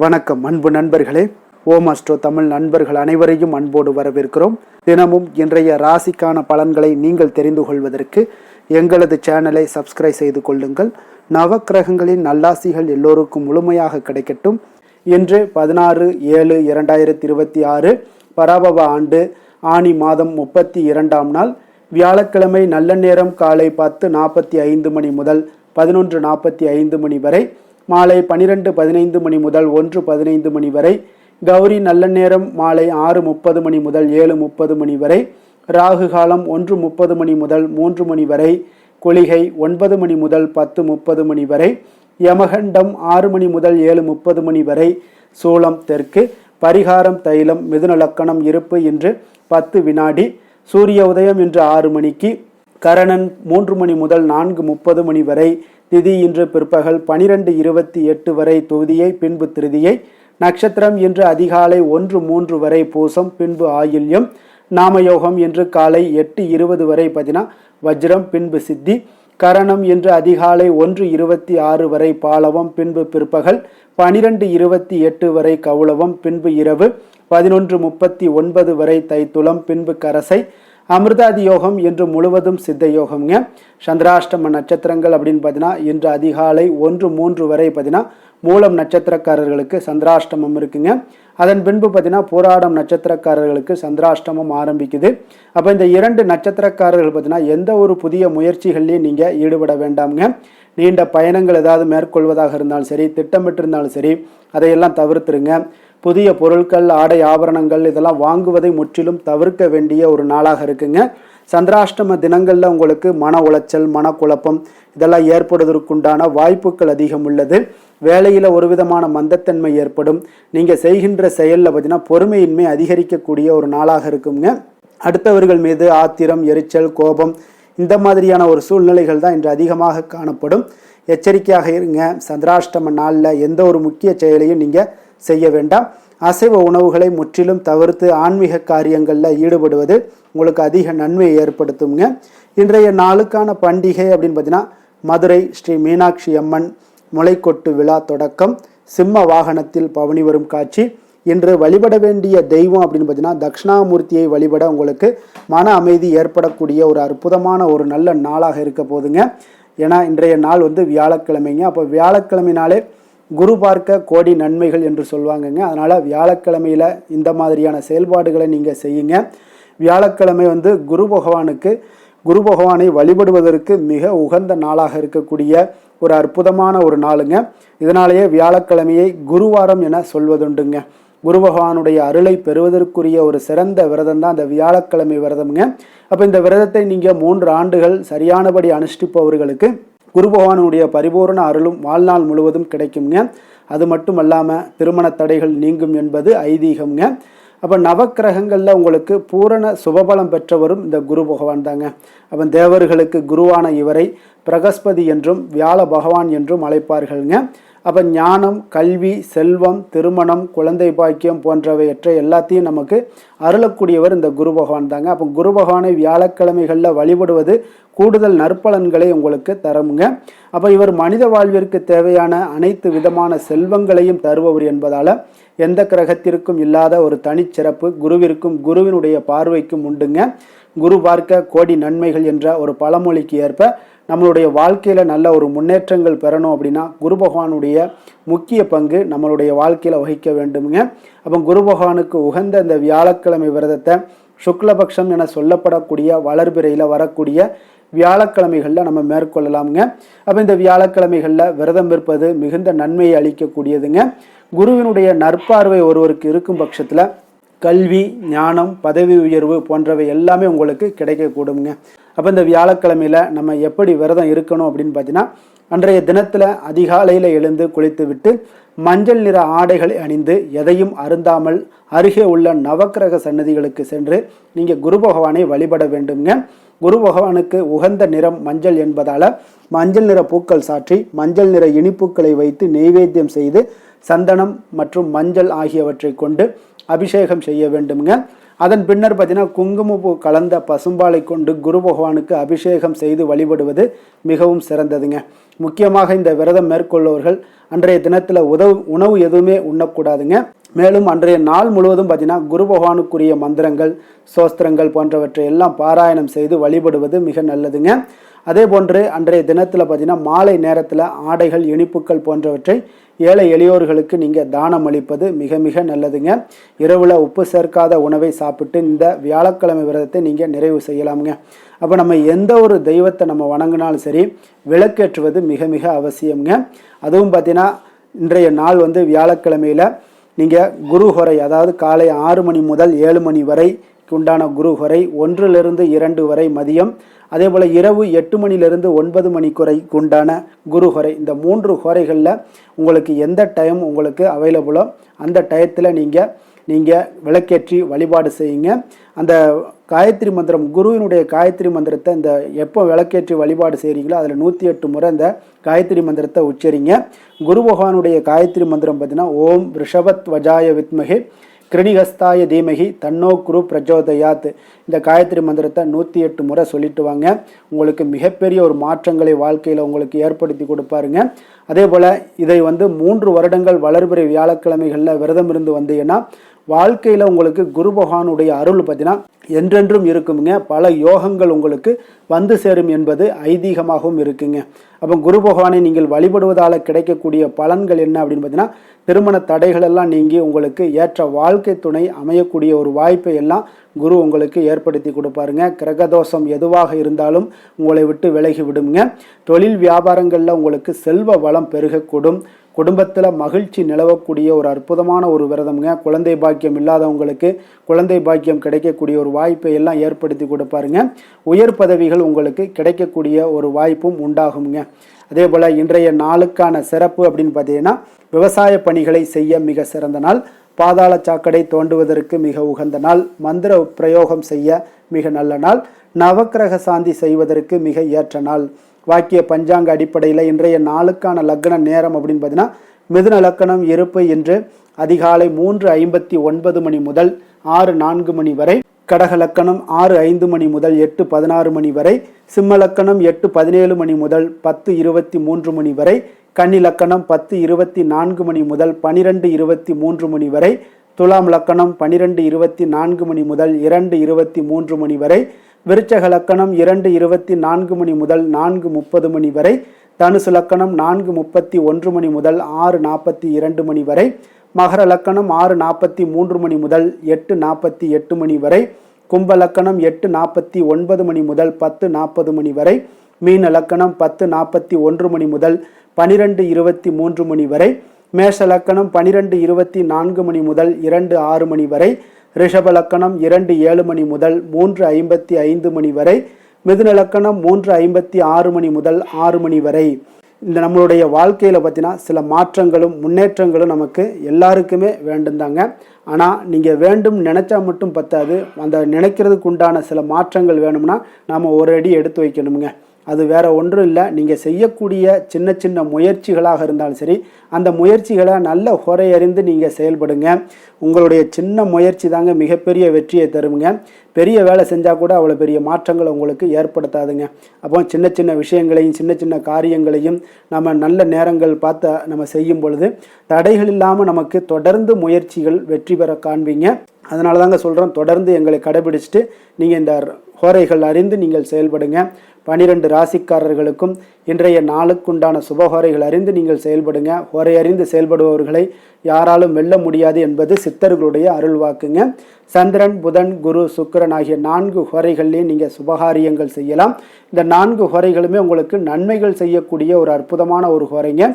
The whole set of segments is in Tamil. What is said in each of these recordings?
வணக்கம் அன்பு நண்பர்களே. ஓம் அஸ்ட்ரோ தமிழ் நண்பர்கள் அனைவரையும் அன்போடு வரவேற்கிறோம். தினமும் இன்றைய ராசிக்கான பலன்களை நீங்கள் தெரிந்து கொள்வதற்கு எங்களது சேனலை சப்ஸ்கிரைப் செய்து கொள்ளுங்கள். நவக்கிரகங்களின் நல்லாசிகள் எல்லோருக்கும் முழுமையாக கிடைக்கட்டும். இன்று 16/7/2026 பராபவ ஆண்டு ஆனி மாதம் 32ஆம் நாள் வியாழக்கிழமை. நல்ல நேரம் காலை 10:45 மணி முதல் 11:45 மணி வரை, மாலை 12:15 மணி முதல் 1:15 மணி வரை, கௌரி நல்ல நேரம் மாலை 6:30 மணி முதல் 7:30 மணி வரை, ராகு காலம் 1:30 மணி முதல் 3 மணி வரை, குளிகை 9 மணி முதல் 10:30 மணி வரை, யமகண்டம் 6 மணி முதல் 7:30 மணி வரை, சூலம் தெற்கு, பரிகாரம் தைலம், மிதுன லக்கணம் இருப்பு இன்று 10 வினாடி, சூரிய உதயம் இன்று 6 மணிக்கு, கரணன் 3 மணி முதல் 4:30 மணி வரை, திதி இன்று பிற்பகல் 12:28 வரை துதியை, பின்பு திருதியை, நட்சத்திரம் இன்று அதிகாலை 1:03 வரை பூசம், பின்பு ஆயில்யம், நாமயோகம் இன்று காலை 8:20 வரை பதினா வஜ்ரம், பின்பு சித்தி, கரணம் இன்று அதிகாலை 1:26 வரை பாலவம், பின்பு பிற்பகல் 12:28 வரை கௌளவம், பின்பு இரவு 11:39 வரை தைத்துளம், பின்பு கரசை, அமிர்தாதி யோகம் இன்று முழுவதும் சித்த யோகம்ங்க. சந்திராஷ்டம நட்சத்திரங்கள் அப்படின்னு பார்த்தீங்கன்னா இன்று அதிகாலை 1:03 வரை பார்த்தீங்கன்னா மூலம் நட்சத்திரக்காரர்களுக்கு சந்திராஷ்டமம் இருக்குங்க. அதன் பின்பு பார்த்தீங்கன்னா போராடம் நட்சத்திரக்காரர்களுக்கு சந்திராஷ்டமம் ஆரம்பிக்குது. அப்போ இந்த 2 நட்சத்திரக்காரர்கள் பார்த்தீங்கன்னா எந்த ஒரு புதிய முயற்சிகள்லையும் நீங்கள் ஈடுபட வேண்டாம்ங்க. நீண்ட பயணங்கள் ஏதாவது மேற்கொள்வதாக இருந்தாலும் சரி, திட்டமிட்டிருந்தாலும் சரி, அதையெல்லாம் தவிர்த்துருங்க. புதிய பொருட்கள், ஆடை ஆபரணங்கள் இதெல்லாம் வாங்குவதை முற்றிலும் தவிர்க்க வேண்டிய ஒரு நாளாக இருக்குங்க. சந்திராஷ்டம தினங்களில் உங்களுக்கு மன உளைச்சல், மனக்குழப்பம் இதெல்லாம் ஏற்படுவதற்குண்டான வாய்ப்புகள் அதிகம் உள்ளது. வேலையில் ஒரு விதமான மந்தத்தன்மை ஏற்படும். நீங்கள் செய்கின்ற செயலில் பார்த்தீங்கன்னா பொறுமையின்மை அதிகரிக்கக்கூடிய ஒரு நாளாக இருக்குங்க. அடுத்தவர்கள் மீது ஆத்திரம், எரிச்சல், கோபம் இந்த மாதிரியான ஒரு சூழ்நிலைகள் தான் இன்று அதிகமாக காணப்படும். எச்சரிக்கையாக இருங்க. சந்திராஷ்டம நாளில் எந்த ஒரு முக்கிய செயலையும் நீங்கள் செய்ய வேண்டாம். அசைவ உணவுகளை முற்றிலும் தவிர்த்து ஆன்மீக காரியங்களில் ஈடுபடுவது உங்களுக்கு அதிக நன்மையை ஏற்படுத்துங்க. இன்றைய நாளுக்கான பண்டிகை அப்படின்னு பார்த்தீங்கன்னா மதுரை ஸ்ரீ மீனாட்சி அம்மன் முளைக்கொட்டு விழா தொடக்கம், சிம்ம வாகனத்தில் பவனி வரும் காட்சி. இன்று வழிபட வேண்டிய தெய்வம் அப்படின்னு பார்த்தீங்கன்னா தட்சிணாமூர்த்தியை வழிபட உங்களுக்கு மன அமைதி ஏற்படக்கூடிய ஒரு அற்புதமான ஒரு நல்ல நாளாக இருக்க போதுங்க. ஏன்னா இன்றைய நாள் வியாழக்கிழமைங்க. அப்போ வியாழக்கிழமைனாலே குரு பார்க்க கோடி நன்மைகள் என்று சொல்லுவாங்கங்க. அதனால் வியாழக்கிழமையில் இந்த மாதிரியான செயல்பாடுகளை நீங்கள் செய்யுங்க. வியாழக்கிழமை குரு பகவானை வழிபடுவதற்கு மிக உகந்த நாளாக இருக்கக்கூடிய ஒரு அற்புதமான ஒரு நாளுங்க. இதனாலேயே வியாழக்கிழமையை குருவாரம் என சொல்வதுண்டுங்க. குரு பகவானுடைய அருளை பெறுவதற்குரிய ஒரு சிறந்த விரதம் தான் அந்த வியாழக்கிழமை விரதம்ங்க. அப்போ இந்த விரதத்தை நீங்கள் 3 ஆண்டுகள் சரியானபடி அனுஷ்டிப்பவர்களுக்கு குரு பகவானுடைய பரிபூர்ண அருளும் வாழ்நாள் முழுவதும் கிடைக்குங்க. அது மட்டும் இல்லாமல் திருமண தடைகள் நீங்கும் என்பது ஐதீகம்ங்க. அப்போ நவக்கிரகங்களில் உங்களுக்கு பூரண சுபபலம் பெற்றவரும் இந்த குரு பகவான் தாங்க. அப்போ தேவர்களுக்கு குருவான இவரை பிரகஸ்பதி என்றும் வியாழ பகவான் என்றும் அழைப்பார்கள்ங்க. அப்போ ஞானம், கல்வி, செல்வம், திருமணம், குழந்தை பாக்கியம் போன்றவையற்றை எல்லாத்தையும் நமக்கு அருளக்கூடியவர் இந்த குரு பகவான் தாங்க. அப்போ குரு பகவானை வியாழக்கிழமைகளில் வழிபடுவது கூடுதல் நற்பலன்களை உங்களுக்கு தருங்க. அப்போ இவர் மனித வாழ்விற்கு தேவையான அனைத்து விதமான செல்வங்களையும் தருபவர் என்பதால் எந்த கிரகத்திற்கும் இல்லாத ஒரு தனிச்சிறப்பு குருவிற்கும் குருவினுடைய பார்வைக்கும் உண்டுங்க. குரு பார்க்க கோடி நன்மைகள் என்ற ஒரு பழமொழிக்கு ஏற்ப நம்மளுடைய வாழ்க்கையில் நல்ல ஒரு முன்னேற்றங்கள் பெறணும் அப்படின்னா குரு பகவானுடைய முக்கிய பங்கு நம்மளுடைய வாழ்க்கையில் வகிக்க வேண்டுங்க. அப்போ குரு பகவானுக்கு உகந்த இந்த வியாழக்கிழமை விரதத்தை சுக்லபக்ஷம் என சொல்லப்படக்கூடிய வளர்பிறையில் வரக்கூடிய வியாழக்கிழமைகளில் நம்ம மேற்கொள்ளலாமுங்க. அப்போ இந்த வியாழக்கிழமைகளில் விரதம் இருப்பது மிகுந்த நன்மையை அளிக்கக்கூடியதுங்க. குருவினுடைய நற்பார்வை ஒருவருக்கு இருக்கும் பட்சத்தில் கல்வி, ஞானம், பதவி உயர்வு போன்றவை எல்லாமே உங்களுக்கு கிடைக்கக்கூடுங்க. அப்போ இந்த வியாழக்கிழமையில் நம்ம எப்படி விரதம் இருக்கணும் அப்படின்னு பார்த்தீங்கன்னா அன்றைய தினத்தில் அதிகாலையில் எழுந்து குளித்து விட்டு மஞ்சள் நிற ஆடைகளை அணிந்து எதையும் அருந்தாமல் அருகே உள்ள நவக்கிரக சன்னதிகளுக்கு சென்று நீங்கள் குரு பகவானை வழிபட வேண்டுங்க. குரு பகவானுக்கு உகந்த நிறம் மஞ்சள் என்பதால் மஞ்சள் நிற பூக்கள் சாற்றி மஞ்சள் நிற இனிப்புக்களை வைத்து நெய்வேத்தியம் செய்து சந்தனம் மற்றும் மஞ்சள் ஆகியவற்றை கொண்டு அபிஷேகம் செய்ய வேண்டுங்க. அதன் பின்னர் பார்த்தீங்கன்னா குங்குமப்பூ கலந்த பசும்பாலை கொண்டு குரு பகவானுக்கு அபிஷேகம் செய்து வழிபடுவது மிகவும் சிறந்ததுங்க. முக்கியமாக இந்த விரதம் மேற்கொள்பவர்கள் அன்றைய தினத்தில் உணவு எதுவுமே உண்ணக்கூடாதுங்க. மேலும் அன்றைய நாள் முழுவதும் பார்த்தீங்கன்னா குரு பகவானுக்குரிய மந்திரங்கள், சோஸ்திரங்கள் போன்றவற்றை எல்லாம் பாராயணம் செய்து வழிபடுவது மிக நல்லதுங்க. அதே போன்று அன்றைய தினத்தில் பார்த்தீங்கன்னா மாலை நேரத்தில் ஆடைகள், இனிப்புகள் போன்றவற்றை ஏழை எளியோர்களுக்கு நீங்கள் தானம் அளிப்பது மிக மிக நல்லதுங்க. இரவில் உப்பு சேர்க்காத உணவை சாப்பிட்டு இந்த வியாழக்கிழமை விரதத்தை நீங்கள் நிறைவு செய்யலாமுங்க. அப்போ நம்ம எந்த ஒரு தெய்வத்தை நம்ம வணங்கினாலும் சரி, விளக்கேற்றுவது மிக மிக அவசியம்ங்க. அதுவும் பார்த்தீங்கன்னா இன்றைய நாள் வியாழக்கிழமையில் நீங்கள் குருஹொரை, அதாவது காலை 6 மணி முதல் 7 மணி வரை உண்டான குருஹொரை, 1லிருந்து 2 வரை மதியம், அதே போல் இரவு 8 மணிலிருந்து 9 மணிக்குறை உண்டான குருஹொரை, இந்த 3 ஹோரைகளில் உங்களுக்கு எந்த டைம் உங்களுக்கு அவைலபிளோ அந்த டயத்தில் நீங்கள் விளக்கேற்றி வழிபாடு செய்யுங்க. அந்த காயத்ரி மந்திரம், குருவினுடைய காயத்ரி மந்திரத்தை இந்த எப்போ விளக்கேற்றி வழிபாடு செய்கிறீங்களோ அதில் 108 முறை இந்த காயத்ரி மந்திரத்தை உச்சரிங்க. குரு பகவானுடைய காயத்ரி மந்திரம் பார்த்தீங்கன்னா ஓம் ரிஷபத் வஜாய வித்மகே கிருணிகஸ்தாய தீமகி தன்னோ குரு பிரஜோதயாத். இந்த காயத்ரி மந்திரத்தை 108 முறை சொல்லிட்டு வாங்க. உங்களுக்கு மிகப்பெரிய ஒரு மாற்றங்களை வாழ்க்கையில் உங்களுக்கு ஏற்படுத்தி கொடுப்பாருங்க. அதே போல் இதை 3 வருடங்கள் வளர்பிறை வியாழக்கிழமைகளில் விரதம் இருந்து வந்தீங்கன்னா வாழ்க்கையில் உங்களுக்கு குரு பகவானுடைய அருள் பார்த்தீங்கன்னா என்றென்றும் இருக்குங்க. பல யோகங்கள் உங்களுக்கு வந்து சேரும் என்பது ஐதீகமாகவும் இருக்குங்க. அப்போ குரு பகவானை நீங்கள் வழிபடுவதால் கிடைக்கக்கூடிய பலன்கள் என்ன அப்படின்னு பார்த்தீங்கன்னா, திருமண தடைகள் எல்லாம் நீங்கி உங்களுக்கு ஏற்ற வாழ்க்கை துணை அமையக்கூடிய ஒரு வாய்ப்பை எல்லாம் குரு உங்களுக்கு ஏற்படுத்தி கொடுப்பாருங்க. கிரகதோஷம் எதுவாக இருந்தாலும் உங்களை விட்டு விலகி விடுங்க. தொழில் வியாபாரங்களில் உங்களுக்கு செல்வ வளம் பெருகக்கூடும். குடும்பத்தில் மகிழ்ச்சி நிலவக்கூடிய ஒரு அற்புதமான ஒரு விரதம்ங்க. குழந்தை பாக்கியம் இல்லாதவங்களுக்கு குழந்தை பாக்கியம் கிடைக்கக்கூடிய ஒரு வாய்ப்பை எல்லாம் ஏற்படுத்தி கொடுப்பாருங்க. உயர் பதவிகள் உங்களுக்கு கிடைக்கக்கூடிய ஒரு வாய்ப்பும் உண்டாகுங்க. அதே போல் இன்றைய நாளுக்கான சிறப்பு அப்படின்னு பார்த்தீங்கன்னா, விவசாய பணிகளை செய்ய மிக சிறந்த நாள், பாதாள சாக்கடை தோண்டுவதற்கு மிக உகந்த நாள், மந்திர பிரயோகம் செய்ய மிக நல்ல நாள், நவக்கிரக சாந்தி செய்வதற்கு மிக ஏற்ற நாள். வாக்கிய பஞ்சாங்க அடிப்படையில் இன்றைய நாளுக்கான லக்ன நேரம் அப்படின்னு பார்த்தீங்கன்னா, மிதுன லக்கணம் இருப்பு இன்று அதிகாலை 3:59 மணி முதல் 6:04 மணி வரை, கடக லக்கணம் 6:05 மணி முதல் 8:16 மணி வரை, சிம்ம லக்கணம் 8:17 மணி முதல் 10:23 மணி வரை, கன்னி லக்கணம் 10:24 மணி முதல் 12:23 மணி வரை, துலாம் லக்கணம் 12:24 மணி முதல் 2:23 மணி வரை, விருச்சக லக்கணம் 2:24 மணி முதல் 4:30 மணி வரை, தனுசு லக்கணம் 4:31 மணி முதல் 6:42 மணி வரை, மகர லக்கணம் 6:43 மணி முதல் 8:48 மணி வரை, கும்ப லக்கணம் 8:49 மணி முதல் 10:40 மணி வரை, மீன லக்கணம் 10:41 மணி முதல் 12:23 மணி வரை, மேஷ லக்கணம் 12:24 மணி முதல் 2:06 மணி வரை, ரிஷப லக்கணம் 2:07 மணி முதல் 3:55 மணி வரை, மிதுன லக்கணம் 3:56 மணி முதல் 6 மணி வரை. இந்த நம்மளுடைய வாழ்க்கையில் பார்த்தீங்கன்னா சில மாற்றங்களும் முன்னேற்றங்களும் நமக்கு எல்லாருக்குமே வேண்டும் தாங்க. ஆனால் நீங்கள் வேண்டும் நினச்சா மட்டும் பத்தாது. அந்த நினைக்கிறதுக்கு உண்டான சில மாற்றங்கள் வேணும்னா நாம் ஒரு அடி எடுத்து வைக்கணுங்க. அது வேற ஒன்றும் இல்லை, நீங்கள் செய்யக்கூடிய சின்ன சின்ன முயற்சிகளாக இருந்தாலும் சரி, அந்த முயற்சிகளை நல்ல குறையறிந்து நீங்கள் செயல்படுங்க. உங்களுடைய சின்ன முயற்சி தாங்க மிகப்பெரிய வெற்றியை தருங்க. பெரிய வேலை செஞ்சால் கூட அவ்வளோ பெரிய மாற்றங்களை உங்களுக்கு ஏற்படுத்தாதுங்க. அப்போ சின்ன சின்ன விஷயங்களையும் சின்ன சின்ன காரியங்களையும் நம்ம நல்ல நேரங்கள் பார்த்து நம்ம செய்யும் பொழுது தடைகள் இல்லாமல் நமக்கு தொடர்ந்து முயற்சிகள் வெற்றி பெற காண்பீங்க. அதனால தாங்க சொல்கிறோம், தொடர்ந்து எங்களை கடைபிடிச்சிட்டு நீங்கள் இந்த ஹோரைகள் அறிந்து நீங்கள் செயல்படுங்க. 12 ராசிக்காரர்களுக்கும் இன்றைய நாளுக்குண்டான சுபஹோரைகள் அறிந்து நீங்கள் செயல்படுங்க. ஹோரை அறிந்து செயல்படுபவர்களை யாராலும் வெல்ல முடியாது என்பது சித்தர்களுடைய அருள்வாக்குங்க. சந்திரன், புதன், குரு, சுக்கிரன் ஆகிய 4 ஹோரைகள்லேயும் நீங்கள் சுபகாரியங்கள் செய்யலாம். இந்த 4 ஹோரைகளுமே உங்களுக்கு நன்மைகள் செய்யக்கூடிய ஒரு அற்புதமான ஒரு ஹோரைங்க.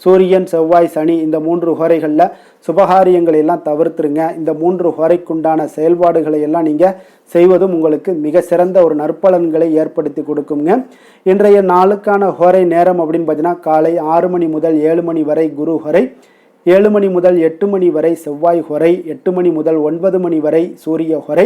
சூரியன், செவ்வாய், சனி இந்த 3 ஹோரைகளில் சுபகாரியங்களை எல்லாம் தவிர்த்துருங்க. இந்த 3 ஹோரைக்குண்டான செயல்பாடுகளை எல்லாம் நீங்கள் செய்வதும் உங்களுக்கு மிக சிறந்த ஒரு நற்பலன்களை ஏற்படுத்தி கொடுக்குங்க. இன்றைய நாளுக்கான ஹோரை நேரம் அப்படின்னு பார்த்தீங்கன்னா, காலை 6 மணி முதல் 7 மணி வரை குரு ஹோரை, 7 மணி முதல் 8 மணி வரை செவ்வாய் ஹோரை, 8 மணி முதல் 9 மணி வரை சூரிய ஹோரை,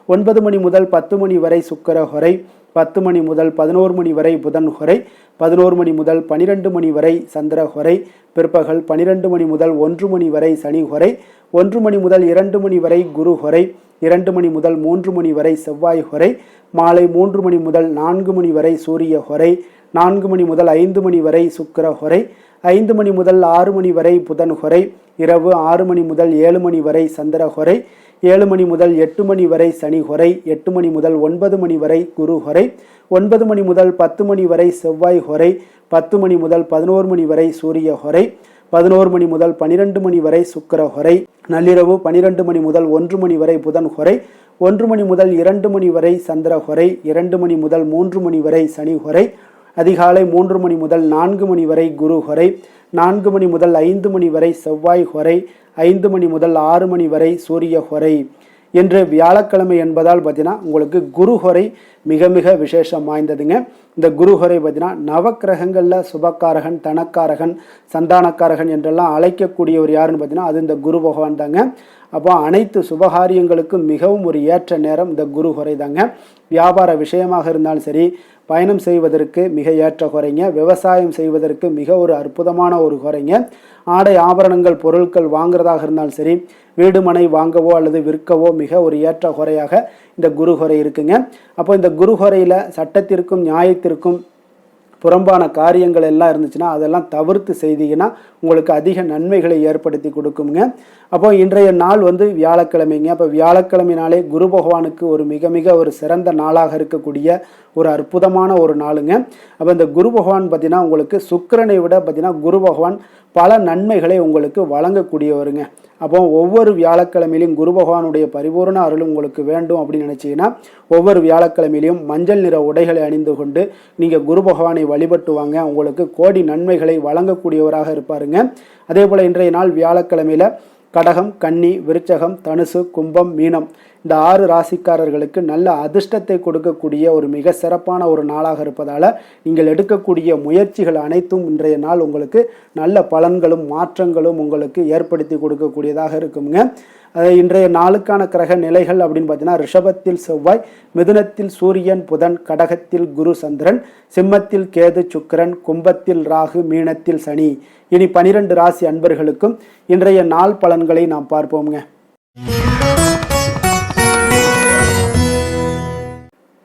9 மணி முதல் 10 மணி வரை சுக்கிர ஹோரை, 10 மணி முதல் 11 மணி வரை புதன் ஹொரை, 11 மணி முதல் 12 மணி வரை சந்திர ஹொரை, பிற்பகல் 12 மணி முதல் 1 மணி வரை சனி ஹொரை, 1 மணி முதல் 2 மணி வரை குரு ஹொரை, 2 மணி முதல் 3 மணி வரை செவ்வாய் ஹொரை, மாலை 3 மணி முதல் 4 மணி வரை சூரிய ஹொரை, 4 மணி முதல் 5 மணி வரை சுக்கிர ஹொரை, 5 மணி முதல் 6 மணி வரை புதன் ஹொரை, இரவு 6 மணி முதல் 7 மணி வரை சந்திர ஹொரை, 7 மணி முதல் 8 மணி வரை சனி ஹொரை, 8 மணி முதல் 9 மணி வரை குரு ஹொரை, 9 மணி முதல் 10 மணி வரை செவ்வாய் ஹொரை, 10 மணி முதல் 11 மணி வரை சூரிய ஹொரை, 11 மணி முதல் 12 மணி வரை சுக்கிர ஹொரை, நள்ளிரவு 12 மணி முதல் 1 மணி வரை புதன் ஹொரை, 1 மணி முதல் 2 மணி வரை சந்திர ஹொரை, 2 மணி முதல் 3 மணி வரை சனி ஹொரை, அதிகாலை 3 மணி முதல் 4 மணி வரை குரு ஹொரை, 4 மணி முதல் 5 மணி வரை செவ்வாய் ஹொரை, 5 மணி முதல் 6 மணி வரை சூரிய ஹொரை. இன்று வியாழக்கிழமை என்பதால் பார்த்தீங்கன்னா உங்களுக்கு குரு ஹொரை மிக மிக விசேஷம் வாய்ந்ததுங்க. இந்த குரு ஹொரை பார்த்தீங்கன்னா நவக்கிரகங்களில் சுபக்காரகன், தனக்காரகன், சந்தானக்காரகன் என்றெல்லாம் அழைக்கக்கூடியவர் யாருன்னு பார்த்தீங்கன்னா அது இந்த குரு பகவான் தாங்க. அப்போ அனைத்து சுபகாரியங்களுக்கும் மிகவும் ஒரு ஏற்ற நேரம் இந்த குரு ஹொரை தாங்க. வியாபார விஷயமாக இருந்தாலும் சரி, பயணம் செய்வதற்கு மிக ஏற்ற குறைங்க, விவசாயம் செய்வதற்கு மிக ஒரு அற்புதமான ஒரு குறைங்க, ஆடை ஆபரணங்கள் பொருட்கள் வாங்குறதாக இருந்தாலும் சரி, வீடு மனை வாங்கவோ அல்லது விற்கவோ மிக ஒரு ஏற்ற குறையாக இந்த குரு ஹொரை இருக்குங்க. அப்போ இந்த குரு ஹொரையில் சட்டத்திற்கும் நியாயத்திற்கும் புறம்பான காரியங்கள் எல்லாம் இருந்துச்சுன்னா அதெல்லாம் தவிர்த்து செய்தீங்கன்னா உங்களுக்கு அதிக நன்மைகளை ஏற்படுத்தி கொடுக்குங்க. அப்போ இன்றைய நாள் வியாழக்கிழமைங்க. அப்போ வியாழக்கிழமைனாலே குரு பகவானுக்கு ஒரு மிக மிக ஒரு சிறந்த நாளாக இருக்கக்கூடிய ஒரு அற்புதமான ஒரு நாளுங்க. அப்போ இந்த குரு பகவான் பார்த்தீங்கன்னா உங்களுக்கு சுக்கிரனை விட பார்த்தீங்கன்னா குரு பகவான் பல நன்மைகளை உங்களுக்கு வழங்கக்கூடியவருங்க. அப்போ ஒவ்வொரு வியாழக்கிழமையிலையும் குரு பகவானுடைய பரிபூர்ண அருள் உங்களுக்கு வேண்டும் அப்படின்னு நினச்சிங்கன்னா ஒவ்வொரு வியாழக்கிழமையிலையும் மஞ்சள் நிற உடைகளை அணிந்து கொண்டு நீங்கள் குரு பகவானை வழிபட்டு வாங்க. உங்களுக்கு கோடி நன்மைகளை வழங்கக்கூடியவராக இருப்பாருங்க. அதே போல் இன்றைய நாள் வியாழக்கிழமையில் கடகம், கன்னி, விருச்சகம், தனுசு, கும்பம், மீனம் இந்த 6 ராசிக்காரர்களுக்கு நல்ல அதிர்ஷ்டத்தை கொடுக்கக்கூடிய ஒரு மிக சிறப்பான ஒரு நாளாக இருப்பதால் நீங்கள் எடுக்கக்கூடிய முயற்சிகள் அனைத்தும் இன்றைய நாள் உங்களுக்கு நல்ல பலன்களும் மாற்றங்களும் உங்களுக்கு ஏற்படுத்தி கொடுக்கக்கூடியதாக இருக்குங்க. இன்றைய நாளுக்கான கிரக நிலைகள் அப்படின்னு பார்த்தீங்கன்னா ரிஷபத்தில் செவ்வாய், மிதுனத்தில் சூரியன், புதன், கடகத்தில் குரு சந்திரன், சிம்மத்தில் கேது சுக்கிரன், கும்பத்தில் ராகு, மீனத்தில் சனி. இனி 12 ராசி அன்பர்களுக்கும் இன்றைய நாள் பலன்களை நாம் பார்ப்போம்ங்க.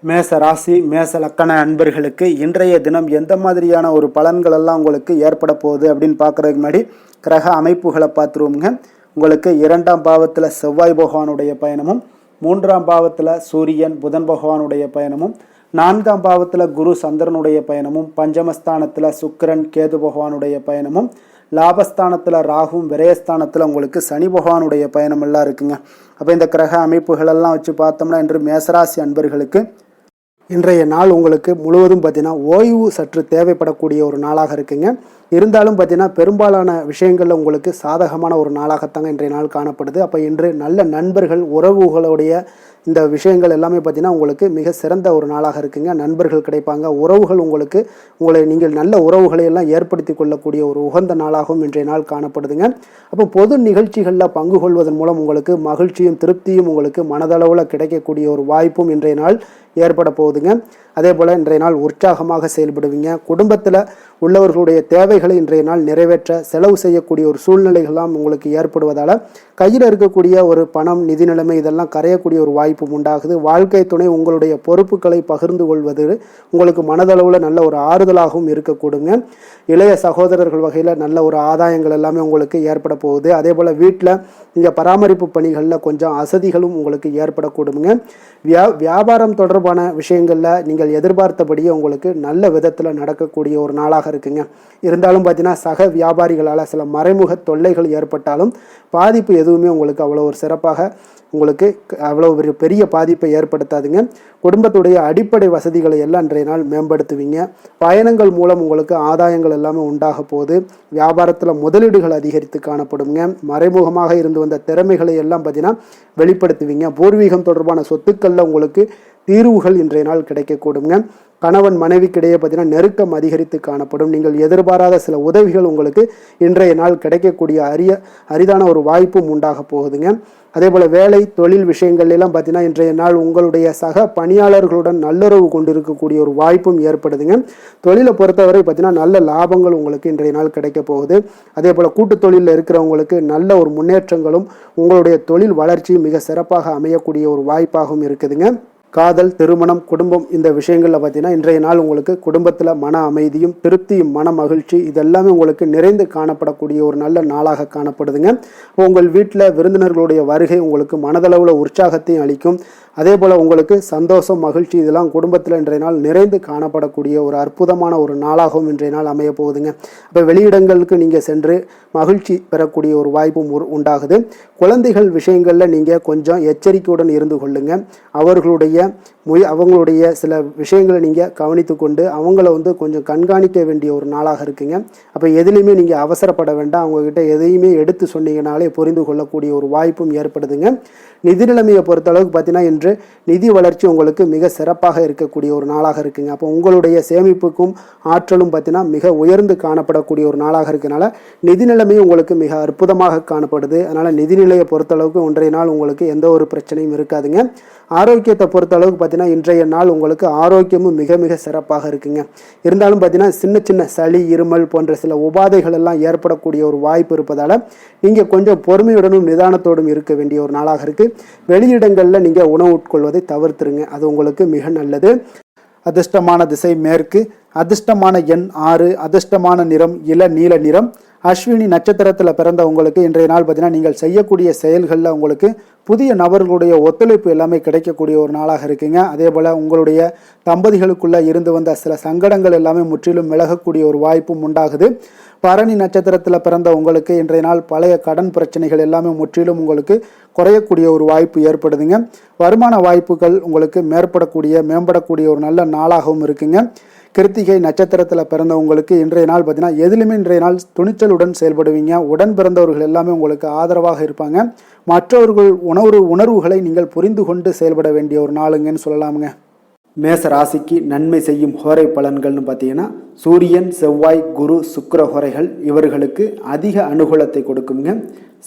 மேச ராசி மேச லக்கண அன்பர்களுக்கு இன்றைய தினம் எந்த மாதிரியான ஒரு பலன்கள் எல்லாம் உங்களுக்கு ஏற்பட போகுது அப்படின்னு பார்க்குறதுக்கு முன்னாடி கிரக அமைப்புகளை பார்த்துருவோங்க. உங்களுக்கு 2ஆம் பாவத்தில் செவ்வாய் பகவானுடைய பயணமும், 3ஆம் பாவத்தில் சூரியன் புதன் பகவானுடைய பயணமும், 4ஆம் பாவத்தில் குரு சந்திரனுடைய பயணமும், பஞ்சமஸ்தானத்தில் சுக்கிரன் கேது பகவானுடைய பயணமும், லாபஸ்தானத்தில் ராகும், விரயஸ்தானத்தில் உங்களுக்கு சனி பகவானுடைய பயணமெல்லாம் இருக்குங்க. அப்போ இந்த கிரக அமைப்புகளெல்லாம் வச்சு பார்த்தோம்னா இன்று மேசராசி அன்பர்களுக்கு இன்றைய நாள் உங்களுக்கு முழுவதும் பார்த்தீங்கன்னா ஓய்வு சற்று தேவைப்படக்கூடிய ஒரு நாளாக இருக்குங்க. இருந்தாலும் பார்த்தீங்கன்னா பெரும்பாலான விஷயங்களில் உங்களுக்கு சாதகமான ஒரு நாளாகத்தாங்க இன்றைய நாள் காணப்படுது. அப்போ இன்று நல்ல நண்பர்கள், உறவுகளுடைய இந்த விஷயங்கள் எல்லாமே பார்த்தீங்கன்னா உங்களுக்கு மிக சிறந்த ஒரு நாளாக இருக்குங்க. நண்பர்கள் கிடைப்பாங்க, உறவுகள் நீங்கள் நல்ல உறவுகளை எல்லாம் ஏற்படுத்தி கொள்ளக்கூடிய ஒரு உகந்த நாளாகவும் இன்றைய நாள் காணப்படுதுங்க. அப்போ பொது நிகழ்ச்சிகளில் பங்கு கொள்வதன் மூலம் உங்களுக்கு மகிழ்ச்சியும் திருப்தியும் உங்களுக்கு மனதளவில் கிடைக்கக்கூடிய ஒரு வாய்ப்பும் இன்றைய நாள் ஏற்பட போகுதுங்க. அதே போல் இன்றைய நாள் உற்சாகமாக செயல்படுவீங்க. குடும்பத்தில் உள்ளவர்களுடைய தேவைகளை இன்றைய நாள் நிறைவேற்ற செலவு செய்யக்கூடிய ஒரு சூழ்நிலைகள்லாம் உங்களுக்கு ஏற்படுவதால் கையில் இருக்கக்கூடிய ஒரு பணம், நிதி நிலைமை இதெல்லாம் கரையக்கூடிய ஒரு வாய்ப்பும் உண்டாகுது. வாழ்க்கை துணை உங்களுடைய பொறுப்புகளை பகிர்ந்து கொள்வது உங்களுக்கு மனதளவில் நல்ல ஒரு ஆறுதலாகவும் இருக்கக்கூடுங்க. இளைய சகோதரர்கள் வகையில் நல்ல ஒரு ஆதாயங்கள் எல்லாமே உங்களுக்கு ஏற்பட போகுது. அதே போல் வீட்டில் இந்த பராமரிப்பு பணிகளில் கொஞ்சம் அசதிகளும் உங்களுக்கு ஏற்படக்கூடுங்க. வியாபாரம் தொடர்பான விஷயங்களில் நீங்கள் எதிர்பார்த்தபடியே உங்களுக்கு நல்ல விதத்தில் நடக்கக்கூடிய ஒரு நாளாக இருக்குங்க. இருந்தாலும் பார்த்தீங்கன்னா சக வியாபாரிகளால் சில மறைமுக தொல்லைகள் ஏற்பட்டாலும் பாதிப்பு எதுவுமே உங்களுக்கு அவ்வளோ ஒரு சிறப்பாக உங்களுக்கு அவ்வளோ ஒரு பெரிய பாதிப்பை ஏற்படுத்தாதுங்க. குடும்பத்துடைய அடிப்படை வசதிகளை எல்லாம் இன்றைய நாள் மேம்படுத்துவீங்க. பயணங்கள் மூலம் உங்களுக்கு ஆதாயங்கள் எல்லாமே உண்டாக போகுது. வியாபாரத்தில் முதலீடுகள் அதிகரித்து காணப்படுங்க. மறைமுகமாக இருந்து வந்த திறமைகளை எல்லாம் பார்த்தீங்கன்னா வெளிப்படுத்துவீங்க. பூர்வீகம் தொடர்பான சொத்துக்களில் உங்களுக்கு தீர்வுகள் இன்றைய நாள் கிடைக்கக்கூடுங்க. கணவன் மனைவிக்கிடையே பார்த்தீங்கன்னா நெருக்கம் அதிகரித்து காணப்படும். நீங்கள் எதிர்பாராத சில உதவிகள் உங்களுக்கு இன்றைய நாள் கிடைக்கக்கூடிய அரிதான ஒரு வாய்ப்பும் உண்டாக போகுதுங்க. அதே போல் வேலை தொழில் விஷயங்கள் எல்லாம் பார்த்தீங்கன்னா இன்றைய நாள் உங்களுடைய சக பணியாளர்களுடன் நல்லுறவு கொண்டு இருக்கக்கூடிய ஒரு வாய்ப்பும் ஏற்படுதுங்க. தொழிலை பொறுத்தவரை பார்த்தீங்கன்னா நல்ல லாபங்கள் உங்களுக்கு இன்றைய நாள் கிடைக்க போகுது. அதே போல் கூட்டு தொழிலில் இருக்கிறவங்களுக்கு நல்ல ஒரு முன்னேற்றங்களும் உங்களுடைய தொழில் வளர்ச்சியும் மிக சிறப்பாக அமையக்கூடிய ஒரு வாய்ப்பாகவும் இருக்குதுங்க. காதல், திருமணம், குடும்பம் இந்த விஷயங்களில் பார்த்தீங்கன்னா இன்றைய நாள் உங்களுக்கு குடும்பத்தில் மன அமைதியும் திருப்தியும் மன மகிழ்ச்சி இதெல்லாமே உங்களுக்கு நிறைந்து காணப்படக்கூடிய ஒரு நல்ல நாளாக காணப்படுதுங்க. உங்கள் வீட்டில் விருந்தினர்களுடைய வருகை உங்களுக்கு மனதளவில் உற்சாகத்தையும் அளிக்கும். அதே போல் உங்களுக்கு சந்தோஷம் மகிழ்ச்சி இதெல்லாம் குடும்பத்தில் இன்றைய நாள் நிறைந்து காணப்படக்கூடிய ஒரு அற்புதமான ஒரு நாளாகவும் இன்றைய நாள் அமைய போகுதுங்க. அப்போ வெளியிடங்களுக்கு நீங்கள் சென்று மகிழ்ச்சி பெறக்கூடிய ஒரு வாய்ப்பும் உண்டாகுது. குழந்தைகள் விஷயங்களில் நீங்கள் கொஞ்சம் எச்சரிக்கையுடன் இருந்து கொள்ளுங்க. அவங்களுடைய சில விஷயங்களை நீங்கள் கவனித்து கொண்டு அவங்கள கொஞ்சம் கண்காணிக்க வேண்டிய ஒரு நாளாக இருக்குங்க. அப்போ எதுலேயுமே நீங்கள் அவசரப்பட வேண்டாம். அவங்கக்கிட்ட எதையுமே எடுத்து சொன்னீங்கனாலே புரிந்து கொள்ளக்கூடிய ஒரு வாய்ப்பும் ஏற்படுதுங்க. நிதி நிலைமையை பொறுத்தளவுக்கு பார்த்தீங்கன்னா இன்று நிதி வளர்ச்சி உங்களுக்கு மிக சிறப்பாக இருக்கக்கூடிய ஒரு நாளாக இருக்குங்க. அப்போ உங்களுடைய சேமிப்புக்கும் ஆற்றலும் பார்த்தீங்கன்னா மிக உயர்ந்து காணப்படக்கூடிய ஒரு நாளாக இருக்கனால நிதி நிலைமையும் உங்களுக்கு மிக அற்புதமாக காணப்படுது. அதனால் நிதிநிலையை பொறுத்தளவுக்கு இன்றைய நாள் உங்களுக்கு எந்த ஒரு பிரச்சனையும் இருக்காதுங்க. ஆரோக்கியத்தை பொறுத்தளவுக்கு பார்த்தீங்கன்னா இன்றைய நாள் உங்களுக்கு ஆரோக்கியமும் மிக மிக சிறப்பாக இருக்குங்க. இருந்தாலும் பார்த்தீங்கன்னா சின்ன சின்ன சளி, இருமல் போன்ற சில உபாதைகள் எல்லாம் ஏற்படக்கூடிய ஒரு வாய்ப்பு இருப்பதால் நீங்கள் கொஞ்சம் பொறுமையுடனும் நிதானத்தோடும் இருக்க வேண்டிய ஒரு நாளாக இருக்குது. வெளியிடங்களில் நீங்கள் உணவு உட்கொள்வதை தவிர்த்துருங்க. அது உங்களுக்கு மிக நல்லது. அதிர்ஷ்டமான திசை மேற்கு, அதிர்ஷ்டமான எண் 6, அதிர்ஷ்டமான நிறம் இளநீல நிறம். அஸ்வினி நட்சத்திரத்தில் பிறந்த உங்களுக்கு இன்றைய நாள் பார்த்தீங்கன்னா நீங்கள் செய்யக்கூடிய செயல்களில் உங்களுக்கு புதிய நபர்களுடைய ஒத்துழைப்பு எல்லாமே கிடைக்கக்கூடிய ஒரு நாளாக இருக்குங்க. அதே போல் உங்களுடைய தம்பதிகளுக்குள்ளே இருந்து வந்த சில சங்கடங்கள் எல்லாமே முற்றிலும் விலகக்கூடிய ஒரு வாய்ப்பும் உண்டாகுது. பரணி நட்சத்திரத்தில் பிறந்த உங்களுக்கு இன்றைய நாள் பழைய கடன் பிரச்சனைகள் எல்லாமே முற்றிலும் உங்களுக்கு குறையக்கூடிய ஒரு வாய்ப்பு ஏற்படுதுங்க. வருமான வாய்ப்புகள் உங்களுக்கு மேம்படக்கூடிய ஒரு நல்ல நாளாகவும் இருக்குங்க. கிருத்திகை நட்சத்திரத்தில் பிறந்தவங்களுக்கு இன்றைய நாள் பார்த்தீங்கன்னா எதிலுமே இன்றைய நாள் துணிச்சலுடன் செயல்படுவீங்க. உடன் பிறந்தவர்கள் எல்லாமே உங்களுக்கு ஆதரவாக இருப்பாங்க. மற்றவர்கள் உணர்வுகளை நீங்கள் புரிந்து கொண்டு செயல்பட வேண்டிய ஒரு நாளுங்கன்னு சொல்லலாமுங்க. மேச ராசிக்கு நன்மை செய்யும் ஹோரை பலன்கள்னு பார்த்தீங்கன்னா சூரியன், செவ்வாய், குரு, சுக்கிர ஹோரைகள் இவர்களுக்கு அதிக அனுகூலத்தை கொடுக்குங்க.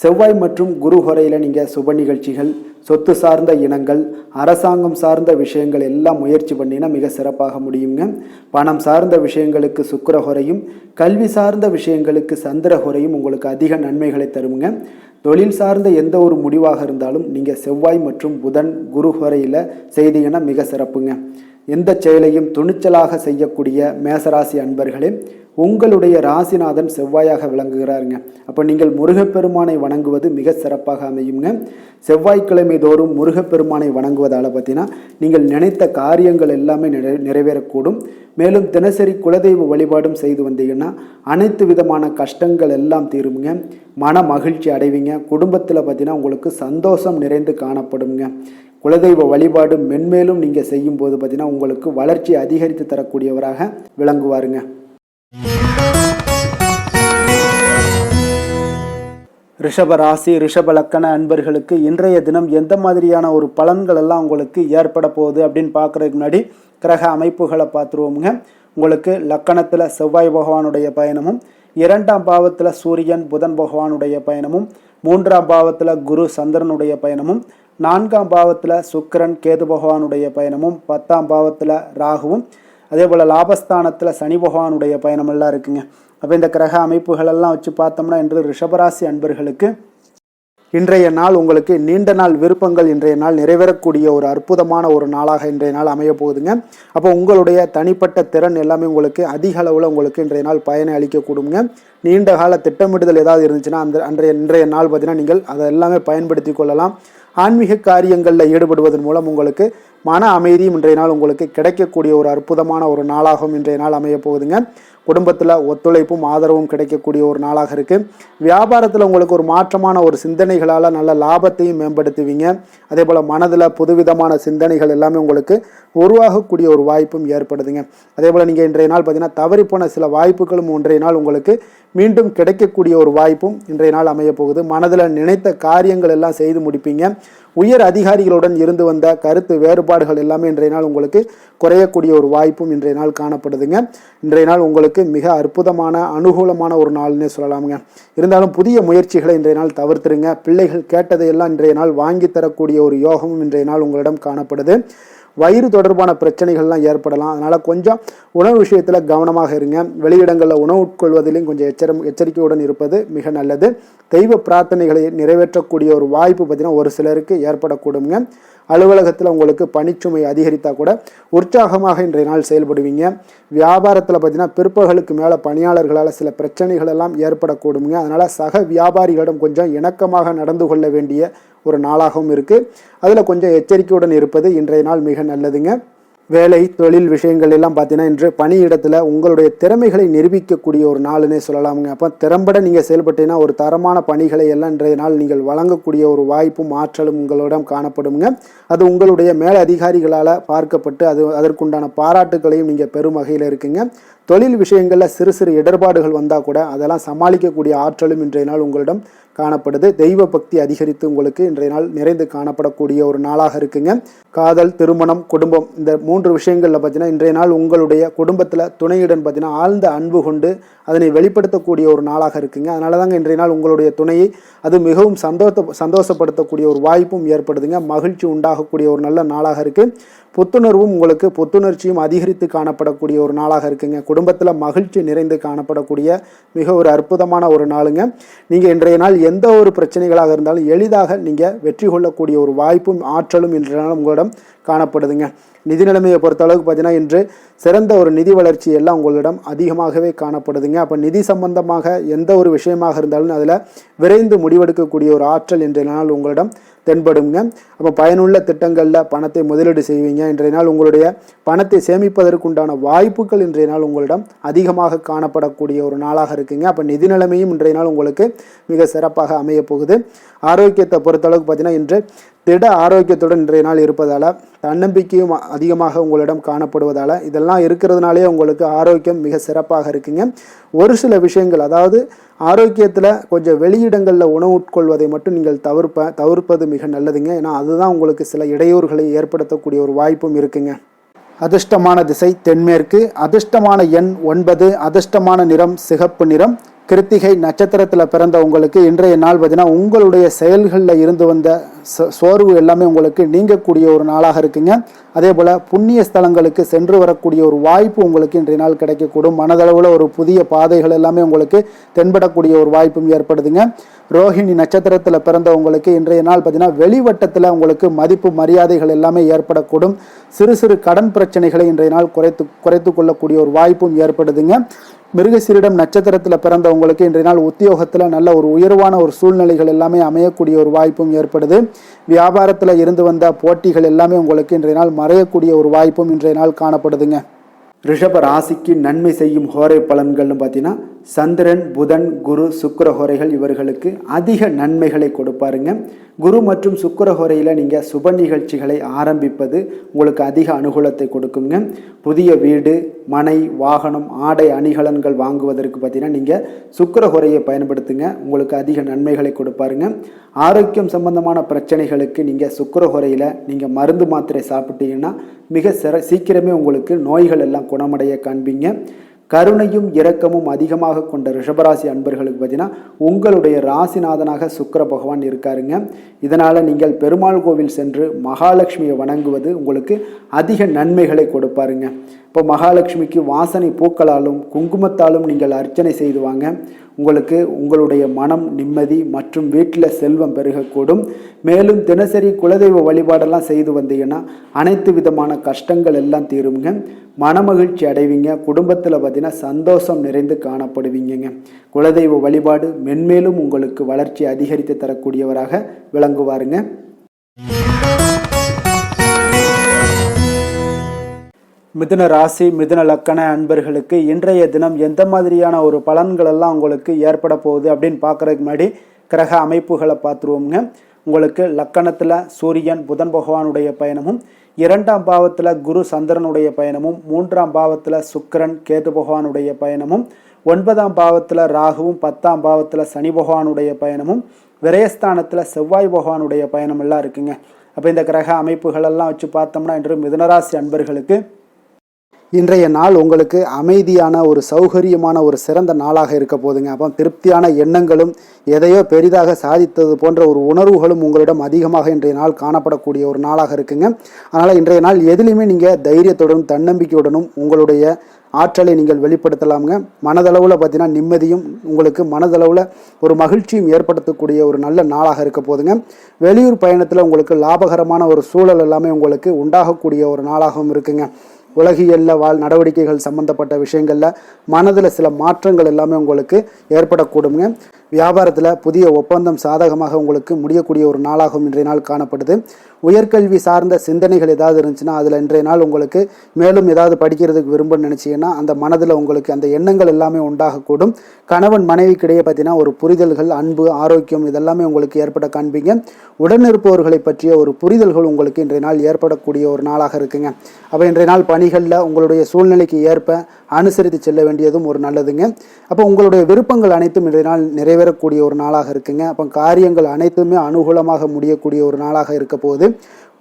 செவ்வாய் மற்றும் குரு ஹோரையில் நீங்கள் சுப நிகழ்ச்சிகள், சொத்து சார்ந்த இனங்கள், அரசாங்கம் சார்ந்த விஷயங்கள் எல்லாம் முயற்சி பண்ணினா மிக சிறப்பாக முடியுங்க. பணம் சார்ந்த விஷயங்களுக்கு சுக்கிர ஹோரையும், கல்வி சார்ந்த விஷயங்களுக்கு சந்திர ஹோரையும் உங்களுக்கு அதிக நன்மைகளை தருங்க. தொழில் சார்ந்த எந்த ஒரு முடிவாக இருந்தாலும் நீங்கள் செவ்வாய் மற்றும் புதன், குரு ஹோரையில் செய்தீங்கன்னா மிக சிறப்புங்க. எந்த செயலையும் துணிச்சலாக செய்யக்கூடிய மேசராசி அன்பர்களே, உங்களுடைய ராசிநாதன் செவ்வாயாக விளங்குகிறாருங்க. அப்போ நீங்கள் முருகப்பெருமானை வணங்குவது மிக சிறப்பாக அமையுங்க. செவ்வாய்க்கிழமை தோறும் முருகப்பெருமானை வணங்குவதால் பார்த்தீங்கன்னா நீங்கள் நினைத்த காரியங்கள் எல்லாமே நிறைவேறக்கூடும். மேலும் தினசரி குலதெய்வ வழிபாடும் செய்து வந்தீங்கன்னா அனைத்து விதமான கஷ்டங்கள் எல்லாம் தீருங்க. மன மகிழ்ச்சி அடைவீங்க. குடும்பத்தில் பார்த்தீங்கன்னா உங்களுக்கு சந்தோஷம் நிறைந்து காணப்படுங்க. குலதெய்வ வழிபாடு மென்மேலும் நீங்கள் செய்யும் போது பார்த்தீங்கன்னா உங்களுக்கு வளர்ச்சி அதிகரித்து தரக்கூடியவராக விளங்குவாருங்க. ரிஷப ராசி, ரிஷப லக்கண அன்பர்களுக்கு இன்றைய தினம் எந்த மாதிரியான ஒரு பலன்கள் எல்லாம் உங்களுக்கு ஏற்பட போகுது அப்படின்னு பார்க்குறதுக்கு முன்னாடி கிரக அமைப்புகளை பார்த்துருவோமுங்க. உங்களுக்கு லக்கணத்தில் செவ்வாய் பகவானுடைய பயணமும், 2ஆம் பாவத்தில் சூரியன் புதன் பகவானுடைய பயணமும், 3ஆம் பாவத்தில் குரு சந்திரனுடைய பயணமும், 4ஆம் பாவத்தில் சுக்கிரன் கேது பகவானுடைய பயணமும், 10ஆம் பாவத்தில் ராகுவும், அதே போல் லாபஸ்தானத்தில் சனி பகவானுடைய பயணமெல்லாம் இருக்குங்க. அப்போ இந்த கிரக அமைப்புகளெல்லாம் வச்சு பார்த்தோம்னா இன்று ரிஷபராசி அன்பர்களுக்கு இன்றைய நாள் உங்களுக்கு நீண்ட நாள் விருப்பங்கள் இன்றைய நாள் நிறைவேறக்கூடிய ஒரு அற்புதமான ஒரு நாளாக இன்றைய நாள் அமைய போகுதுங்க. அப்போ உங்களுடைய தனிப்பட்ட திறன் எல்லாமே உங்களுக்கு அதிக அளவில் உங்களுக்கு இன்றைய நாள் பயனை அளிக்கக்கூடுங்க. நீண்ட கால திட்டமிடுதல் ஏதாவது இருந்துச்சுன்னா இன்றைய நாள் பார்த்தீங்கன்னா நீங்கள் அதை எல்லாமே பயன்படுத்தி கொள்ளலாம். ஆன்மீக காரியங்களில் ஈடுபடுவதன் மூலம் உங்களுக்கு மன அமைதியும் இன்றைய நாள் உங்களுக்கு கிடைக்கக்கூடிய ஒரு அற்புதமான ஒரு நாளாகவும் இன்றைய நாள் அமைய போகுதுங்க. குடும்பத்தில் ஒத்துழைப்பும் ஆதரவும் கிடைக்கக்கூடிய ஒரு நாளாக இருக்குது. வியாபாரத்தில் உங்களுக்கு ஒரு மாற்றமான ஒரு சிந்தனைகளால் நல்ல லாபத்தையும் மேம்படுத்துவீங்க. அதே போல் மனதில் புதுவிதமான சிந்தனைகள் எல்லாமே உங்களுக்கு உருவாகக்கூடிய ஒரு வாய்ப்பும் ஏற்படுதுங்க. அதே போல் நீங்கள் இன்றைய நாள் பார்த்தீங்கன்னா தவறிப்போன சில வாய்ப்புகளும் இன்றைய நாள் உங்களுக்கு மீண்டும் கிடைக்கக்கூடிய ஒரு வாய்ப்பும் இன்றைய நாள் அமைய போகுது. மனதில் நினைத்த காரியங்கள் எல்லாம் செய்து முடிப்பீங்க. உயர் அதிகாரிகளுடன் இருந்து வந்த கருத்து வேறுபாடுகள் எல்லாமே இன்றைய நாள் உங்களுக்கு குறையக்கூடிய ஒரு வாய்ப்பும் இன்றைய நாள் காணப்படுதுங்க. இன்றைய நாள் உங்களுக்கு மிக அற்புதமான அனுகூலமான ஒரு நாள்னே சொல்லலாமுங்க. இருந்தாலும் புதிய முயற்சிகளை இன்றைய நாள் தவிர்த்துருங்க. பிள்ளைகள் கேட்டதையெல்லாம் இன்றைய நாள் வாங்கி தரக்கூடிய ஒரு யோகமும் இன்றைய நாள் உங்களிடம் காணப்படுது. வயிறு தொடர்பான பிரச்சனைகள்லாம் ஏற்படலாம். அதனால் கொஞ்சம் உணவு விஷயத்தில் கவனமாக இருங்க. வெளியிடங்களில் உணவு உட்கொள்வதிலையும் கொஞ்சம் எச்சரிக்கையுடன் இருப்பது மிக நல்லது. தெய்வ பிரார்த்தனைகளை நிறைவேற்றக்கூடிய ஒரு வாய்ப்பு பார்த்தீங்கன்னா ஒரு சிலருக்கு ஏற்படக்கூடுங்க. அலுவலகத்தில் உங்களுக்கு பணிச்சுமை அதிகரித்தால் கூட உற்சாகமாக இன்றைய நாள் செயல்படுவீங்க. வியாபாரத்தில் பார்த்தீங்கன்னா பிற்பகலுக்கு மேலே பணியாளர்களால் சில பிரச்சனைகள் எல்லாம் ஏற்படக்கூடுங்க. அதனால் சக வியாபாரிகளிடம் கொஞ்சம் இணக்கமாக நடந்து கொள்ள வேண்டிய ஒரு நாளாகவும் இருக்குது. அதில் கொஞ்சம் எச்சரிக்கையுடன் இருப்பது இன்றைய நாள் மிக நல்லதுங்க. வேலை தொழில் விஷயங்கள் எல்லாம் பார்த்தீங்கன்னா இன்று பணியிடத்தில் உங்களுடைய திறமைகளை நிரூபிக்கக்கூடிய ஒரு நாளுன்னே சொல்லலாமுங்க. அப்போ திறம்பட நீங்கள் செயல்பட்டீங்கன்னா ஒரு தரமான பணிகளை எல்லாம் இன்றைய நாள் நீங்கள் வழங்கக்கூடிய ஒரு வாய்ப்பும் ஆற்றலும் உங்களிடம் காணப்படுங்க. அது உங்களுடைய மேல் அதிகாரிகளால் பார்க்கப்பட்டு அதற்குண்டான பாராட்டுகளையும் நீங்கள் பெரும் வகையில் இருக்குங்க. தொழில் விஷயங்களில் சிறு சிறு இடர்பாடுகள் வந்தால் கூட அதெல்லாம் சமாளிக்கக்கூடிய ஆற்றலும் இன்றைய நாள் உங்களிடம் காணப்படுது. தெய்வ பக்தி அதிகரித்து உங்களுக்கு இன்றைய நாள் நிறைந்து காணப்படக்கூடிய ஒரு நாளாக இருக்குங்க. காதல், திருமணம், குடும்பம் இந்த 3 விஷயங்களில் பார்த்தீங்கன்னா இன்றைய நாள் உங்களுடைய குடும்பத்தில் துணையுடன் பார்த்தீங்கன்னா ஆழ்ந்த அன்பு கொண்டு அதனை வெளிப்படுத்தக்கூடிய ஒரு நாளாக இருக்குங்க. அதனால தாங்க இன்றைய நாள் உங்களுடைய துணையை அது மிகவும் சந்தோஷப்படுத்தக்கூடிய ஒரு வாய்ப்பும் ஏற்படுதுங்க. மகிழ்ச்சி உண்டாகக்கூடிய ஒரு நல்ல நாளாக இருக்குது. புத்துணர்வும் உங்களுக்கு புத்துணர்ச்சியும் அதிகரித்து காணப்படக்கூடிய ஒரு நாளாக இருக்குங்க. குடும்பத்தில் மகிழ்ச்சி நிறைந்து காணப்படக்கூடிய மிக ஒரு அற்புதமான ஒரு நாளுங்க. நீங்கள் இன்றைய நாள் எந்த ஒரு பிரச்சனைகளாக இருந்தாலும் எளிதாக நீங்கள் வெற்றி கொள்ளக்கூடிய ஒரு வாய்ப்பும் ஆற்றலும் இன்றைய நாள் உங்களிடம் காணப்படுதுங்க. நிதி நிலைமையை பொறுத்த அளவுக்கு பார்த்தீங்கன்னா இன்று சிறந்த ஒரு நிதி வளர்ச்சி எல்லாம் உங்களிடம் அதிகமாகவே காணப்படுதுங்க. அப்போ நிதி சம்பந்தமாக எந்த ஒரு விஷயமாக இருந்தாலும் அதில் விரைந்து முடிவெடுக்கக்கூடிய ஒரு ஆற்றல் இன்றைய நாள் உங்களிடம் தென்படுங்க. அப்போ பயனுள்ள திட்டங்களில் பணத்தை முதலீடு செய்வீங்க. இன்றைய நாள் உங்களுடைய பணத்தை சேமிப்பதற்குண்டான வாய்ப்புகள் இன்றைய நாள் உங்களிடம் அதிகமாக காணப்படக்கூடிய ஒரு நாளாக இருக்குங்க. அப்போ நிதி நிலைமையும் இன்றைய நாள் உங்களுக்கு மிக சிறப்பாக அமைய போகுது. ஆரோக்கியத்தை பொறுத்தளவுக்கு பார்த்தீங்கன்னா இன்று திட ஆரோக்கியத்துடன் இன்றைய நாள் இருப்பதால் தன்னம்பிக்கையும் அதிகமாக உங்களிடம் காணப்படுவதால் இதெல்லாம் இருக்கிறதுனாலே உங்களுக்கு ஆரோக்கியம் மிக சிறப்பாக இருக்குங்க. ஒரு சில விஷயங்கள் அதாவது ஆரோக்கியத்தில் கொஞ்சம் வெளியிடங்களில் உணவு உட்கொள்வதை மட்டும் நீங்கள் தவிர்ப்பது மிக நல்லதுங்க. ஏன்னா அதுதான் உங்களுக்கு சில இடையூறுகளை ஏற்படுத்தக்கூடிய ஒரு வாய்ப்பும் இருக்குங்க. அதிர்ஷ்டமான திசை தென்மேற்கு, அதிர்ஷ்டமான எண் 9, அதிர்ஷ்டமான நிறம் சிகப்பு நிறம். கிருத்திகை நட்சத்திரத்தில் பிறந்த உங்களுக்கு இன்றைய நாள் பார்த்தீங்கன்னா உங்களுடைய செயல்களில் இருந்து வந்த சோர்வு எல்லாமே உங்களுக்கு நீங்கக்கூடிய ஒரு நாளாக இருக்குங்க. அதே போல் புண்ணிய ஸ்தலங்களுக்கு சென்று வரக்கூடிய ஒரு வாய்ப்பு உங்களுக்கு இன்றைய நாள் கிடைக்கக்கூடும். மனதளவில் ஒரு புதிய பாதைகள் எல்லாமே உங்களுக்கு தென்படக்கூடிய ஒரு வாய்ப்பும் ஏற்படுதுங்க. ரோஹிணி நட்சத்திரத்தில் பிறந்த உங்களுக்கு இன்றைய நாள் பார்த்தீங்கன்னா வெளிவட்டத்தில் உங்களுக்கு மதிப்பு மரியாதைகள் எல்லாமே ஏற்படக்கூடும். சிறு சிறு கடன் பிரச்சனைகளை இன்றைய நாள் குறைத்து கொள்ளக்கூடிய ஒரு வாய்ப்பும் ஏற்படுதுங்க. மிருகசீரிடம் நட்சத்திரத்தில் பிறந்தவங்களுக்கு இன்றைய நாள் உத்தியோகத்தில் நல்ல ஒரு உயர்வான ஒரு சூழ்நிலைகள் எல்லாமே அமையக்கூடிய ஒரு வாய்ப்பும் ஏற்படுது. வியாபாரத்தில் இருந்து வந்த போட்டிகள் எல்லாமே உங்களுக்கு இன்றைய நாள் மறையக்கூடிய ஒரு வாய்ப்பும் இன்றைய நாள் காணப்படுதுங்க. ரிஷப ராசிக்கு நன்மை செய்யும் ஹோரை பலன்கள்னு பார்த்தீங்கன்னா சந்திரன், புதன், குரு, சுக்கிர ஹோரைகள் இவர்களுக்கு அதிக நன்மைகளை கொடுப்பாருங்க. குரு மற்றும் சுக்கிர ஹோரையில் நீங்கள் சுப நிகழ்ச்சிகளை ஆரம்பிப்பது உங்களுக்கு அதிக அனுகூலத்தை கொடுக்குங்க. புதிய வீடு, மனை, வாகனம், ஆடை அணிகலன்கள் வாங்குவதற்கு பார்த்தீங்கன்னா நீங்கள் சுக்கிர ஹோரையை பயன்படுத்துங்க. உங்களுக்கு அதிக நன்மைகளை கொடுப்பாருங்க. ஆரோக்கியம் சம்பந்தமான பிரச்சனைகளுக்கு நீங்கள் சுக்கிர ஹோரையில் நீங்கள் மருந்து மாத்திரை சாப்பிட்டீங்கன்னா மிக சீக்கிரமே உங்களுக்கு நோய்கள் எல்லாம் குணமடைய காண்பீங்க. கருணையும் இரக்கமும் அதிகமாக கொண்ட ரிஷபராசி அன்பர்களுக்கு பார்த்தீங்கன்னா உங்களுடைய ராசிநாதனாக சுக்கிர பகவான் இருக்காருங்க. இதனால் நீங்கள் பெருமாள் கோவில் சென்று மகாலட்சுமியை வணங்குவது உங்களுக்கு அதிக நன்மைகளை கொடுப்பாருங்க. இப்போ மகாலட்சுமிக்கு வாசனை பூக்களாலும் குங்குமத்தாலும் நீங்கள் அர்ச்சனை செய்து வாங்க. உங்களுக்கு உங்களுடைய மனம் நிம்மதி மற்றும் வீட்டில் செல்வம் பெருகக்கூடும். மேலும் தினசரி குலதெய்வ வழிபாடெல்லாம் செய்து வந்தீங்கன்னா அனைத்து விதமான கஷ்டங்கள் எல்லாம் தீருங்க. மனமகிழ்ச்சி அடைவீங்க. குடும்பத்தில் பார்த்தீங்கன்னா சந்தோஷம் நிறைந்து காணப்படுவீங்க. குலதெய்வ வழிபாடு மென்மேலும் உங்களுக்கு வளர்ச்சி அதிகரித்து தரக்கூடியவராக விளங்குவாருங்க. மிதுன ராசி மிதுன லக்கண அன்பர்களுக்கு இன்றைய தினம் எந்த மாதிரியான ஒரு பலன்கள் எல்லாம் உங்களுக்கு ஏற்பட போகுது அப்படின்னு பார்க்குறதுக்கு முன்னாடி கிரக அமைப்புகளை பார்த்துருவோங்க. உங்களுக்கு லக்கணத்தில் சூரியன் புதன் பகவானுடைய பயணமும், 2ஆம் பாவத்தில் குரு சந்திரனுடைய பயணமும், 3ஆம் பாவத்தில் சுக்கிரன் கேது பகவானுடைய பயணமும், 9ஆம் பாவத்தில் ராகுவும், 10ஆம் பாவத்தில் சனி பகவானுடைய பயணமும், விரயஸ்தானத்தில் செவ்வாய் பகவானுடைய பயணம் எல்லாம் இருக்குங்க. அப்போ இந்த கிரக அமைப்புகளெல்லாம் வச்சு பார்த்தோம்னா இன்று மிதுனராசி அன்பர்களுக்கு இன்றைய நாள் உங்களுக்கு அமைதியான ஒரு சௌகரியமான ஒரு சிறந்த நாளாக இருக்க போதுங்க. அப்போ திருப்தியான எண்ணங்களும் எதையோ பெரிதாக சாதித்தது போன்ற ஒரு உணர்வுகளும் உங்களிடம் அதிகமாக இன்றைய நாள் காணப்படக்கூடிய ஒரு நாளாக இருக்குங்க. அதனால் இன்றைய நாள் எதிலையுமே நீங்கள் தைரியத்துடனும் தன்னம்பிக்கையுடனும் உங்களுடைய ஆற்றலை நீங்கள் வெளிப்படுத்தலாமுங்க. மனதளவில் பார்த்தீங்கன்னா நிம்மதியும் உங்களுக்கு மனதளவில் ஒரு மகிழ்ச்சியும் ஏற்படுத்தக்கூடிய ஒரு நல்ல நாளாக இருக்க போதுங்க. வெளியூர் பயணத்தில் உங்களுக்கு லாபகரமான ஒரு சூழல் எல்லாமே உங்களுக்கு உண்டாகக்கூடிய ஒரு நாளாகவும் இருக்குங்க. உலகியலில் நடவடிக்கைகள் சம்பந்தப்பட்ட விஷயங்களில் மனதில் சில மாற்றங்கள் எல்லாமே உங்களுக்கு ஏற்படக்கூடுங்க. வியாபாரத்தில் புதிய ஒப்பந்தம் சாதகமாக உங்களுக்கு முடியக்கூடிய ஒரு நாளாகவும் இன்றைய நாள் காணப்படுது. உயர்கல்வி சார்ந்த சிந்தனைகள் ஏதாவது இருந்துச்சுன்னா அதில் இன்றைய நாள் உங்களுக்கு மேலும் ஏதாவது படிக்கிறதுக்கு விரும்ப நினச்சிங்கன்னா அந்த மனதில் உங்களுக்கு அந்த எண்ணங்கள் எல்லாமே உண்டாகக்கூடும். கணவன் மனைவிக்கிடையே பார்த்தீங்கன்னா ஒரு புரிதல்கள், அன்பு, ஆரோக்கியம் இதெல்லாமே உங்களுக்கு ஏற்பட காண்பீங்க. உடனிருப்பவர்களை பற்றிய ஒரு புரிதல்கள் உங்களுக்கு இன்றைய நாள் ஏற்படக்கூடிய ஒரு நாளாக இருக்குங்க. அப்போ இன்றைய நாள் பணிகளில் உங்களுடைய சூழ்நிலைக்கு ஏற்ப அனுசரித்து செல்ல வேண்டியதும் ஒரு நல்லதுங்க. அப்போ உங்களுடைய விருப்பங்கள் அனைத்தும் இன்றைய நாள் நிறைவேறக்கூடிய ஒரு நாளாக இருக்குங்க. அப்போ காரியங்கள் அனைத்துமே அனுகூலமாக முடியக்கூடிய ஒரு நாளாக இருக்க போகுது.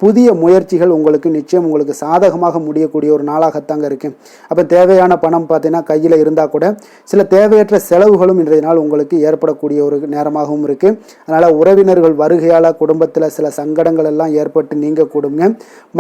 புதிய முயற்சிகள் உங்களுக்கு நிச்சயம் உங்களுக்கு சாதகமாக முடியக்கூடிய ஒரு நாளாகத்தாங்க இருக்கு. அப்போ தேவையான பணம் பார்த்தீங்கன்னா கையில் இருந்தால் கூட சில தேவையற்ற செலவுகளும் இன்றைய நாள் உங்களுக்கு ஏற்படக்கூடிய ஒரு நேரமாகவும் இருக்கு. அதனால் உறவினர்கள் வருகையால் குடும்பத்தில் சில சங்கடங்கள் எல்லாம் ஏற்பட்டு நீங்கக்கூடுங்க.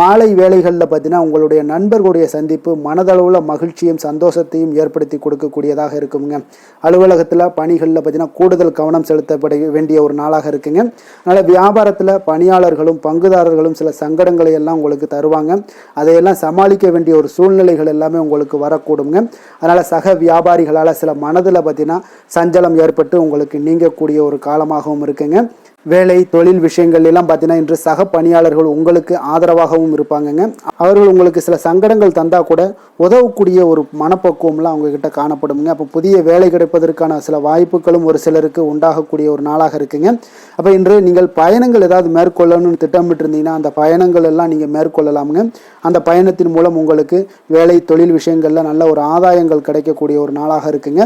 மாலை வேளைகளில் பார்த்தீங்கன்னா உங்களுடைய நண்பர்களுடைய சந்திப்பு மனதளவில் மகிழ்ச்சியும் சந்தோஷத்தையும் ஏற்படுத்தி கொடுக்கக்கூடியதாக இருக்குங்க. அலுவலகத்தில் பணிகளில் பார்த்தீங்கன்னா கூடுதல் கவனம் செலுத்தப்பட வேண்டிய ஒரு நாளாக இருக்குங்க. அதனால் வியாபாரத்தில் பணியாளர்களும் பங்குதாரர்களும் சில சங்கடங்களை எல்லாம் உங்களுக்கு தருவாங்க. அதையெல்லாம் சமாளிக்க வேண்டிய ஒரு சூழ்நிலைகள் எல்லாமே உங்களுக்கு வரக்கூடுங்க. அதனால் சக வியாபாரிகளால் சில மனதில் பார்த்தீங்கன்னா சஞ்சலம் ஏற்பட்டு உங்களுக்கு நீங்கக்கூடிய ஒரு காலமாகவும் இருக்குங்க. வேலை தொழில் விஷயங்கள் எல்லாம் பார்த்தீங்கன்னா இன்று சக பணியாளர்கள் உங்களுக்கு ஆதரவாகவும் இருப்பாங்கங்க. அவர்கள் உங்களுக்கு சில சங்கடங்கள் தந்தால் கூட உதவக்கூடிய ஒரு மனப்பக்குவம்லாம் அவங்கக்கிட்ட காணப்படுங்க. அப்போ புதிய வேலை கிடைப்பதற்கான சில வாய்ப்புகளும் ஒரு சிலருக்கு உண்டாகக்கூடிய ஒரு நாளாக இருக்குங்க. அப்போ இன்று நீங்கள் பயணங்கள் ஏதாவது மேற்கொள்ளணும்னு திட்டமிட்டு இருந்தீங்கன்னா அந்த பயணங்கள் எல்லாம் நீங்கள் மேற்கொள்ளலாமுங்க. அந்த பயணத்தின் மூலம் உங்களுக்கு வேலை தொழில் விஷயங்களில் நல்ல ஒரு ஆதாயங்கள் கிடைக்கக்கூடிய ஒரு நாளாக இருக்குங்க.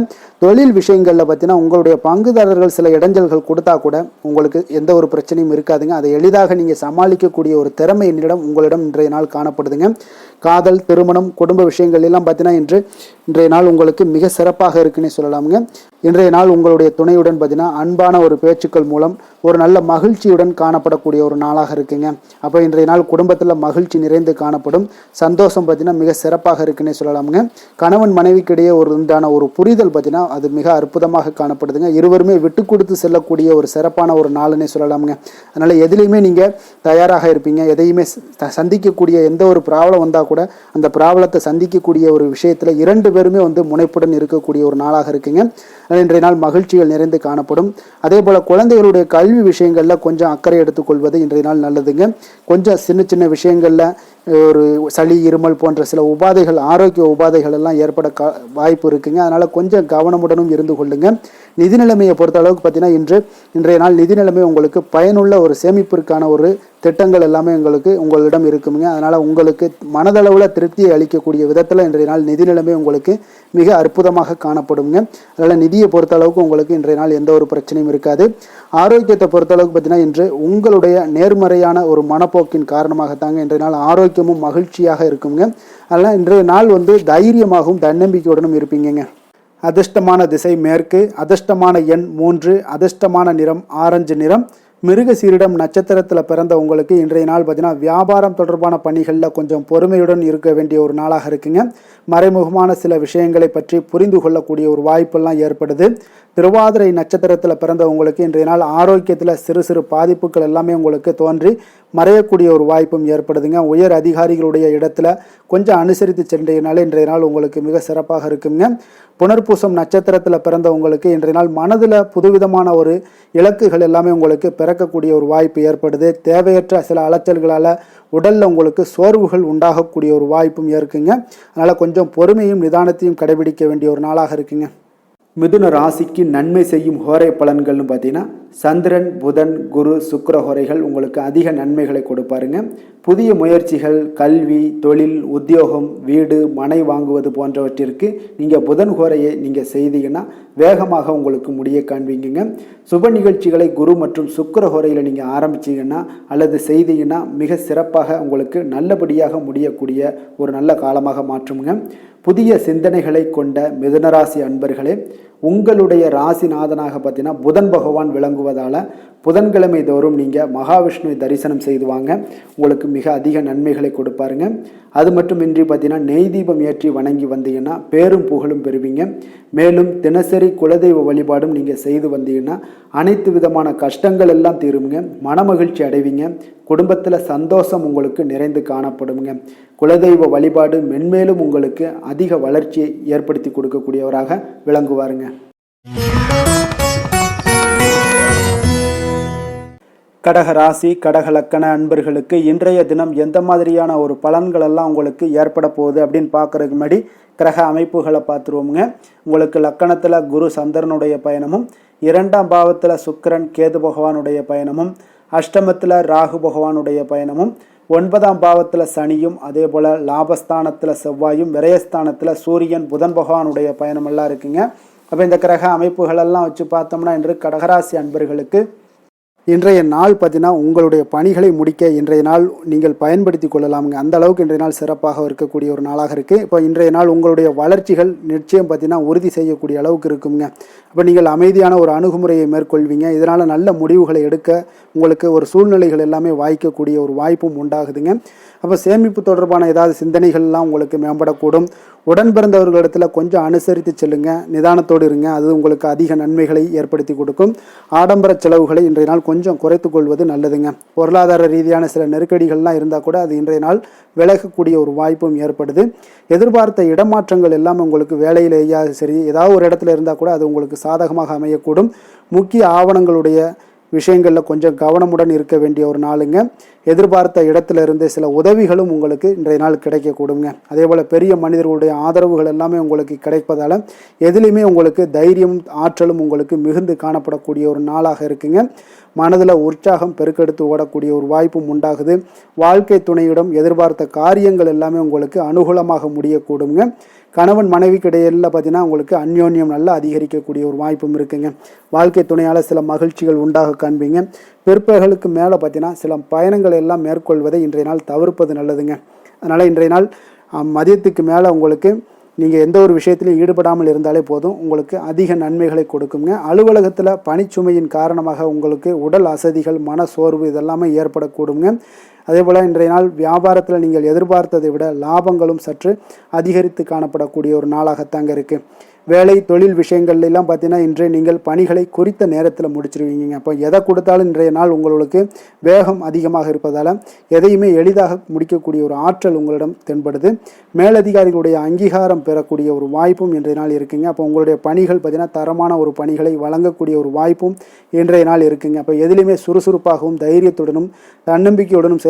தொழில் விஷயங்களில் பார்த்தீங்கன்னா உங்களுடைய பங்குதாரர்கள் சில இடைஞ்சல்கள் கொடுத்தா கூட உங்களுக்கு எந்த ஒரு பிரச்சனையும் இருக்காதுங்க. அதை எளிதாக நீங்கள் சமாளிக்கக்கூடிய ஒரு திறமை உங்களிடம் இன்றைய நாள் காணப்படுதுங்க. காதல், திருமணம், குடும்ப விஷயங்கள் எல்லாம் பார்த்தீங்கன்னா இன்றைய நாள் உங்களுக்கு மிக சிறப்பாக இருக்குன்னு சொல்லலாமுங்க. இன்றைய நாள் உங்களுடைய துணையுடன் பார்த்தீங்கன்னா அன்பான ஒரு பேச்சுக்கள் மூலம் ஒரு நல்ல மகிழ்ச்சியுடன் காணப்படக்கூடிய ஒரு நாளாக இருக்குங்க. அப்போ இன்றைய நாள் குடும்பத்தில் மகிழ்ச்சி நிறைந்து காணப்படும். சந்தோஷம் பார்த்தீங்கன்னா மிக சிறப்பாக இருக்குன்னே சொல்லலாமுங்க. கணவன் மனைவிக்கிடையே உண்டான ஒரு புரிதல் பார்த்தீங்கன்னா அது மிக அற்புதமாக காணப்படுதுங்க. இருவருமே விட்டு கொடுத்து செல்லக்கூடிய ஒரு சிறப்பான ஒரு நாளுன்னே சொல்லலாமுங்க. அதனால் எதுலேயுமே நீங்கள் தயாராக இருப்பீங்க. எதையுமே சந்திக்கக்கூடிய எந்த ஒரு ப்ராப்ளம் வந்தால் கூட அந்த ப்ராப்ளத்தை சந்திக்கக்கூடிய ஒரு விஷயத்தில் 2 பேருமே முனைப்புடன் இருக்கக்கூடிய ஒரு நாளாக இருக்குங்க. இன்றைய நாள் மகிழ்ச்சிகள் நிறைந்து காணப்படும். அதே போல் குழந்தைகளுடைய கல்வி விஷயங்களில் கொஞ்சம் அக்கறை எடுத்துக்கொள்வது இன்றைய நாள் நல்லதுங்க. கொஞ்சம் சின்ன சின்ன விஷயங்களில் ஒரு சளி, இருமல் போன்ற சில உபாதைகள், ஆரோக்கிய உபாதைகள் எல்லாம் ஏற்பட வாய்ப்பு இருக்குங்க. அதனால் கொஞ்சம் கவனமுடனும் இருந்து கொள்ளுங்க. நிதி நிலைமையை பொறுத்த அளவுக்கு பார்த்தீங்கன்னா இன்றைய நாள் நிதி நிலைமை உங்களுக்கு பயனுள்ள ஒரு சேமிப்பிற்கான ஒரு திட்டங்கள் எல்லாமே உங்களிடம் இருக்குங்க. அதனால் உங்களுக்கு மனதளவில் திருப்தியை அளிக்கக்கூடிய விதத்தில் இன்றைய நாள் நிதி நிலைமை உங்களுக்கு மிக அற்புதமாக காணப்படுங்க. அதனால் நிதியை பொறுத்த அளவுக்கு உங்களுக்கு இன்றைய நாள் எந்த ஒரு பிரச்சனையும் இருக்காது. ஆரோக்கியத்தை பொறுத்த அளவுக்கு பார்த்தீங்கன்னா இன்று உங்களுடைய நேர்மறையான ஒரு மனப்போக்கின் காரணமாகத்தாங்க இன்றைய நாள் ஆரோக்கியமும் மகிழ்ச்சியாக இருக்குங்க. அதனால் இன்றைய நாள் தைரியமாகவும் தன்னம்பிக்கையுடனும் இருப்பீங்க. அதிர்ஷ்டமான திசை மேற்கு, அதிர்ஷ்டமான எண் 3, அதிர்ஷ்டமான நிறம் ஆரஞ்சு நிறம். மிருகசீரிடம் நட்சத்திரத்தில் பிறந்த உங்களுக்கு இன்றைய நாள் பார்த்தீங்கன்னா வியாபாரம் தொடர்பான பணிகளில் கொஞ்சம் பொறுமையுடன் இருக்க வேண்டிய ஒரு நாளாக இருக்குங்க. மறைமுகமான சில விஷயங்களை பற்றி புரிந்து கொள்ளக்கூடிய ஒரு வாய்ப்பெல்லாம் ஏற்படுது. திருவாதிரை நட்சத்திரத்தில் பிறந்த உங்களுக்கு இன்றைய நாள் ஆரோக்கியத்தில் சிறு சிறு பாதிப்புகள் எல்லாமே உங்களுக்கு தோன்றி மறையக்கூடிய ஒரு வாய்ப்பும் ஏற்படுதுங்க. உயர் அதிகாரிகளுடைய இடத்துல கொஞ்சம் அனுசரித்து சென்றீங்கனாலே இன்றைய நாள் உங்களுக்கு மிக சிறப்பாக இருக்குங்க. புனர்பூசம் நட்சத்திரத்தில் பிறந்த உங்களுக்கு இன்றைய நாள் மனதில் புதுவிதமான ஒரு இலக்குகள் எல்லாமே உங்களுக்கு பெற இறக்கக்கூடிய ஒரு வாய்ப்பு ஏற்படுது. தேவையற்ற சில அலைச்சல்களால் உடலில் உங்களுக்கு சோர்வுகள் உண்டாகக்கூடிய ஒரு வாய்ப்பும் இருக்குங்க. அதனால் கொஞ்சம் பொறுமையும் நிதானத்தையும் கடைபிடிக்க வேண்டிய ஒரு நாளாக இருக்குங்க. மிதுன ராசிக்கு நன்மை செய்யும் ஹோரை பலன்கள்னு பார்த்தீங்கன்னா, சந்திரன், புதன், குரு, சுக்கிர ஹோரைகள் உங்களுக்கு அதிக நன்மைகளை கொடுப்பாருங்க. புதிய முயற்சிகள், கல்வி, தொழில், உத்தியோகம், வீடு, மனை வாங்குவது போன்றவற்றிற்கு நீங்கள் புதன் ஹோரையை நீங்கள் செய்தீங்கன்னா வேகமாக உங்களுக்கு முடிய காண்பீங்க. சுப நிகழ்ச்சிகளை குரு மற்றும் சுக்கிர ஹோரையில் நீங்கள் ஆரம்பிச்சிங்கன்னா அல்லது செய்தீங்கன்னா மிக சிறப்பாக உங்களுக்கு நல்லபடியாக முடியக்கூடிய ஒரு நல்ல காலமாக மாற்றுங்க. புதிய சிந்தனைகளை கொண்ட மிதுனராசி அன்பர்களே, உங்களுடைய ராசிநாதனாக பார்த்தீங்கன்னா புதன் பகவான் விளங்குவதால் புதன்கிழமை தோறும் நீங்கள் மகாவிஷ்ணுவை தரிசனம் செய்து வாங்க. உங்களுக்கு மிக அதிக நன்மைகளை கொடுப்பாருங்க. அது மட்டுமின்றி பார்த்தீங்கன்னா நெய் தீபம் ஏற்றி வணங்கி வந்தீங்கன்னா பேரும் புகழும் பெறுவீங்க. மேலும் தினசரி குலதெய்வ வழிபாடும் நீங்கள் செய்து வந்தீங்கன்னா அனைத்து விதமான கஷ்டங்கள் எல்லாம் தீருங்க. மனமகிழ்ச்சி அடைவீங்க. குடும்பத்தில் சந்தோஷம் உங்களுக்கு நிறைந்து காணப்படுங்க. குலதெய்வ வழிபாடு மென்மேலும் உங்களுக்கு அதிக வளர்ச்சியை ஏற்படுத்தி கொடுக்கக்கூடியவராக விளங்குவாருங்க. கடக ராசி, கடக லக்கண அன்பர்களுக்கு இன்றைய தினம் எந்த மாதிரியான ஒரு பலன்கள் எல்லாம் உங்களுக்கு ஏற்பட போகுது அப்படின்னு பார்க்கறதுக்கு முன்னாடி கிரக அமைப்புகளை பார்த்துருவோமுங்க. உங்களுக்கு லக்கணத்தில் குரு சந்திரனுடைய பயணமும், 2ஆம் பாவத்தில் சுக்கிரன் கேது பகவானுடைய பயணமும், அஷ்டமத்தில் ராகு பகவானுடைய பயணமும், 9ஆம் பாவத்தில் சனியும், அதே போல் லாபஸ்தானத்தில் செவ்வாயும், விரயஸ்தானத்தில் சூரியன் புதன் பகவானுடைய பயணமெல்லாம் இருக்குங்க. அப்போ இந்த கிரக அமைப்புகளெல்லாம் வச்சு பார்த்தோம்னா இன்று கடகராசி அன்பர்களுக்கு இன்றைய நாள் பார்த்தீங்கன்னா உங்களுடைய பணிகளை முடிக்க இன்றைய நாள் நீங்கள் பயன்படுத்தி கொள்ளலாமுங்க. அந்த அளவுக்கு இன்றைய நாள் சிறப்பாக இருக்கக்கூடிய ஒரு நாளாக இருக்குது. இப்போ இன்றைய நாள் உங்களுடைய வளர்ச்சிகள் நிச்சயம் பார்த்தீங்கன்னா உறுதி செய்யக்கூடிய அளவுக்கு இருக்குங்க. அப்போ நீங்கள் அமைதியான ஒரு அணுகுமுறையை மேற்கொள்வீங்க. இதனால் நல்ல முடிவுகளை எடுக்க உங்களுக்கு ஒரு சூழ்நிலைகள் எல்லாமே வாய்க்கக்கூடிய ஒரு வாய்ப்பும் உண்டாகுதுங்க. அப்போ சேமிப்பு தொடர்பான ஏதாவது சிந்தனைகள்லாம் உங்களுக்கு மேம்படக்கூடும். உடன் பிறந்தவர்களிடத்தில் கொஞ்சம் அனுசரித்து செல்லுங்க, நிதானத்தோடு இருங்க. அது உங்களுக்கு அதிக நன்மைகளை ஏற்படுத்தி கொடுக்கும். ஆடம்பர செலவுகளை இன்றைய நாள் கொஞ்சம் குறைத்து கொள்வது நல்லதுங்க. பொருளாதார ரீதியான சில நெருக்கடிகள்லாம் இருந்தால் கூட அது இன்றைய நாள் விலகக்கூடிய ஒரு வாய்ப்பும் ஏற்படுது. எதிர்பார்த்த இடமாற்றங்கள் எல்லாம் உங்களுக்கு வேலையிலேயே சரி ஏதாவது ஒரு இடத்துல இருந்தால் கூட அது உங்களுக்கு சாதகமாக அமையக்கூடும். முக்கிய ஆவணங்களுடைய விஷயங்களில் கொஞ்சம் கவனமுடன் இருக்க வேண்டிய ஒரு நாளுங்க. எதிர்பார்த்த இடத்துல இருந்து சில உதவிகளும் உங்களுக்கு இன்றைய நாள் கிடைக்கக்கூடுங்க. அதே போல் பெரிய மனிதர்களுடைய ஆதரவுகள் எல்லாமே உங்களுக்கு கிடைப்பதால் எதுலேயுமே உங்களுக்கு தைரியம் ஆற்றலும் உங்களுக்கு மிகுந்து காணப்படக்கூடிய ஒரு நாளாக இருக்குங்க. மனதில் உற்சாகம் பெருக்கெடுத்து ஓடக்கூடிய ஒரு வாய்ப்பும் உண்டாகுது. வாழ்க்கை துணையிடம் எதிர்பார்த்த காரியங்கள் எல்லாமே உங்களுக்கு அனுகூலமாக முடியக்கூடுங்க. கணவன் மனைவிக்கு இடையில் பார்த்தீங்கன்னா உங்களுக்கு அந்யோன்யம் நல்லா அதிகரிக்கக்கூடிய ஒரு வாய்ப்பும் இருக்குங்க. வாழ்க்கை துணையால் சில மகிழ்ச்சிகள் உண்டாக காண்பீங்க. பிற்பகலுக்கு மேலே பார்த்தீங்கன்னா சில பயணங்கள் எல்லாம் மேற்கொள்வதை இன்றைய நாள் தவிர்ப்பது நல்லதுங்க. அதனால் இன்றைய நாள் மதியத்துக்கு மேலே உங்களுக்கு நீங்கள் எந்த ஒரு விஷயத்திலையும் ஈடுபடாமல் இருந்தாலே போதும், உங்களுக்கு அதிக நன்மைகளை கொடுக்குங்க. அலுவலகத்தில் பணிச்சுமையின் காரணமாக உங்களுக்கு உடல் அசதிகள், மன சோர்வு இதெல்லாமே ஏற்படக்கூடுங்க. அதே போல் இன்றைய நாள் வியாபாரத்தில் நீங்கள் எதிர்பார்த்ததை விட லாபங்களும் சற்று அதிகரித்து காணப்படக்கூடிய ஒரு நாளாகத்தாங்க இருக்குது. வேலை தொழில் விஷயங்கள்லாம் பார்த்தீங்கன்னா இன்று நீங்கள் பணிகளை குறித்த நேரத்தில் முடிச்சிருவீங்க. அப்போ எதை கொடுத்தாலும் இன்றைய நாள் உங்களுக்கு வேகம் அதிகமாக இருப்பதால் எதையுமே எளிதாக முடிக்கக்கூடிய ஒரு ஆற்றல் உங்களிடம் தென்படுது. மேலதிகாரிகளுடைய அங்கீகாரம் பெறக்கூடிய ஒரு வாய்ப்பும் இன்றைய நாள் இருக்குங்க. அப்போ உங்களுடைய பணிகள் பார்த்தீங்கன்னா தரமான ஒரு பணிகளை வழங்கக்கூடிய ஒரு வாய்ப்பும் இன்றைய நாள் இருக்குங்க. அப்போ எதிலுமே சுறுசுறுப்பாகவும் தைரியத்துடனும் தன்னம்பிக்கையுடனும்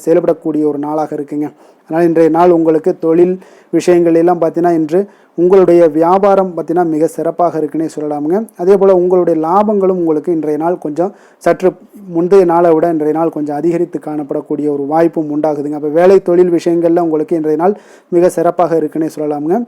செயல்படக்கூடிய ஒரு நாளாக இருக்குங்க. அதனால் இன்றைய நாள் உங்களுக்கு தொழில் விஷயங்கள் எல்லாம் பார்த்தீங்கன்னா இன்று உங்களுடைய வியாபாரம் பார்த்தீங்கன்னா மிக சிறப்பாக இருக்குன்னே சொல்லலாமுங்க. அதே போல் உங்களுடைய லாபங்களும் உங்களுக்கு இன்றைய நாள் கொஞ்சம் சற்று முந்தைய நாளை விட இன்றைய நாள் கொஞ்சம் அதிகரித்து காணப்படக்கூடிய ஒரு வாய்ப்பும் உண்டாகுதுங்க. அப்போ வேலை தொழில் விஷயங்களில் உங்களுக்கு இன்றைய நாள் மிக சிறப்பாக இருக்குன்னே சொல்லலாமுங்க.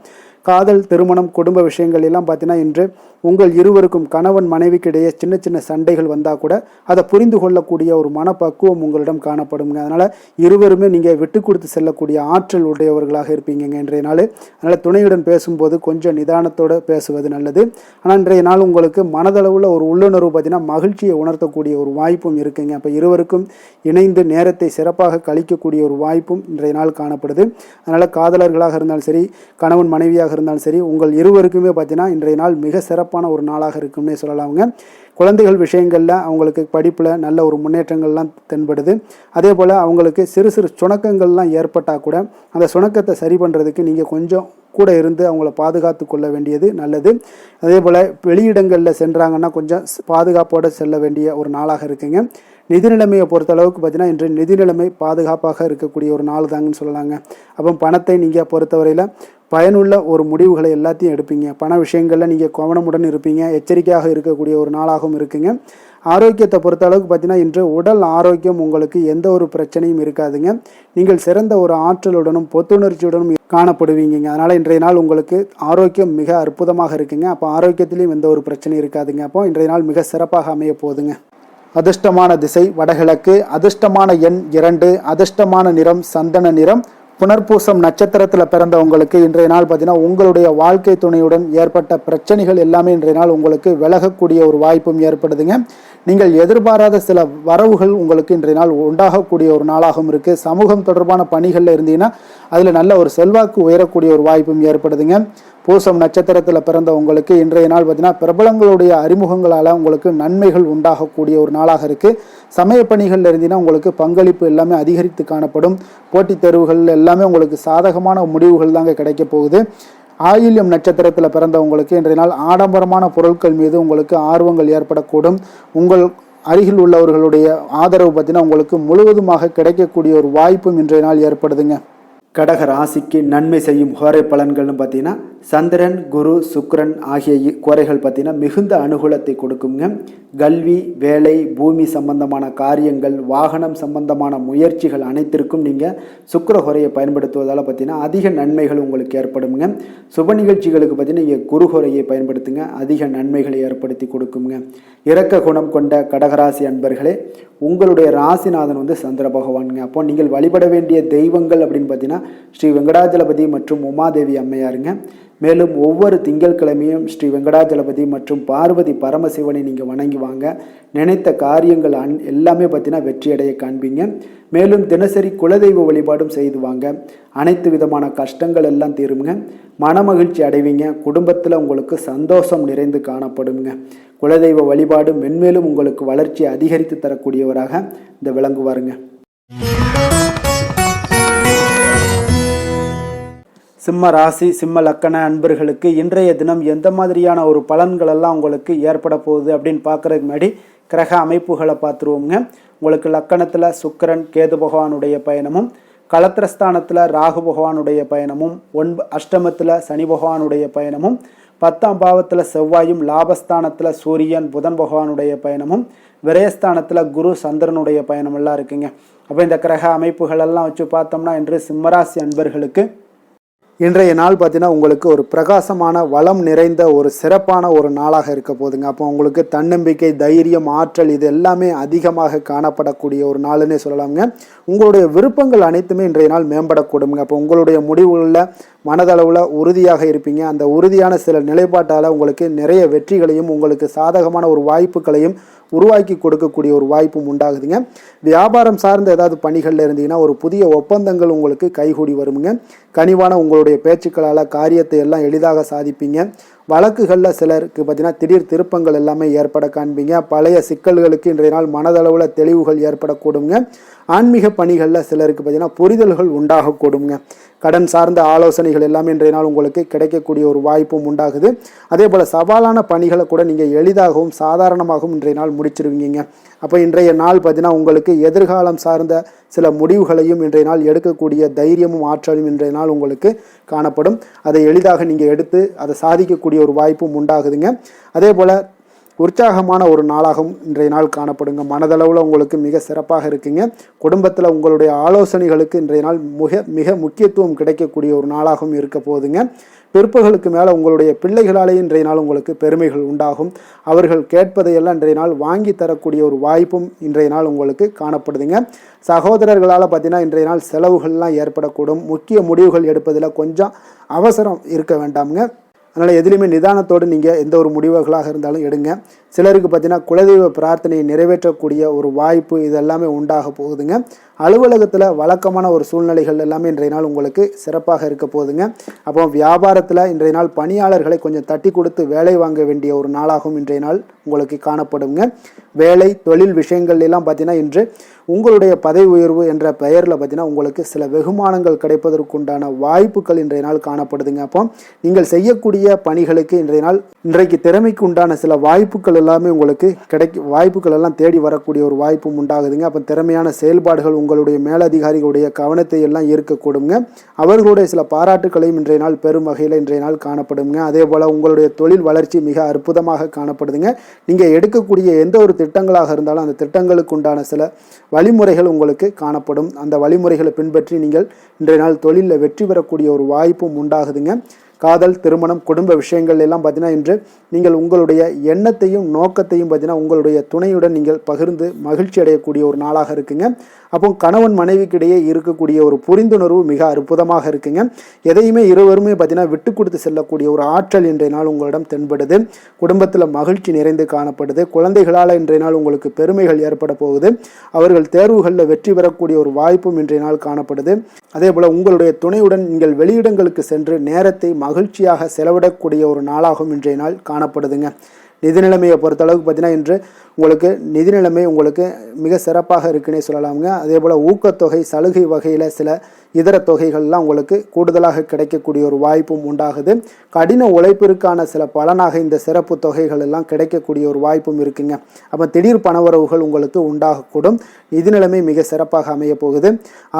காதல், திருமணம், குடும்ப விஷயங்கள் எல்லாம் பார்த்தீங்கன்னா இன்று உங்கள் இருவருக்கும் கணவன் மனைவிக்கு இடையே சின்ன சின்ன சண்டைகள் வந்தால் கூட அதை புரிந்து கொள்ளக்கூடிய ஒரு மனப்பக்குவம் உங்களிடம் காணப்படுங்க. அதனால் இருவருமே நீங்கள் விட்டு கொடுத்து செல்லக்கூடிய ஆற்றல் உடையவர்களாக இருப்பீங்க இன்றைய நாள். அதனால் துணையுடன் பேசும்போது கொஞ்சம் நிதானத்தோடு பேசுவது நல்லது. ஆனால் இன்றைய நாள் உங்களுக்கு மனதளவில் ஒரு உள்ளுணர்வு பார்த்தீங்கன்னா மகிழ்ச்சியை உணர்த்தக்கூடிய ஒரு வாய்ப்பும் இருக்குங்க. அப்போ இருவருக்கும் இணைந்து நேரத்தை சிறப்பாக கழிக்கக்கூடிய ஒரு வாய்ப்பும் இன்றைய நாள் காணப்படுது. அதனால் காதலர்களாக இருந்தாலும் சரி, கணவன் மனைவியாக இருந்தாலும் சரி, உங்கள் இருவருக்குமே பார்த்தீங்கன்னா இன்றைய நாள் மிக சிறப்பான ஒரு நாளாக இருக்கும்னே சொல்லலாமுங்க. குழந்தைகள் விஷயங்களில் அவங்களுக்கு படிப்பில் நல்ல ஒரு முன்னேற்றங்கள்லாம் தென்படுது. அதே போல் அவங்களுக்கு சிறு சிறு சுணக்கங்கள்லாம் ஏற்பட்டால் கூட அந்த சுணக்கத்தை சரி பண்ணுறதுக்கு நீங்கள் கொஞ்சம் கூட இருந்து அவங்கள பாதுகாத்து கொள்ள வேண்டியது நல்லது. அதே போல் வெளியிடங்களில் சென்றாங்கன்னா கொஞ்சம் பாதுகாப்போடு செல்ல வேண்டிய ஒரு நாளாக இருக்குங்க. நிதி நிலைமையை பொறுத்தளவுக்கு பார்த்தீங்கன்னா இன்று நிதி நிலைமை பாதுகாப்பாக இருக்கக்கூடிய ஒரு நாள் தாங்கன்னு சொல்லலாங்க. அப்போ பணத்தை நீங்கள் பொறுத்தவரையில் பயனுள்ள ஒரு முடிவுகளை எல்லாத்தையும் எடுப்பீங்க. பண விஷயங்களில் நீங்கள் கவனமுடன் இருப்பீங்க. எச்சரிக்கையாக இருக்கக்கூடிய ஒரு நாளாகவும் இருக்குங்க. ஆரோக்கியத்தை பொறுத்த அளவுக்கு பார்த்தீங்கன்னா இன்று உடல் ஆரோக்கியம் உங்களுக்கு எந்த ஒரு பிரச்சனையும் இருக்காதுங்க. நீங்கள் சிறந்த ஒரு ஆற்றலுடனும் புத்துணர்ச்சியுடனும் காணப்படுவீங்க. அதனால் இன்றைய நாள் உங்களுக்கு ஆரோக்கியம் மிக அற்புதமாக இருக்குங்க. அப்போ ஆரோக்கியத்திலையும் எந்த ஒரு பிரச்சனையும் இருக்காதுங்க. அப்போ இன்றைய நாள் மிக சிறப்பாக அமைய போகுதுங்க. அதிர்ஷ்டமான திசை வடகிழக்கு, அதிர்ஷ்டமான எண் 2, அதிர்ஷ்டமான நிறம் சந்தன நிறம். புனர்பூசம் நட்சத்திரத்தில் பிறந்தவங்களுக்கு இன்றைய நாள் பார்த்தீங்கன்னா உங்களுடைய வாழ்க்கை துணையுடன் ஏற்பட்ட பிரச்சனைகள் எல்லாமே இன்றைய நாள் உங்களுக்கு விலகக்கூடிய ஒரு வாய்ப்பும் ஏற்படுதுங்க. நீங்கள் எதிர்பாராத சில வரவுகள் உங்களுக்கு இன்றைய நாள் உண்டாகக்கூடிய ஒரு நாளாகவும் இருக்குது. சமூகம் தொடர்பான பணிகளில் இருந்தீங்கன்னா அதில் நல்ல ஒரு செல்வாக்கு உயரக்கூடிய ஒரு வாய்ப்பும் ஏற்படுதுங்க. பூசம் நட்சத்திரத்தில் பிறந்த உங்களுக்கு இன்றைய நாள் பார்த்தீங்கன்னா பிரபலங்களுடைய அறிமுகங்களால் உங்களுக்கு நன்மைகள் உண்டாகக்கூடிய ஒரு நாளாக இருக்குது. சமய பணிகளில் இருந்தீங்கன்னா உங்களுக்கு பங்களிப்பு எல்லாமே அதிகரித்து காணப்படும். போட்டித் தேர்வுகள் எல்லாமே உங்களுக்கு சாதகமான முடிவுகள் தாங்க கிடைக்க போகுது. ஆயில்யம் நட்சத்திரத்தில் பிறந்தவங்களுக்கு இன்றைய நாள் ஆடம்பரமான பொருட்கள் மீது உங்களுக்கு ஆர்வங்கள் ஏற்படக்கூடும். உங்கள் அருகில் உள்ளவர்களுடைய ஆதரவு பார்த்தீங்கன்னா உங்களுக்கு முழுவதுமாக கிடைக்கக்கூடிய ஒரு வாய்ப்பும் இன்றைய நாள் ஏற்படுதுங்க. கடக ராசிக்கு நன்மை செய்யும் ஹோரை பலன்கள்னு பார்த்தீங்கன்னா சந்திரன், குரு, சுக்கிரன் ஆகிய கோரைகள் பார்த்தீங்கன்னா மிகுந்த அனுகூலத்தை கொடுக்குங்க. கல்வி, வேலை, பூமி சம்பந்தமான காரியங்கள், வாகனம் சம்பந்தமான முயற்சிகள் அனைத்திற்கும் நீங்கள் சுக்கிர ஹோரையை பயன்படுத்துவதால் பார்த்தீங்கன்னா அதிக நன்மைகள் உங்களுக்கு ஏற்படுங்க. சுப நிகழ்ச்சிகளுக்கு பார்த்தீங்கன்னா நீங்கள் குரு ஹோரையை பயன்படுத்துங்க, அதிக நன்மைகளை ஏற்படுத்தி கொடுக்குங்க. இரக்க குணம் கொண்ட கடகராசி அன்பர்களே, உங்களுடைய ராசிநாதன் வந்து சந்திர பகவானுங்க. அப்போ நீங்கள் வழிபட வேண்டிய தெய்வங்கள் அப்படின்னு பார்த்தீங்கன்னா ஸ்ரீ வெங்கடாஜலபதி மற்றும் உமாதேவி அம்மையாருங்க. மேலும் ஒவ்வொரு திங்கட்கிழமையும் ஸ்ரீ வெங்கடாஜலபதி மற்றும் பார்வதி பரமசிவனை நீங்கள் வணங்கி வாங்க. நினைத்த காரியங்கள் எல்லாமே பார்த்தீங்கன்னா வெற்றியடைய காண்பீங்க. மேலும் தினசரி குலதெய்வ வழிபாடும் செய்து வாங்க. அனைத்து விதமான கஷ்டங்கள் எல்லாம் தீருங்க. மனமகிழ்ச்சி அடைவீங்க. குடும்பத்தில் உங்களுக்கு சந்தோஷம் நிறைந்து காணப்படுங்க. குலதெய்வ வழிபாடு மென்மேலும் உங்களுக்கு வளர்ச்சியை அதிகரித்து தரக்கூடியவராக இந்த விளங்குவாருங்க. சிம்ம ராசி, சிம்ம லக்கண அன்பர்களுக்கு இன்றைய தினம் எந்த மாதிரியான ஒரு பலன்கள் எல்லாம் உங்களுக்கு ஏற்பட போகுது அப்படின்னு பார்க்குறதுக்கு முன்னாடி கிரக அமைப்புகளை பார்த்துருவோங்க. உங்களுக்கு லக்கணத்தில் சுக்கிரன் கேது பகவானுடைய பயணமும், களத்திரஸ்தானத்தில் ராகு பகவானுடைய பயணமும், அஷ்டமத்தில் சனி பகவானுடைய பயணமும், 10ஆம் பாவத்தில் செவ்வாயும், லாபஸ்தானத்தில் சூரியன் புதன் பகவானுடைய பயணமும், விரயஸ்தானத்தில் குரு சந்திரனுடைய பயணமெல்லாம் இருக்குங்க. அப்போ இந்த கிரக அமைப்புகளெல்லாம் வச்சு பார்த்தோம்னா இன்று சிம்மராசி அன்பர்களுக்கு இன்றைய நாள் பார்த்தீங்கன்னா உங்களுக்கு ஒரு பிரகாசமான வளம் நிறைந்த ஒரு சிறப்பான ஒரு நாளாக இருக்க போதுங்க. அப்போ உங்களுக்கு தன்னம்பிக்கை, தைரியம், ஆற்றல் இது எல்லாமே அதிகமாக காணப்படக்கூடிய ஒரு நாளுன்னே சொல்லலாமுங்க. உங்களுடைய விருப்பங்கள் அனைத்துமே இன்றைய நாள் மேம்படக்கூடுங்க. அப்போ உங்களுடைய முடிவுகளில் மனதளவில் உறுதியாக இருப்பீங்க. அந்த உறுதியான சில நிலைப்பாட்டால் உங்களுக்கு நிறைய வெற்றிகளையும் உங்களுக்கு சாதகமான ஒரு வாய்ப்புகளையும் உருவாக்கி கொடுக்கக்கூடிய ஒரு வாய்ப்பும் உண்டாகுதுங்க. வியாபாரம் சார்ந்த ஏதாவது பணிகளில் இருந்தீங்கன்னா ஒரு புதிய ஒப்பந்தங்கள் உங்களுக்கு கைகூடி வருமுங்க. கனிவான உங்களுடைய பேச்சுக்களால் காரியத்தை எல்லாம் எளிதாக சாதிப்பீங்க. வழக்குகளில் சிலருக்கு பார்த்தீங்கன்னா திடீர் திருப்பங்கள் எல்லாமே ஏற்பட காண்பீங்க. பழைய சிக்கல்களுக்கு இன்றைய நாள் மனதளவில் தெளிவுகள் ஏற்படக்கூடுங்க. ஆன்மீக பணிகளில் சிலருக்கு பார்த்தீங்கன்னா புரிதல்கள் உண்டாகக்கூடுங்க. கடன் சார்ந்த ஆலோசனைகள் எல்லாமே இன்றைய நாள் உங்களுக்கு கிடைக்கக்கூடிய ஒரு வாய்ப்பும் உண்டாகுது. அதே போல் சவாலான பணிகளை கூட நீங்கள் எளிதாகவும் சாதாரணமாகவும் இன்றைய நாள் முடிச்சிருவீங்க. அப்போ இன்றைய நாள் பார்த்தீங்கன்னா உங்களுக்கு எதிர்காலம் சார்ந்த சில முடிவுகளையும் இன்றைய நாள் எடுக்கக்கூடிய தைரியமும் ஆற்றலும் இன்றைய நாள் உங்களுக்கு காணப்படும். அதை எளிதாக நீங்கள் எடுத்து அதை சாதிக்கக்கூடிய ஒரு வாய்ப்பும் உண்டாகுதுங்க. அதே போல் உற்சாகமான ஒரு நாளாகவும் இன்றைய நாள் காணப்படுங்க. மனதளவில் உங்களுக்கு மிக சிறப்பாக இருக்குங்க. குடும்பத்தில் உங்களுடைய ஆலோசனைகளுக்கு இன்றைய நாள் மிக முக்கியத்துவம் கிடைக்கக்கூடிய ஒரு நாளாகவும் இருக்க போகுதுங்க. பிற்பகலுக்கு மேலே உங்களுடைய பிள்ளைகளாலேயே இன்றைய நாள் உங்களுக்கு பெருமைகள் உண்டாகும். அவர்கள் கேட்பதையெல்லாம் இன்றைய நாள் வாங்கி தரக்கூடிய ஒரு வாய்ப்பும் இன்றைய நாள் உங்களுக்கு காணப்படுதுங்க. சகோதரர்களால் பார்த்தீங்கன்னா இன்றைய நாள் செலவுகள்லாம் ஏற்படக்கூடும். முக்கிய முடிவுகள் எடுப்பதில் கொஞ்சம் அவசரம் இருக்க வேண்டாமுங்க. அதனால் எதுலேயுமே நிதானத்தோடு நீங்கள் எந்த ஒரு முடிவுகளாக இருந்தாலும் எடுங்க. சிலருக்கு பார்த்தீங்கன்னா குலதெய்வ பிரார்த்தனையை நிறைவேற்றக்கூடிய ஒரு வாய்ப்பு இதெல்லாமே உண்டாக போகுதுங்க. அலுவலகத்தில் வழக்கமான ஒரு சூழ்நிலைகள் எல்லாமே இன்றைய நாள் உங்களுக்கு சிறப்பாக இருக்க போகுதுங்க. அப்போ வியாபாரத்தில் இன்றைய நாள் பணியாளர்களை கொஞ்சம் தட்டி கொடுத்து வேலை வாங்க வேண்டிய ஒரு நாளாகவும் இன்றைய நாள் உங்களுக்கு காணப்படுங்க. வேலை தொழில் விஷயங்கள் எல்லாம் பார்த்தீங்கன்னா இன்று உங்களுடைய பதவி உயர்வு என்ற பெயரில் பார்த்தீங்கன்னா உங்களுக்கு சில வெகுமானங்கள் கிடைப்பதற்குண்டான வாய்ப்புகள் இன்றைய நாள் காணப்படுதுங்க. அப்போ நீங்கள் செய்யக்கூடிய பணிகளுக்கு இன்றைக்கு திறமைக்கு உண்டான சில வாய்ப்புகள் எல்லாமே உங்களுக்கு வாய்ப்புகள் எல்லாம் தேடி வரக்கூடிய ஒரு வாய்ப்பும் உண்டாகுதுங்க. அப்போ திறமையான செயல்பாடுகள் உங்களுடைய மேலதிகாரிகளுடைய கவனத்தை எல்லாம் ஈர்க்கக்கூடுங்க. அவர்களுடைய சில பாராட்டுகளையும் இன்றைய நாள் பெரும் வகையில் இன்றைய நாள் காணப்படுங்க. அதே போல் உங்களுடைய தொழில் வளர்ச்சி மிக அற்புதமாக காணப்படுதுங்க. நீங்கள் எடுக்கக்கூடிய எந்த ஒரு திட்டங்களாக இருந்தாலும் அந்த திட்டங்களுக்கு உண்டான சில வழிமுறைகள் உங்களுக்கு காணப்படும். அந்த வழிமுறைகளை பின்பற்றி நீங்கள் இன்றைய நாள் தொழிலில் வெற்றி பெறக்கூடிய ஒரு வாய்ப்பும் உண்டாகுதுங்க. காதல், திருமணம், குடும்ப விஷயங்கள் எல்லாம் பார்த்தீங்கன்னா இன்று நீங்கள் உங்களுடைய எண்ணத்தையும் நோக்கத்தையும் பார்த்தீங்கன்னா உங்களுடைய துணையுடன் நீங்கள் பகிர்ந்து மகிழ்ச்சி அடையக்கூடிய ஒரு நாளாக இருக்குங்க. அப்போ கணவன் மனைவிக்கிடையே இருக்கக்கூடிய ஒரு புரிந்துணர்வு மிக அற்புதமாக இருக்குங்க. எதையுமே இருவருமே பார்த்தீங்கன்னா விட்டு கொடுத்து செல்லக்கூடிய ஒரு ஆற்றல் இன்றைய நாள் உங்களிடம் தென்படுது. குடும்பத்தில் மகிழ்ச்சி நிறைந்து காணப்படுது. குழந்தைகளால் இன்றைய நாள் உங்களுக்கு பெருமைகள் ஏற்பட போகுது. அவர்கள் தேர்வுகளில் வெற்றி பெறக்கூடிய ஒரு வாய்ப்பும் இன்றைய நாள் காணப்படுது. அதே போல் உங்களுடைய துணையுடன் நீங்கள் வெளியிடங்களுக்கு சென்று நேரத்தை மகிழ்ச்சியாக செலவிடக்கூடிய ஒரு நாளாகவும் இன்றைய நாள் காணப்படுதுங்க. நிதி நிலைமையை பொறுத்தளவுக்கு பார்த்தீங்கன்னா இன்று உங்களுக்கு நிதி நிலைமை உங்களுக்கு மிக சிறப்பாக இருக்குன்னே சொல்லலாமுங்க. அதே போல் ஊக்கத்தொகை, சலுகை வகையில் சில இதர தொகைகள்லாம் உங்களுக்கு கூடுதலாக கிடைக்கக்கூடிய ஒரு வாய்ப்பும் உண்டாகுது. கடின உழைப்பிற்கான சில பலனாக இந்த சிறப்பு தொகைகள் எல்லாம் கிடைக்கக்கூடிய ஒரு வாய்ப்பும் இருக்குங்க. அப்போ திடீர் பணவரவுகள் உங்களுக்கு உண்டாகக்கூடும். நிதி நிலைமை மிக சிறப்பாக அமைய போகுது.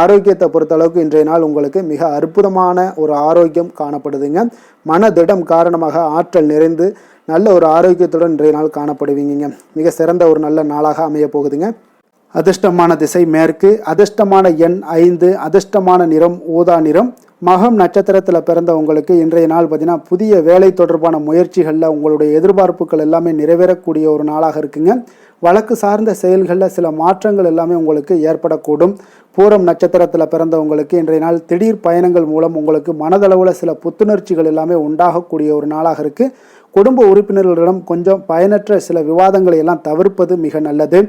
ஆரோக்கியத்தை பொறுத்தளவுக்கு இன்றைய நாள் உங்களுக்கு மிக அற்புதமான ஒரு ஆரோக்கியம் காணப்படுதுங்க. மனதிடம் காரணமாக ஆற்றல் நிறைந்து நல்ல ஒரு ஆரோக்கியத்துடன் இன்றைய நாள் காணப்படுவீங்க. மிக சிறந்த ஒரு நல்ல நாளாக அமைய போகுதுங்க. அதிர்ஷ்டமான திசை மேற்கு, அதிர்ஷ்டமான எண் 5, அதிர்ஷ்டமான நிறம் ஊதா நிறம். மகம் நட்சத்திரத்தில் பிறந்த உங்களுக்கு இன்றைய நாள் பார்த்தீங்கன்னா புதிய வேலை தொடர்பான முயற்சிகளில் உங்களுடைய எதிர்பார்ப்புகள் எல்லாமே நிறைவேறக்கூடிய ஒரு நாளாக இருக்குங்க. வழக்கு சார்ந்த செயல்களில் சில மாற்றங்கள் எல்லாமே உங்களுக்கு ஏற்படக்கூடும். பூரம் நட்சத்திரத்தில் பிறந்தவங்களுக்கு இன்றைய நாள் திடீர் பயணங்கள் மூலம் உங்களுக்கு மனதளவில் சில புத்துணர்ச்சிகள் எல்லாமே உண்டாகக்கூடிய ஒரு நாளாக இருக்குது. குடும்ப உறுப்பினர்களிடம் கொஞ்சம் பயனற்ற சில விவாதங்களை எல்லாம் தவிர்ப்பது மிக நல்லது.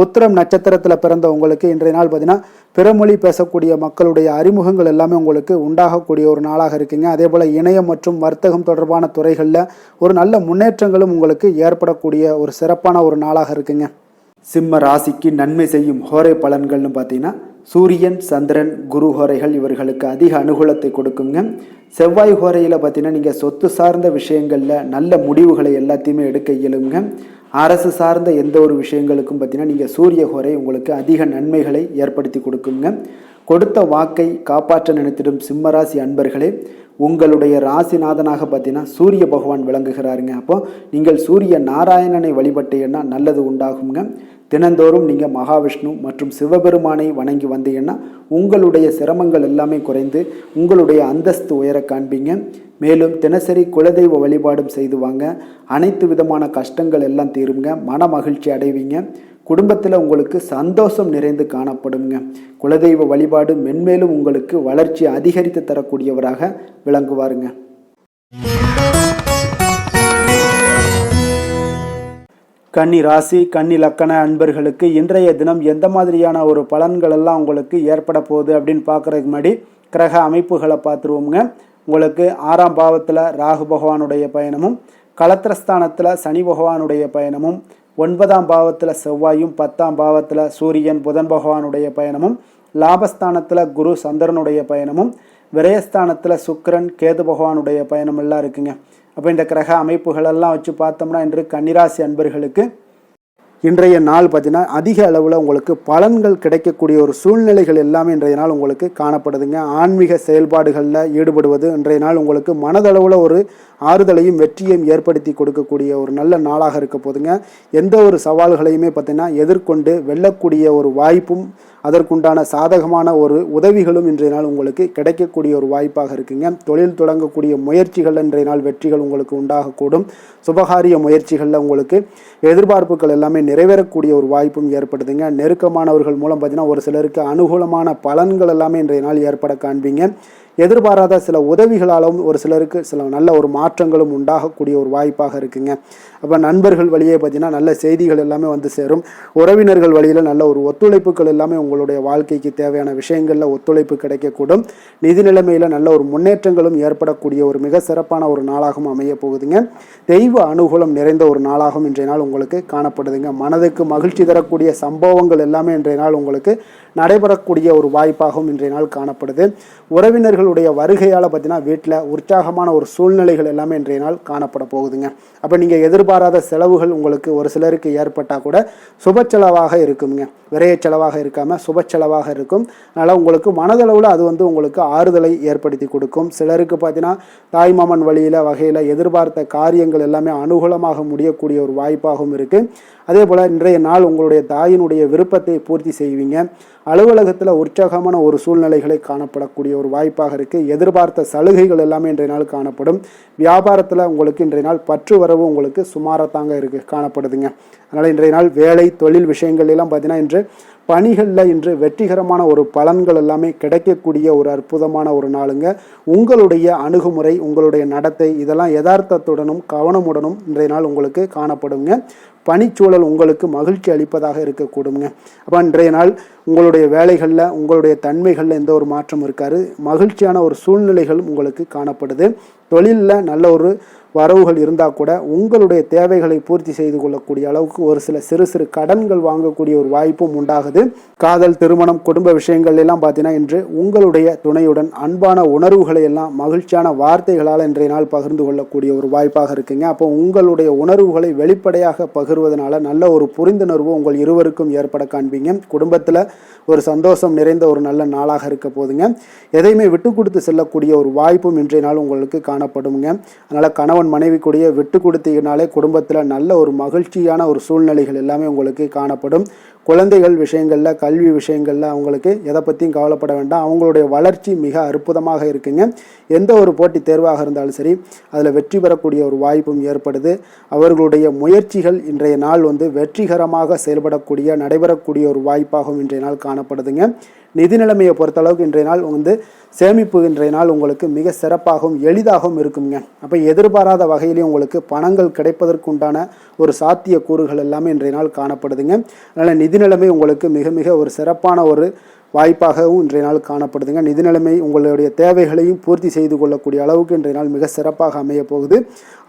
உத்திரம் நட்சத்திரத்தில் பிறந்த உங்களுக்கு இன்றைய நாள் பார்த்தீங்கன்னா பிறமொழி பேசக்கூடிய மக்களுடைய அறிமுகங்கள் எல்லாமே உங்களுக்கு உண்டாகக்கூடிய ஒரு நாளாக இருக்குங்க. அதே போல் இணையம் மற்றும் வர்த்தகம் தொடர்பான துறைகளில் ஒரு நல்ல முன்னேற்றங்களும் உங்களுக்கு ஏற்படக்கூடிய ஒரு சிறப்பான ஒரு நாளாக இருக்குங்க. சிம்ம ராசிக்கு நன்மை செய்யும் ஹோரை பலன்கள்னு பார்த்தீங்கன்னா சூரியன், சந்திரன், குரு ஹோரைகள் இவர்களுக்கு அதிக அனுகூலத்தை கொடுக்குங்க. செவ்வாய் ஹோரையில் பார்த்தீங்கன்னா நீங்கள் சொத்து சார்ந்த விஷயங்களில் நல்ல முடிவுகளை எல்லாத்தையுமே எடுக்க இயலுங்க. அரசு சார்ந்த எந்த ஒரு விஷயங்களுக்கும் பார்த்தீங்கன்னா நீங்கள் சூரிய ஹோரை உங்களுக்கு அதிக நன்மைகளை ஏற்படுத்தி கொடுக்குங்க. கொடுத்த வாக்கை காப்பாற்ற நினைத்திடும் சிம்மராசி அன்பர்களே, உங்களுடைய ராசிநாதனாக பார்த்தீங்கன்னா சூரிய பகவான் விளங்குகிறாருங்க. அப்போ நீங்கள் சூரிய நாராயணனை வழிபட்டீங்கன்னா நல்லது உண்டாகுங்க. தினந்தோறும் நீங்கள் மகாவிஷ்ணு மற்றும் சிவபெருமானை வணங்கி வந்தீங்கன்னா உங்களுடைய சிரமங்கள் எல்லாமே குறைந்து உங்களுடைய அந்தஸ்து உயர காண்பீங்க. மேலும் தினசரி குலதெய்வ வழிபாடும் செய்து வாங்க. அனைத்து விதமான கஷ்டங்கள் எல்லாம் தீருங்க. மன மகிழ்ச்சி அடைவீங்க. குடும்பத்தில் உங்களுக்கு சந்தோஷம் நிறைந்து காணப்படுங்க. குலதெய்வ வழிபாடு மென்மேலும் உங்களுக்கு வளர்ச்சி அதிகரித்து தரக்கூடியவராக விளங்குவாருங்க. கன்னி ராசி, கன்னி லக்கண அன்பர்களுக்கு இன்றைய தினம் எந்த மாதிரியான ஒரு பலன்கள் எல்லாம் உங்களுக்கு ஏற்பட போகுது அப்படின்னு பார்க்குறதுக்கு முன்னாடி கிரக அமைப்புகளை பார்த்துருவோங்க. உங்களுக்கு 6ஆம் பாவத்தில் ராகு பகவானுடைய பயணமும், களத்திரஸ்தானத்தில் சனி பகவானுடைய பயணமும், 9ஆம் பாவத்தில் செவ்வாயும், 10ஆம் பாவத்தில் சூரியன் புதன் பகவானுடைய பயணமும், லாபஸ்தானத்தில் குரு சந்திரனுடைய பயணமும், விரயஸ்தானத்தில் சுக்கிரன் கேது பகவானுடைய பயணம் எல்லாம் இருக்குங்க. அப்போ இந்த கிரக அமைப்புகளெல்லாம் வச்சு பார்த்தோம்னா இன்று கன்னிராசி அன்பர்களுக்கு இன்றைய நாள் பார்த்தீங்கன்னா அதிக அளவில் உங்களுக்கு பலன்கள் கிடைக்கக்கூடிய ஒரு சூழ்நிலைகள் எல்லாமே இன்றைய நாள் உங்களுக்கு காணப்படுதுங்க. ஆன்மீக செயல்பாடுகளில் ஈடுபடுவது இன்றைய நாள் உங்களுக்கு மனதளவில் ஒரு ஆறுதலையும் வெற்றியையும் ஏற்படுத்தி கொடுக்கக்கூடிய ஒரு நல்ல நாளாக இருக்க போதுங்க. எந்த ஒரு சவால்களையுமே பார்த்தீங்கன்னா எதிர்கொண்டு வெல்லக்கூடிய ஒரு வாய்ப்பும் அதற்குண்டான சாதகமான ஒரு உதவிகளும் இன்றைய நாள் உங்களுக்கு கிடைக்கக்கூடிய ஒரு வாய்ப்பாக இருக்குங்க. தொழில் தொடங்கக்கூடிய முயற்சிகள் இன்றைய நாள் வெற்றிகள் உங்களுக்கு உண்டாகக்கூடும். சுபகாரிய முயற்சிகளில் உங்களுக்கு எதிர்பார்ப்புகள் எல்லாமே நிறைவேறக்கூடிய ஒரு வாய்ப்பும் ஏற்படுதுங்க. நெருக்கமானவர்கள் மூலம் பார்த்தீங்கன்னா ஒரு சிலருக்கு அனுகூலமான பலன்கள் எல்லாமே இன்றைய நாள் ஏற்பட காண்பீங்க. எதிர்பாராத சில உதவிகளாலும் ஒரு சிலருக்கு சில நல்ல ஒரு மாற்றங்களும் உண்டாகக்கூடிய ஒரு வாய்ப்பாக இருக்குங்க. அப்போ நண்பர்கள் வழியே பார்த்தீங்கன்னா நல்ல செய்திகள் எல்லாமே வந்து சேரும். உறவினர்கள் வழியில் நல்ல ஒரு ஒத்துழைப்புகள் எல்லாமே உங்களுடைய வாழ்க்கைக்கு தேவையான விஷயங்களில் ஒத்துழைப்பு கிடைக்கக்கூடும். நிதி நிலைமையில் நல்ல ஒரு முன்னேற்றங்களும் ஏற்படக்கூடிய ஒரு மிக சிறப்பான ஒரு நாளாகவும் அமைய போகுதுங்க. தெய்வ அனுகூலம் நிறைந்த ஒரு நாளாகவும் இன்றைய நாள் உங்களுக்கு காணப்படுதுங்க. மனதுக்கு மகிழ்ச்சி தரக்கூடிய சம்பவங்கள் எல்லாமே இன்றைய நாள் உங்களுக்கு நடைபெறக்கூடிய ஒரு வாய்ப்பாகவும் இன்றைய நாள் காணப்படுது. உறவினர்களுடைய வருகையால் பார்த்தீங்கன்னா வீட்டில் உற்சாகமான ஒரு சூழ்நிலைகள் எல்லாமே இன்றைய நாள் காணப்பட போகுதுங்க. அப்போ நீங்கள் எதிர்பாராத செலவுகள் உங்களுக்கு ஒரு சிலருக்கு ஏற்பட்டால் கூட சுப செலவாக இருக்குங்க. விரைய செலவாக இருக்காமல் சுப செலவாக இருக்கும். அதனால் உங்களுக்கு மனதளவில் அது வந்து உங்களுக்கு ஆறுதலை ஏற்படுத்தி கொடுக்கும். சிலருக்கு பார்த்தீங்கன்னா தாய்மாமன் வகையில் எதிர்பார்த்த காரியங்கள் எல்லாமே அனுகூலமாக முடியக்கூடிய ஒரு வாய்ப்பாகவும் இருக்குது. அதே போல் இன்றைய நாள் உங்களுடைய தாயினுடைய விருப்பத்தை பூர்த்தி செய்வீங்க. அலுவலகத்தில் உற்சாகமான ஒரு சூழ்நிலைகளை காணப்படக்கூடிய ஒரு வாய்ப்பாக இருக்குது. எதிர்பார்த்த சலுகைகள் எல்லாமே இன்றைய நாள் காணப்படும். வியாபாரத்தில் உங்களுக்கு இன்றைய நாள் பற்று வரவு உங்களுக்கு சுமாரத்தாங்க இருக்குது காணப்படுதுங்க. அதனால் இன்றைய நாள் வேலை தொழில் விஷயங்கள் எல்லாம் பார்த்தீங்கன்னா இன்று பணிகளில் இன்று வெற்றிகரமான ஒரு பலன்கள் எல்லாமே கிடைக்கக்கூடிய ஒரு அற்புதமான ஒரு நாளுங்க. உங்களுடைய அணுகுமுறை உங்களுடைய நடத்தை இதெல்லாம் யதார்த்தத்துடனும் கவனமுடனும் இன்றைய நாள் உங்களுக்கு காணப்படுங்க. பணிச்சூழல் உங்களுக்கு மகிழ்ச்சி அளிப்பதாக இருக்கக்கூடுங்க. அப்போ இன்றைய நாள் உங்களுடைய வேலைகளில் உங்களுடைய தன்மைகளில் எந்த ஒரு மாற்றம் இருக்காது. மகிழ்ச்சியான ஒரு சூழ்நிலைகளும் உங்களுக்கு காணப்படுது. தொழிலில் நல்ல ஒரு வரவுகள் இருந்தால் கூட உங்களுடைய தேவைகளை பூர்த்தி செய்து கொள்ளக்கூடிய அளவுக்கு ஒரு சிறு சிறு கடன்கள் வாங்கக்கூடிய ஒரு வாய்ப்பும் உண்டாகுது. காதல் திருமணம் குடும்ப விஷயங்கள் எல்லாம் பார்த்தீங்கன்னா இன்று உங்களுடைய துணையுடன் அன்பான உணர்வுகளை எல்லாம் மகிழ்ச்சியான வார்த்தைகளால் இன்றைய நாள் பகிர்ந்து கொள்ளக்கூடிய ஒரு வாய்ப்பாக இருக்குங்க. அப்போ உங்களுடைய உணர்வுகளை வெளிப்படையாக பகிர்வதனால நல்ல ஒரு புரிந்துணர்வு உங்கள் இருவருக்கும் ஏற்பட காண்பீங்க. குடும்பத்தில் ஒரு சந்தோஷம் நிறைந்த ஒரு நல்ல நாளாக இருக்க போதுங்க. எதையுமே விட்டு கொடுத்து செல்லக்கூடிய ஒரு வாய்ப்பும் இன்றைய நாள் உங்களுக்கு காணப்படுங்க. அதனால் கணவன் மனைவி கூடிய விட்டு கொடுத்தீங்கனாலே குடும்பத்தில் நல்ல ஒரு மகிழ்ச்சியான ஒரு சூழ்நிலைகள் எல்லாமே உங்களுக்கு காணப்படும். குழந்தைகள் விஷயங்களில் கல்வி விஷயங்களில் அவங்களுக்கு எதை பற்றியும் கவலைப்பட வேண்டாம். அவங்களுடைய வளர்ச்சி மிக அற்புதமாக இருக்குங்க. எந்த ஒரு போட்டி தேர்வாக இருந்தாலும் சரி அதில் வெற்றி பெறக்கூடிய ஒரு வாய்ப்பும் ஏற்படுது. அவர்களுடைய முயற்சிகள் இன்றைய நாள் வந்து வெற்றிகரமாக செயல்படக்கூடிய நடைபெறக்கூடிய ஒரு வாய்ப்பாகவும் இன்றைய நாள் காணப்படுதுங்க. நிதி நிலைமையை பொறுத்தளவுக்கு இன்றைய நாள் வந்து சேமிப்பு இன்றைய நாள் உங்களுக்கு மிக சிறப்பாகவும் எளிதாகவும் இருக்குங்க. அப்போ எதிர்பாராத வகையிலேயே உங்களுக்கு பணங்கள் கிடைப்பதற்குண்டான ஒரு சாத்திய கூறுகள் எல்லாமே இன்றைய நாள் காணப்படுதுங்க. அதனால் நிதி நிலைமை உங்களுக்கு மிக மிக ஒரு சிறப்பான ஒரு வாய்ப்பாகவும் இன்றைய நாள் காணப்படுதுங்க. நிதி நிலைமை உங்களுடைய தேவைகளையும் பூர்த்தி செய்து கொள்ளக்கூடிய அளவுக்கு இன்றைய நாள் மிக சிறப்பாக அமைய போகுது.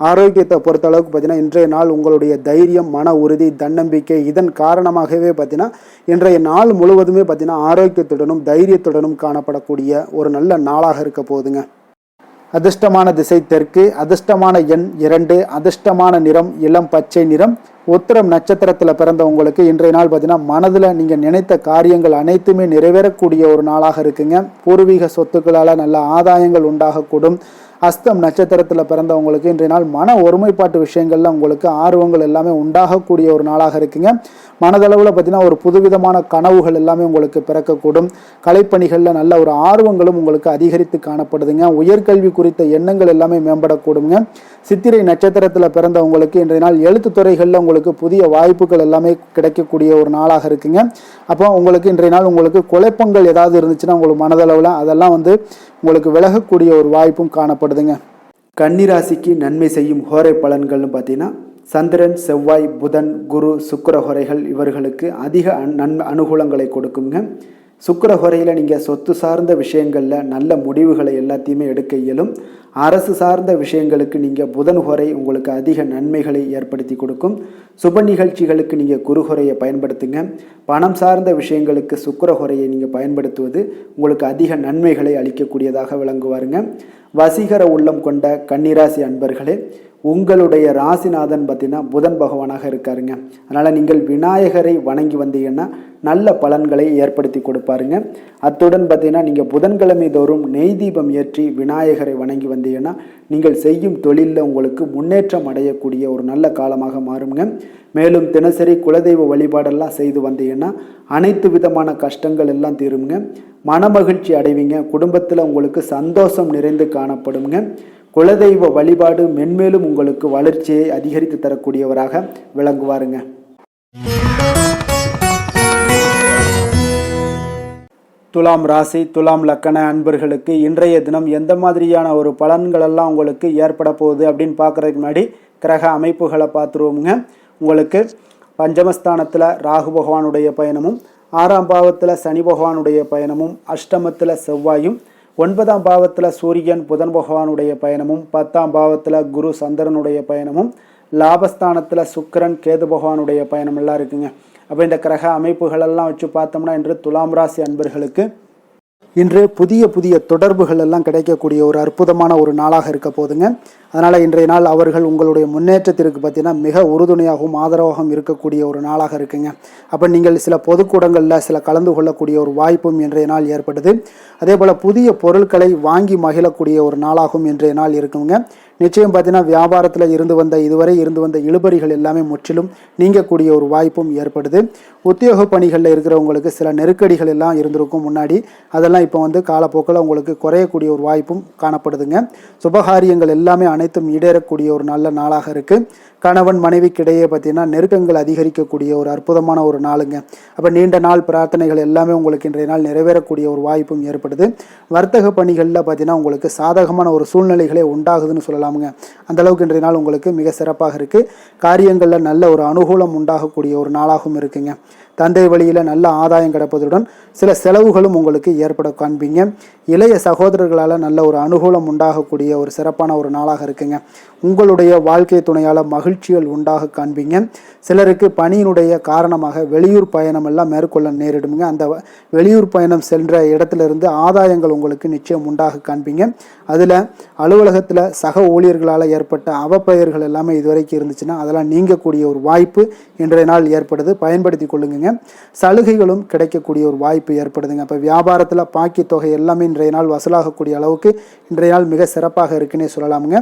ஆரோக்கியத்தை பொறுத்த அளவுக்கு பார்த்தீங்கன்னா இன்றைய நாள் உங்களுடைய தைரியம் மன உறுதி தன்னம்பிக்கை இதன் காரணமாகவே பார்த்தீங்கன்னா இன்றைய நாள் முழுவதுமே பார்த்தீங்கன்னா ஆரோக்கியத்துடனும் தைரியத்துடனும் காணப்படக்கூடிய ஒரு நல்ல நாளாக இருக்க போகுதுங்க. அதிர்ஷ்டமான திசை தெற்கு, அதிர்ஷ்டமான எண் 2, அதிர்ஷ்டமான நிறம் இளம் பச்சை நிறம். உத்திரம் நட்சத்திரத்தில் பிறந்தவங்களுக்கு இன்றைய நாள் பார்த்தீங்கன்னா மனதில் நீங்கள் நினைத்த காரியங்கள் அனைத்துமே நிறைவேறக்கூடிய ஒரு நாளாக இருக்குங்க. பூர்வீக சொத்துக்களால் நல்ல ஆதாயங்கள் உண்டாகக்கூடும். அஸ்தம் நட்சத்திரத்தில் பிறந்தவங்களுக்கு இன்றைய நாள் மன ஒருமைப்பாட்டு விஷயங்கள்ல உங்களுக்கு ஆர்வங்கள் எல்லாமே உண்டாகக்கூடிய ஒரு நாளாக இருக்குங்க. மனதளவில் பார்த்தீங்கன்னா ஒரு புதுவிதமான கனவுகள் எல்லாமே உங்களுக்கு பிறக்கக்கூடும். கலைப்பணிகளில் நல்ல ஒரு ஆர்வங்களும் உங்களுக்கு அதிகரித்து காணப்படுதுங்க. உயர்கல்வி குறித்த எண்ணங்கள் எல்லாமே மேம்படக்கூடுங்க. சித்திரை நட்சத்திரத்தில் பிறந்தவங்களுக்கு இன்றைய நாள் எழுத்து துறைகளில் உங்களுக்கு புதிய வாய்ப்புகள் எல்லாமே கிடைக்கக்கூடிய ஒரு நாளாக இருக்குங்க. அப்போ உங்களுக்கு இன்றைய நாள் உங்களுக்கு குழப்பங்கள் ஏதாவது இருந்துச்சுன்னா உங்களுக்கு மனதளவில் அதெல்லாம் வந்து உங்களுக்கு விலகக்கூடிய ஒரு வாய்ப்பும் காணப்படுதுங்க. கன்னிராசிக்கு நன்மை செய்யும் ஹோரை பலன்கள்னு பார்த்தீங்கன்னா சந்திரன் செவ்வாய் புதன் குரு சுக்கிர ஹோரைகள் இவர்களுக்கு அதிக அனுகூலங்களை கொடுக்குங்க. சுக்கிர ஹோரையில் நீங்கள் சொத்து சார்ந்த விஷயங்களில் நல்ல முடிவுகளை எல்லாத்தையுமே எடுக்க இயலும். அரசு சார்ந்த விஷயங்களுக்கு நீங்கள் புதன் ஹோரை உங்களுக்கு அதிக நன்மைகளை ஏற்படுத்தி கொடுக்கும். சுப நிகழ்ச்சிகளுக்கு நீங்கள் குரு ஹோரையை பயன்படுத்துங்க. பணம் சார்ந்த விஷயங்களுக்கு சுக்கிர ஹோரையை நீங்கள் பயன்படுத்துவது உங்களுக்கு அதிக நன்மைகளை அளிக்கக்கூடியதாக விளங்குவாருங்க. வசீகர உள்ளம் கொண்ட கன்னிராசி அன்பர்களே, உங்களுடைய ராசிநாதன் பார்த்தீங்கன்னா புதன் பகவானாக இருக்காருங்க. அதனால் நீங்கள் விநாயகரை வணங்கி வந்தீங்கன்னா நல்ல பலன்களை ஏற்படுத்தி கொடுப்பாருங்க. அத்துடன் பார்த்தீங்கன்னா நீங்கள் புதன்கிழமை தோறும் நெய் தீபம் ஏற்றி விநாயகரை வணங்கி வந்தீங்கன்னா நீங்கள் செய்யும் தொழிலில் உங்களுக்கு முன்னேற்றம் அடையக்கூடிய ஒரு நல்ல காலமாக மாறுங்க. மேலும் தினசரி குலதெய்வ வழிபாடெல்லாம் செய்து வந்தீங்கன்னா அனைத்து விதமான கஷ்டங்கள் எல்லாம் தீருங்க. மனமகிழ்ச்சி அடைவீங்க. குடும்பத்தில் உங்களுக்கு சந்தோஷம் நிறைந்து காணப்படுங்க. குலதெய்வ வழிபாடு மென்மேலும் உங்களுக்கு வளர்ச்சியை அதிகரித்து தரக்கூடியவராக விளங்குவாருங்க. துலாம் ராசி துலாம் லக்கண அன்பர்களுக்கு இன்றைய தினம் எந்த மாதிரியான ஒரு பலன்களெல்லாம் உங்களுக்கு ஏற்பட போகுது அப்படின்னு பார்க்குறதுக்கு முன்னாடி கிரக அமைப்புகளை பார்த்துருவோமுங்க. உங்களுக்கு பஞ்சமஸ்தானத்தில் ராகு பகவானுடைய பயணமும், 6ஆம் பாவத்தில் சனி பகவானுடைய பயணமும், அஷ்டமத்தில் செவ்வாயும், 9ஆம் பாவத்தில் சூரியன் புதன் பகவானுடைய பயணமும், 10ஆம் பாவத்தில் குரு சந்திரனுடைய பயணமும், லாபஸ்தானத்தில் சுக்கிரன் கேது பகவானுடைய பயணம் எல்லாம் இருக்குங்க. அப்போ இந்த கிரக அமைப்புகளெல்லாம் வச்சு பார்த்தோம்னா இன்று துலாம் ராசி அன்பர்களுக்கு இன்று புதிய புதிய தொடர்புகள் எல்லாம் கிடைக்கக்கூடிய ஒரு அற்புதமான ஒரு நாளாக இருக்க போதுங்க. அதனால் இன்றைய நாள் அவர்கள் உங்களுடைய முன்னேற்றத்திற்கு பார்த்தீங்கன்னா மிக உறுதுணையாகவும் ஆதரவாகவும் இருக்கக்கூடிய ஒரு நாளாக இருக்குங்க. அப்போ நீங்கள் சில பொதுக்கூடங்களில் சில கலந்து கொள்ளக்கூடிய ஒரு வாய்ப்பும் இன்றைய நாள் ஏற்படுது. அதே போல் புதிய பொருட்களை வாங்கி மகிழக்கூடிய ஒரு நாளாகவும் இன்றைய நாள் இருக்குங்க. நிச்சயம் பார்த்தீங்கன்னா வியாபாரத்தில் இதுவரை இருந்து வந்த இழுபறிகள் எல்லாமே முற்றிலும் நீங்கக்கூடிய ஒரு வாய்ப்பும் ஏற்படுது. உத்தியோக பணிகளில் இருக்கிறவங்களுக்கு சில நெருக்கடிகள் எல்லாம் இருந்திருக்கும் முன்னாடி, அதெல்லாம் இப்போ காலப்போக்கில் உங்களுக்கு குறையக்கூடிய ஒரு வாய்ப்பும் காணப்படுதுங்க. சுபகாரியங்கள் எல்லாமே அனைத்தும் ஈடேறக்கூடிய ஒரு நல்ல நாளாக இருக்குது. கணவன் மனைவிக்கிடையே பார்த்தீங்கன்னா நெருக்கங்கள் அதிகரிக்கக்கூடிய ஒரு அற்புதமான ஒரு நாளுங்க. அப்போ நீண்ட நாள் பிரார்த்தனைகள் எல்லாமே உங்களுக்கு இன்றைய நாள் நிறைவேறக்கூடிய ஒரு வாய்ப்பும் ஏற்படுது. வர்த்தக பணிகளில் பார்த்தீங்கன்னா உங்களுக்கு சாதகமான ஒரு சூழ்நிலைகளே உண்டாகுதுன்னு சொல்லலாமுங்க. அந்தளவுக்கு இன்றைய நாள் உங்களுக்கு மிக சிறப்பாக இருக்குது. காரியங்களில் நல்ல ஒரு அனுகூலம் உண்டாகக்கூடிய ஒரு நாளாகவும் இருக்குங்க. தந்தை வழியில் நல்ல ஆதாயம் கிடைப்பதுடன் சில செலவுகளும் உங்களுக்கு ஏற்பட காண்பீங்க. இளைய சகோதரர்களால் நல்ல ஒரு அனுகூலம் உண்டாகக்கூடிய ஒரு சிறப்பான ஒரு நாளாக இருக்குங்க. உங்களுடைய வாழ்க்கை துணையால் மகிழ்ச்சிகள் உண்டாக காண்பீங்க. சிலருக்கு பணியினுடைய காரணமாக வெளியூர் பயணம் எல்லாம் மேற்கொள்ள நேரிடுங்க. அந்த வெளியூர் பயணம் சென்ற இடத்திலிருந்து ஆதாயங்கள் உங்களுக்கு நிச்சயம் உண்டாக காண்பீங்க. அதில் அலுவலகத்தில் சக ஊழியர்களால் ஏற்பட்ட அவப்பெயர்கள் எல்லாமே இதுவரைக்கும் இருந்துச்சுன்னா அதெல்லாம் நீங்கக்கூடிய ஒரு வாய்ப்பு இன்றைய நாள் ஏற்படுது. பயன்படுத்தி கொள்ளுங்க. சலுகைகளும் கிடைக்கக்கூடிய ஒரு வாய்ப்பு ஏற்படுதுங்க. இப்போ வியாபாரத்தில் பாக்கி தொகை எல்லாமே இன்றைய நாள் வசூலாகக்கூடிய அளவுக்கு இன்றைய நாள் மிக சிறப்பாக இருக்குன்னே சொல்லலாமுங்க.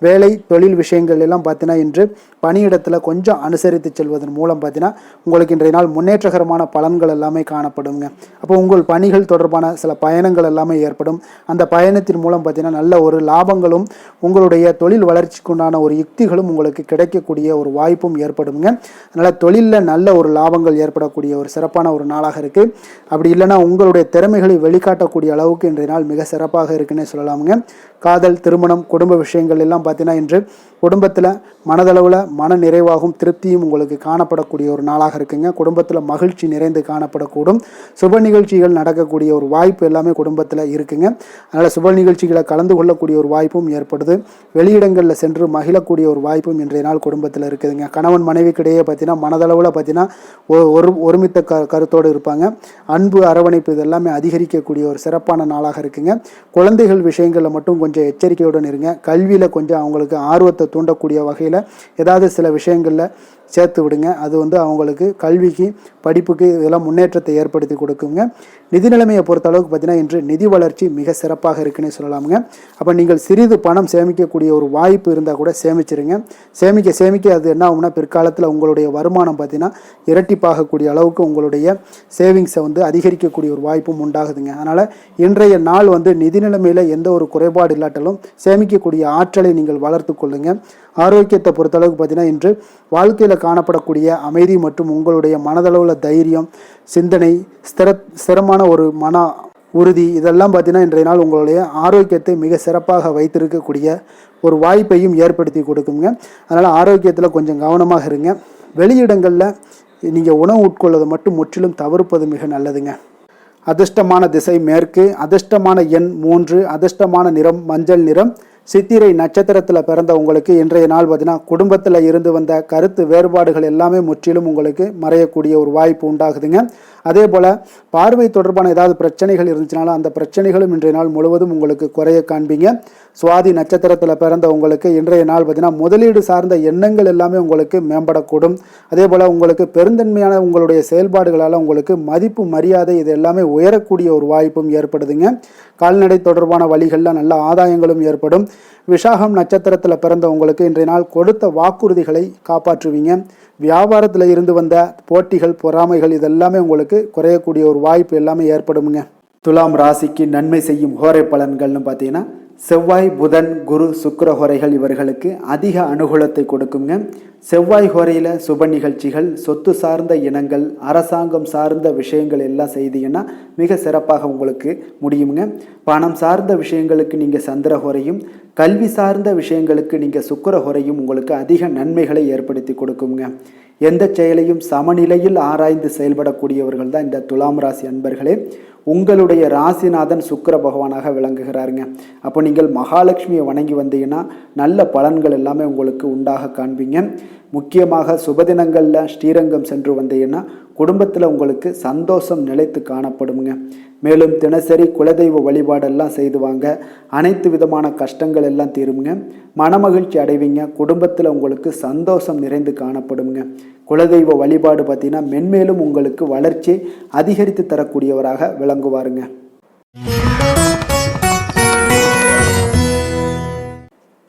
வேலை தொழில் விஷயங்கள் எல்லாம் பார்த்தீங்கன்னா இன்று பணியிடத்தில் கொஞ்சம் அனுசரித்து செல்வதன் மூலம் பார்த்தீங்கன்னா உங்களுக்கு இன்றைய நாள் முன்னேற்றகரமான பலன்கள் எல்லாமே காணப்படுங்க. அப்போ உங்கள் பணிகள் தொடர்பான சில பயணங்கள் எல்லாமே ஏற்படும். அந்த பயணத்தின் மூலம் பார்த்தீங்கன்னா நல்ல ஒரு லாபங்களும் உங்களுடைய தொழில் வளர்ச்சிக்குண்டான ஒரு யுக்திகளும் உங்களுக்கு கிடைக்கக்கூடிய ஒரு வாய்ப்பும் ஏற்படுங்க. அதனால் தொழிலில் நல்ல ஒரு லாபங்கள் ஏற்படக்கூடிய ஒரு சிறப்பான ஒரு நாளாக இருக்குது. அப்படி இல்லைன்னா உங்களுடைய திறமைகளை வெளிக்காட்டக்கூடிய அளவுக்கு இன்றைய நாள் மிக சிறப்பாக இருக்குன்னே சொல்லலாமுங்க. காதல், திருமணம், குடும்ப விஷயங்கள் எல்லாம் பார்த்தீங்கன்னா இன்று குடும்பத்தில் மனதளவில் மன நிறைவாகவும் திருப்தியும் உங்களுக்கு காணப்படக்கூடிய ஒரு நாளாக இருக்குங்க. குடும்பத்தில் மகிழ்ச்சி நிறைந்து காணப்படக்கூடும். சுப நிகழ்ச்சிகள் நடக்கக்கூடிய ஒரு வாய்ப்பு எல்லாமே குடும்பத்தில் இருக்குங்க. அதனால் சுப நிகழ்ச்சிகளை கலந்து கொள்ளக்கூடிய ஒரு வாய்ப்பும் ஏற்படுது. வெளியிடங்களில் சென்று மகிழக்கூடிய ஒரு வாய்ப்பும் இன்றைய நாள் குடும்பத்தில் இருக்குதுங்க. கணவன் மனைவிக்கிடையே பார்த்தீங்கன்னா மனதளவில் பார்த்தீங்கன்னா ஒருமித்த கருத்தோடு இருப்பாங்க. அன்பு, அரவணைப்பு இதெல்லாமே அதிகரிக்கக்கூடிய ஒரு சிறப்பான நாளாக இருக்குங்க. குழந்தைகள் விஷயங்களில் மட்டும் கொஞ்சம் எச்சரிக்கையுடன் இருங்க. கல்வியில் கொஞ்சம் அவங்களுக்கு ஆர்வத்தை தூண்டக்கூடிய வகையில் ஏதாவது சில விஷயங்களில் சேர்த்து விடுங்க. அது அவங்களுக்கு கல்விக்கு, படிப்புக்கு இதெல்லாம் முன்னேற்றத்தை ஏற்படுத்தி கொடுக்குங்க. நிதி நிலைமையை பொறுத்த அளவுக்கு பார்த்தீங்கன்னா இன்று நிதி வளர்ச்சி மிக சிறப்பாக இருக்குன்னே சொல்லலாமுங்க. அப்போ நீங்கள் சிறிது பணம் சேமிக்கக்கூடிய ஒரு வாய்ப்பு இருந்தால் கூட சேமிச்சிருங்க. சேமிக்க அது என்ன ஆகும்னா பிற்காலத்தில் உங்களுடைய வருமானம் பார்த்தீங்கன்னா இரட்டிப்பாகக்கூடிய அளவுக்கு உங்களுடைய சேவிங்ஸை அதிகரிக்கக்கூடிய ஒரு வாய்ப்பும் உண்டாகுதுங்க. அதனால் இன்றைய நாள் நிதி நிலைமையில் எந்த ஒரு குறைபாடு இல்லாட்டாலும் சேமிக்கக்கூடிய ஆற்றலை நீங்கள் வளர்த்து கொள்ளுங்க. ஆரோக்கியத்தை பொறுத்தளவுக்கு பார்த்தீங்கன்னா இன்று வாழ்க்கையில் காணப்படக்கூடிய அமைதி மற்றும் உங்களுடைய மனதளவில் தைரியம், சிந்தனை, ஸ்திரமான ஒரு மன உறுதி இதெல்லாம் பார்த்தீங்கன்னா இன்றைய நாள் உங்களுடைய ஆரோக்கியத்தை மிக சிறப்பாக வைத்திருக்கக்கூடிய ஒரு வாய்ப்பையும் ஏற்படுத்தி கொடுக்குங்க. அதனால் ஆரோக்கியத்தில் கொஞ்சம் கவனமாக இருங்க. வெளியிடங்களில் நீங்கள் உணவு உட்கொள்வதை மட்டும் முற்றிலும் தவிர்ப்பது மிக நல்லதுங்க. அதிர்ஷ்டமான திசை மேற்கு, அதிர்ஷ்டமான எண் 3, அதிர்ஷ்டமான நிறம் மஞ்சள் நிறம். சித்திரை நட்சத்திரத்தில் பிறந்த உங்களுக்கு இன்றைய நாள் பார்த்தீங்கன்னா குடும்பத்தில் இருந்து வந்த கருத்து வேறுபாடுகள் எல்லாமே முற்றிலும் உங்களுக்கு மறையக்கூடிய ஒரு வாய்ப்பு உண்டாகுதுங்க. அதே போல் பார்வை தொடர்பான ஏதாவது பிரச்சனைகள் இருந்துச்சுனாலும் அந்த பிரச்சனைகளும் இன்றைய நாள் முழுவதும் உங்களுக்கு குறைய காண்பீங்க. சுவாதி நட்சத்திரத்தில் பிறந்த உங்களுக்கு இன்றைய நாள் பார்த்தீங்கன்னா முதலீடு சார்ந்த எண்ணங்கள் எல்லாமே உங்களுக்கு மேம்படக்கூடும். அதே போல் உங்களுக்கு பெருந்தன்மையான உங்களுடைய செயல்பாடுகளால் உங்களுக்கு மதிப்பு, மரியாதை இது எல்லாமே உயரக்கூடிய ஒரு வாய்ப்பும் ஏற்படுதுங்க. கால்நடை தொடர்பான வழிகளில் நல்ல ஆதாயங்களும் ஏற்படும். விசாகம் நட்சத்திரத்தில் பிறந்த உங்களுக்கு இன்றைய நாள் கொடுத்த வாக்குறுதிகளை காப்பாற்றுவீங்க. வியாபாரத்தில் இருந்து வந்த போட்டிகள், பொறாமைகள் இதெல்லாமே உங்களுக்கு குறையக்கூடிய ஒரு வாய்ப்பு எல்லாமே ஏற்படுமுங்க. துலாம் ராசிக்கு நன்மை செய்யும் ஹோரை பலன்கள்னு பார்த்தீங்கன்னா செவ்வாய், புதன், குரு, சுக்கிர ஹோரைகள் இவர்களுக்கு அதிக அனுகூலத்தை கொடுக்குங்க. செவ்வாய் ஹோரையில் சுப நிகழ்ச்சிகள், சொத்து சார்ந்த இனங்கள், அரசாங்கம் சார்ந்த விஷயங்கள் எல்லாம் செய்தீங்கன்னா மிக சிறப்பாக உங்களுக்கு முடியுங்க. பணம் சார்ந்த விஷயங்களுக்கு நீங்கள் சந்திர ஹோரையும், கல்வி சார்ந்த விஷயங்களுக்கு நீங்கள் சுக்கிர ஹோரையும் உங்களுக்கு அதிக நன்மைகளை ஏற்படுத்தி கொடுக்குங்க. எந்த செயலையும் சமநிலையில் ஆராய்ந்து செயல்படக்கூடியவர்கள் தான் இந்த துலாம் ராசி அன்பர்களே. உங்களுடைய ராசிநாதன் சுக்கிர பகவானாக விளங்குகிறாருங்க. அப்போ நீங்கள் மகாலட்சுமியை வணங்கி வந்தீங்கன்னா நல்ல பலன்கள் எல்லாமே உங்களுக்கு உண்டாக காண்பீங்க. முக்கியமாக சுபதினங்களில் ஸ்ரீரங்கம் சென்று வந்தீங்கன்னா குடும்பத்தில் உங்களுக்கு சந்தோஷம் நிலைத்து காணப்படுங்க. மேலும் தினசரி குலதெய்வ வழிபாடெல்லாம் செய்து வாங்க. அனைத்து விதமான கஷ்டங்கள் எல்லாம் தீருங்க. மனமகிழ்ச்சி அடைவீங்க. குடும்பத்தில் உங்களுக்கு சந்தோஷம் நிறைந்து காணப்படுங்க. குலதெய்வ வழிபாடு பார்த்தீங்கன்னா மென்மேலும் உங்களுக்கு வளர்ச்சி அதிகரித்து தரக்கூடியவராக விளங்குவாருங்க.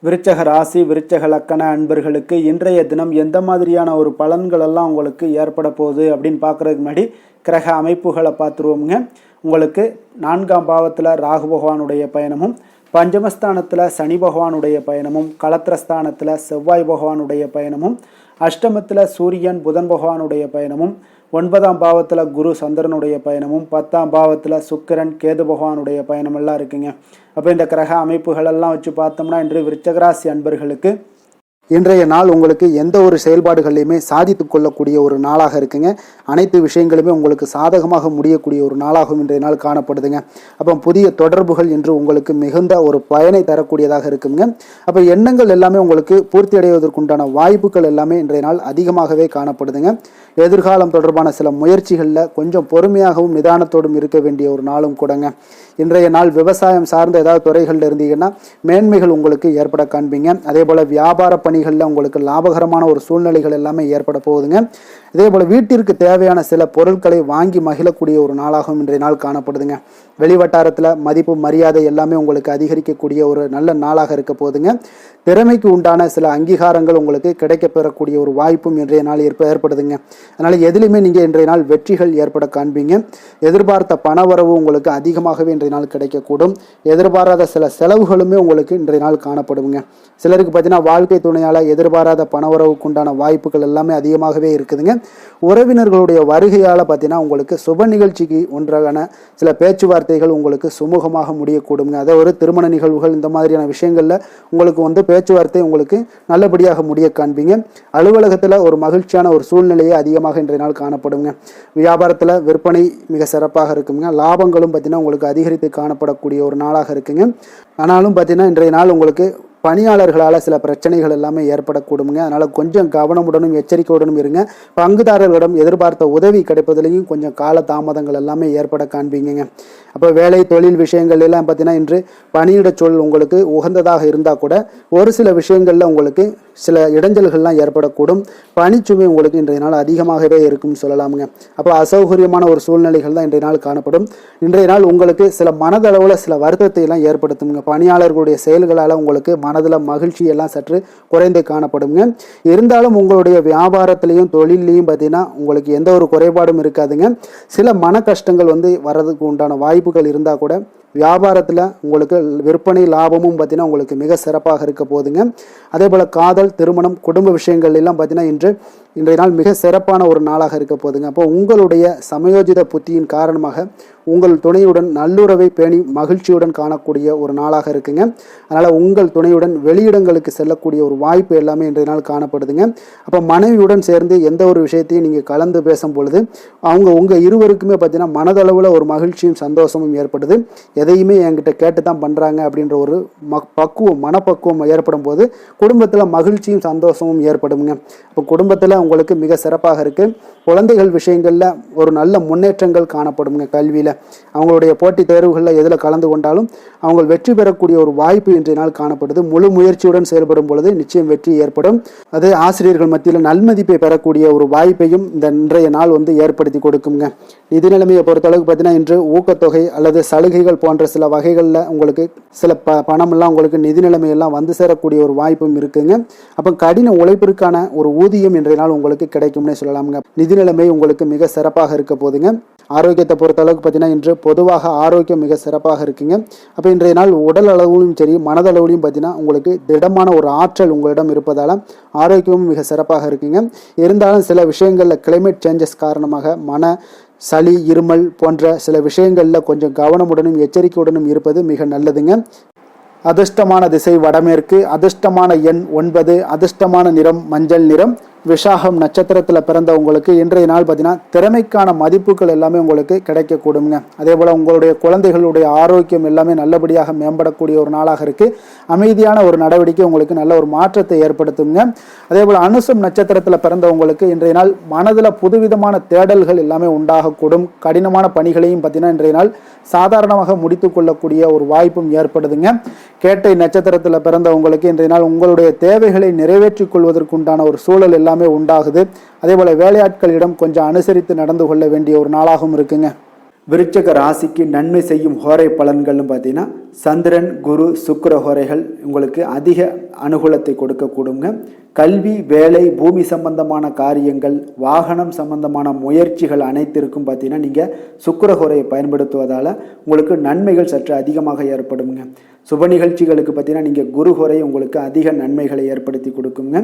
விருச்சக ராசி, விருச்சக லக்கண அன்பர்களுக்கு இன்றைய தினம் எந்த மாதிரியான ஒரு பலன்கள் எல்லாம் உங்களுக்கு ஏற்பட போகுது அப்படின்னு பார்க்குறதுக்கு முன்னாடி கிரக அமைப்புகளை பார்த்துருவோமுங்க. உங்களுக்கு 4ஆம் பாவத்தில் ராகு பகவானுடைய பயணமும், பஞ்சமஸ்தானத்தில் சனி பகவானுடைய பயணமும், களத்திரஸ்தானத்தில் செவ்வாய் பகவானுடைய பயணமும், அஷ்டமத்தில் சூரியன் புதன் பகவானுடைய பயணமும், 9ஆம் பாவத்தில் குரு சந்திரனுடைய பயணமும், 10ஆம் பாவத்தில் சுக்கிரன் கேது பகவானுடைய பயணமெல்லாம் இருக்குங்க. அப்போ இந்த கிரக அமைப்புகளெல்லாம் வச்சு பார்த்தோம்னா இன்று விருச்சகராசி அன்பர்களுக்கு இன்றைய நாள் உங்களுக்கு எந்த ஒரு செயல்பாடுகளையுமே சாதித்து கொள்ளக்கூடிய ஒரு நாளாக இருக்குங்க. அனைத்து விஷயங்களுமே உங்களுக்கு சாதகமாக முடியக்கூடிய ஒரு நாளாகவும் இன்றைய நாள் காணப்படுதுங்க. அப்போ புதிய தொடர்புகள் இன்று உங்களுக்கு மிகுந்த ஒரு பயனை தரக்கூடியதாக இருக்குங்க. அப்போ எண்ணங்கள் எல்லாமே உங்களுக்கு பூர்த்தி அடைவதற்குண்டான வாய்ப்புகள் எல்லாமே இன்றைய நாள் அதிகமாகவே காணப்படுதுங்க. எதிர்காலம் தொடர்பான சில முயற்சிகளில் கொஞ்சம் பொறுமையாகவும் நிதானத்தோடும் இருக்க வேண்டிய ஒரு நாளும் கூடங்க. இன்றைய நாள் விவசாயம் சார்ந்த ஏதாவது துறைகளில் இருந்தீங்கன்னா மேன்மைகள் உங்களுக்கு ஏற்பட காண்பீங்க. அதே போல் வியாபார பணிகளில் உங்களுக்கு லாபகரமான ஒரு சூழ்நிலைகள் எல்லாமே ஏற்பட போகுதுங்க. இதே போல் வீட்டிற்கு தேவையான சில பொருட்களை வாங்கி மகிழக்கூடிய ஒரு நாளாகவும் இன்றைய நாள் காணப்படுதுங்க. வெளிவட்டாரத்தில் மதிப்பு மரியாதை எல்லாமே உங்களுக்கு அதிகரிக்கக்கூடிய ஒரு நல்ல நாளாக இருக்க போகுதுங்க. திறமைக்கு உண்டான சில அங்கீகாரங்கள் உங்களுக்கு கிடைக்கப்பெறக்கூடிய ஒரு வாய்ப்பும் இன்றைய நாள் ஏற்படுதுங்க. அதனால் எதிலுமே நீங்கள் இன்றைய நாள் வெற்றிகள் ஏற்பட காண்பீங்க. எதிர்பார்த்த பணவரவு உங்களுக்கு அதிகமாகவே இன்றைய நாள் கிடைக்கக்கூடும். எதிர்பாராத சில செலவுகளுமே உங்களுக்கு இன்றைய நாள் காணப்படுங்க. சிலருக்கு பார்த்தீங்கன்னா வாழ்க்கை துணையால் எதிர்பாராத பணவரவுக்கு உண்டான வாய்ப்புகள் எல்லாமே அதிகமாகவே இருக்குதுங்க. உறவினர்களுடைய வருகையால் பார்த்தீங்கன்னா உங்களுக்கு சுப நிகழ்ச்சிக்கு ஒன்றான சில பேச்சுவார்த்தைகள் உங்களுக்கு சுமூகமாக முடியக்கூடுங்க. அதை ஒரு திருமண நிகழ்வுகள் இந்த மாதிரியான விஷயங்களில் உங்களுக்கு பேச்சுவார்த்தை உங்களுக்கு நல்லபடியாக முடிய காண்பீங்க. அலுவலகத்தில் ஒரு மகிழ்ச்சியான ஒரு சூழ்நிலையே அதிகமாக இன்றைய நாள் காணப்படுங்க. வியாபாரத்தில் விற்பனை மிக சிறப்பாக இருக்குங்க. லாபங்களும் பார்த்தீங்கன்னா உங்களுக்கு அதிகரித்து காணப்படக்கூடிய ஒரு நாளாக இருக்குங்க. ஆனாலும் பார்த்தீங்கன்னா இன்றைய நாள் உங்களுக்கு பணியாளர்களால் சில பிரச்சனைகள் எல்லாமே ஏற்படக்கூடுங்க. அதனால் கொஞ்சம் கவனமுடனும் எச்சரிக்கையுடனும் இருங்க. பங்குதாரர்களிடம் எதிர்பார்த்த உதவி கிடைப்பதிலையும் கொஞ்சம் கால தாமதங்கள் எல்லாமே ஏற்பட காண்பீங்க. அப்போ வேலை தொழில் விஷயங்கள் எல்லாம் பார்த்தீங்கன்னா இன்று பணியிட சூழல் உங்களுக்கு உகந்ததாக இருந்தால் கூட ஒரு சில விஷயங்களில் உங்களுக்கு சில இடைஞ்சல்கள்லாம் ஏற்படக்கூடும். பணிச்சுமை உங்களுக்கு இன்றைய நாள் அதிகமாகவே இருக்கும்னு சொல்லலாமுங்க. அப்போ அசௌகரியமான ஒரு சூழ்நிலைகள் தான் இன்றைய நாள் காணப்படும். இன்றைய நாள் உங்களுக்கு சில மனதளவில் சில வருத்தத்தை எல்லாம் ஏற்படுத்துங்க. பணியாளர்களுடைய செயல்களால் உங்களுக்கு மனதில் மகிழ்ச்சி எல்லாம் சற்று குறைந்து காணப்படுங்க. இருந்தாலும் உங்களுடைய வியாபாரத்திலையும் தொழிலையும் பார்த்தீங்கன்னா உங்களுக்கு எந்த ஒரு குறைபாடும் இருக்காதுங்க. சில மன கஷ்டங்கள் வர்றதுக்கு உண்டான வாய்ப்புகள் இருந்தால் கூட வியாபாரத்தில் உங்களுக்கு விற்பனை லாபமும் பார்த்தீங்கன்னா உங்களுக்கு மிக சிறப்பாக இருக்க போகுதுங்க. அதே போல் காதல், திருமணம், குடும்ப விஷயங்கள் எல்லாம் பார்த்தீங்கன்னா இன்றைய நாள் மிக சிறப்பான ஒரு நாளாக இருக்க போகுதுங்க. அப்போ உங்களுடைய சமயோஜித புத்தியின் காரணமாக உங்கள் துணையுடன் நல்லுறவை பேணி மகிழ்ச்சியுடன் காணக்கூடிய ஒரு நாளாக இருக்குங்க. அதனால் உங்கள் துணையுடன் வெளியிடங்களுக்கு செல்லக்கூடிய ஒரு வாய்ப்பு எல்லாமே இன்றைய நாள் காணப்படுதுங்க. அப்போ மனைவியுடன் சேர்ந்து எந்த ஒரு விஷயத்தையும் நீங்கள் கலந்து பேசும் பொழுது உங்கள் இருவருக்குமே பார்த்தீங்கன்னா மனதளவில் ஒரு மகிழ்ச்சியும் சந்தோஷமும் ஏற்படுது. எதையுமே என்கிட்ட கேட்டு தான் பண்ணுறாங்க அப்படின்ற ஒரு மனப்பக்குவம் ஏற்படும் போது குடும்பத்தில் மகிழ்ச்சியும் சந்தோஷமும் ஏற்படுங்க. இப்போ குடும்பத்தில் உங்களுக்கு மிக சிறப்பாக இருக்குது. குழந்தைகள் விஷயங்களில் ஒரு நல்ல முன்னேற்றங்கள் காணப்படுங்க. கல்வியில் அவங்களுடைய போட்டித் தேர்வுகளில் எதில் கலந்து கொண்டாலும் அவங்க வெற்றி பெறக்கூடிய ஒரு வாய்ப்பு இன்றைய நாள் காணப்படுது. முழு முயற்சியுடன் செயல்படும் பொழுது நிச்சயம் வெற்றி ஏற்படும். அது ஆசிரியர்கள் மத்தியில் நல்மதிப்பை பெறக்கூடிய ஒரு வாய்ப்பையும் இந்த இன்றைய நாள் ஏற்படுத்தி கொடுக்குங்க. நிதி நிலைமையை பொறுத்தளவுக்கு பார்த்தீங்கன்னா இன்று ஊக்கத்தொகை அல்லது சலுகைகள் போன்ற சில வகைகளில் உங்களுக்கு சில பணமெல்லாம் உங்களுக்கு நிதி நிலைமையெல்லாம் வந்து சேரக்கூடிய ஒரு வாய்ப்பும் இருக்குங்க. அப்போ கடின உழைப்பிற்கான ஒரு ஊதியம் இன்றைய நாள் உங்களுக்கு கிடைக்கும்னே சொல்லலாமுங்க. நிதி நிலைமை உங்களுக்கு மிக சிறப்பாக இருக்க போதுங்க. ஆரோக்கியத்தை பொறுத்த அளவுக்கு பார்த்தீங்கன்னா இன்று பொதுவாக ஆரோக்கியம் மிக சிறப்பாக இருக்குங்க. அப்போ இன்றைய நாள் உடல் அளவிலும் சரி மனதளவிலும் பார்த்தீங்கன்னா உங்களுக்கு திடமான ஒரு ஆற்றல் உங்களிடம் இருப்பதால் ஆரோக்கியமும் மிக சிறப்பாக இருக்குங்க. இருந்தாலும் சில விஷயங்களில் கிளைமேட் சேஞ்சஸ் காரணமாக சளி இருமல் போன்ற சில விஷயங்களில் கொஞ்சம் கவனமுடனும் எச்சரிக்கையுடனும் இருப்பது மிக நல்லதுங்க. அதிர்ஷ்டமான திசை வடமேற்கு, அதிர்ஷ்டமான எண் 9, அதிர்ஷ்டமான நிறம் மஞ்சள் நிறம். விஷாகம் நட்சத்திரத்தில் பிறந்தவங்களுக்கு இன்றைய நாள் பார்த்தீங்கன்னா திறமைக்கான மதிப்புகள் எல்லாமே உங்களுக்கு கிடைக்கக்கூடுங்க. அதே போல் உங்களுடைய குழந்தைகளுடைய ஆரோக்கியம் எல்லாமே நல்லபடியாக மேம்படக்கூடிய ஒரு நாளாக இருக்குது. அமைதியான ஒரு நடவடிக்கை உங்களுக்கு நல்ல ஒரு மாற்றத்தை ஏற்படுத்துங்க. அதே போல் அனுசம் நட்சத்திரத்தில் பிறந்தவங்களுக்கு இன்றைய நாள் மனதில் புதுவிதமான தேடல்கள் எல்லாமே உண்டாகக்கூடும். கடினமான பணிகளையும் பார்த்தீங்கன்னா இன்றைய நாள் சாதாரணமாக முடித்து கொள்ளக்கூடிய ஒரு வாய்ப்பும் ஏற்படுதுங்க. கேட்டை நட்சத்திரத்தில் பிறந்தவங்களுக்கு இன்றைய நாள் உங்களுடைய தேவைகளை நிறைவேற்றிக் கொள்வதற்குண்டான ஒரு சூழல் எல்லாமே உண்டாகுது. அதே போல வேலையாட்களிடம் கொஞ்சம் அனுசரித்து நடந்து கொள்ள வேண்டிய ஒரு நாளாகவும் இருக்குங்க. விருச்சிக ராசிக்கு நன்மை செய்யும் ஹோரை பலன்கள்னு பார்த்தீங்கன்னா சந்திரன் குரு சுக்கிர ஹோரைகள் உங்களுக்கு அதிக அனுகூலத்தை கொடுக்கக்கூடுங்க. கல்வி வேலை பூமி சம்பந்தமான காரியங்கள் வாகனம் சம்பந்தமான முயற்சிகள் அனைத்திற்கும் பார்த்தீங்கன்னா நீங்கள் சுக்கிர ஹோரையை பயன்படுத்துவதால் உங்களுக்கு நன்மைகள் சற்று அதிகமாக ஏற்படுங்க. சுப நிகழ்ச்சிகளுக்கு பார்த்தீங்கன்னா நீங்கள் குரு ஹோரை உங்களுக்கு அதிக நன்மைகளை ஏற்படுத்தி கொடுக்குங்க.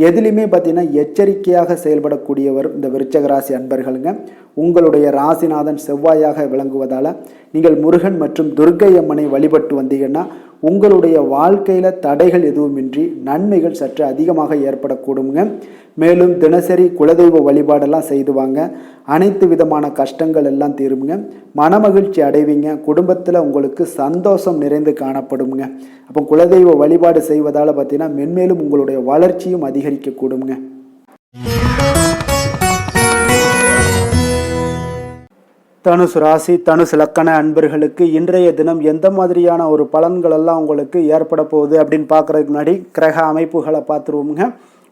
எதுலையுமே பார்த்தீங்கன்னா எச்சரிக்கையாக செயல்படக்கூடியவர் இந்த விருச்சிக ராசி அன்பர்களுங்க. உங்களுடைய ராசிநாதன் செவ்வாயாக விளங்குவதால் நீங்கள் முருகன் மற்றும் துர்க்கை அம்மனை வழிபட்டு வந்தீங்கன்னா உங்களுடைய வாழ்க்கையில் தடைகள் எதுவுமின்றி நன்மைகள் சற்று அதிகமாக ஏற்படக்கூடுங்க. மேலும் தினசரி குலதெய்வ வழிபாடெல்லாம் செய்து வாங்க. அனைத்து விதமான கஷ்டங்கள் எல்லாம் தீருங்க. மனமகிழ்ச்சி அடைவீங்க. குடும்பத்தில் உங்களுக்கு சந்தோஷம் நிறைந்து காணப்படுங்க. அப்போ குலதெய்வ வழிபாடு செய்வதால் பார்த்தீங்கன்னா மென்மேலும் உங்களுடைய வளர்ச்சியும் அதிகரிக்கக்கூடுங்க. தனுசு ராசி தனுசு லக்கண அன்பர்களுக்கு இன்றைய தினம் எந்த மாதிரியான ஒரு பலன்கள் எல்லாம் உங்களுக்கு ஏற்பட போகுது அப்படின்னு பார்க்குறதுக்கு முன்னாடி கிரக அமைப்புகளை பார்த்துருவோமுங்க.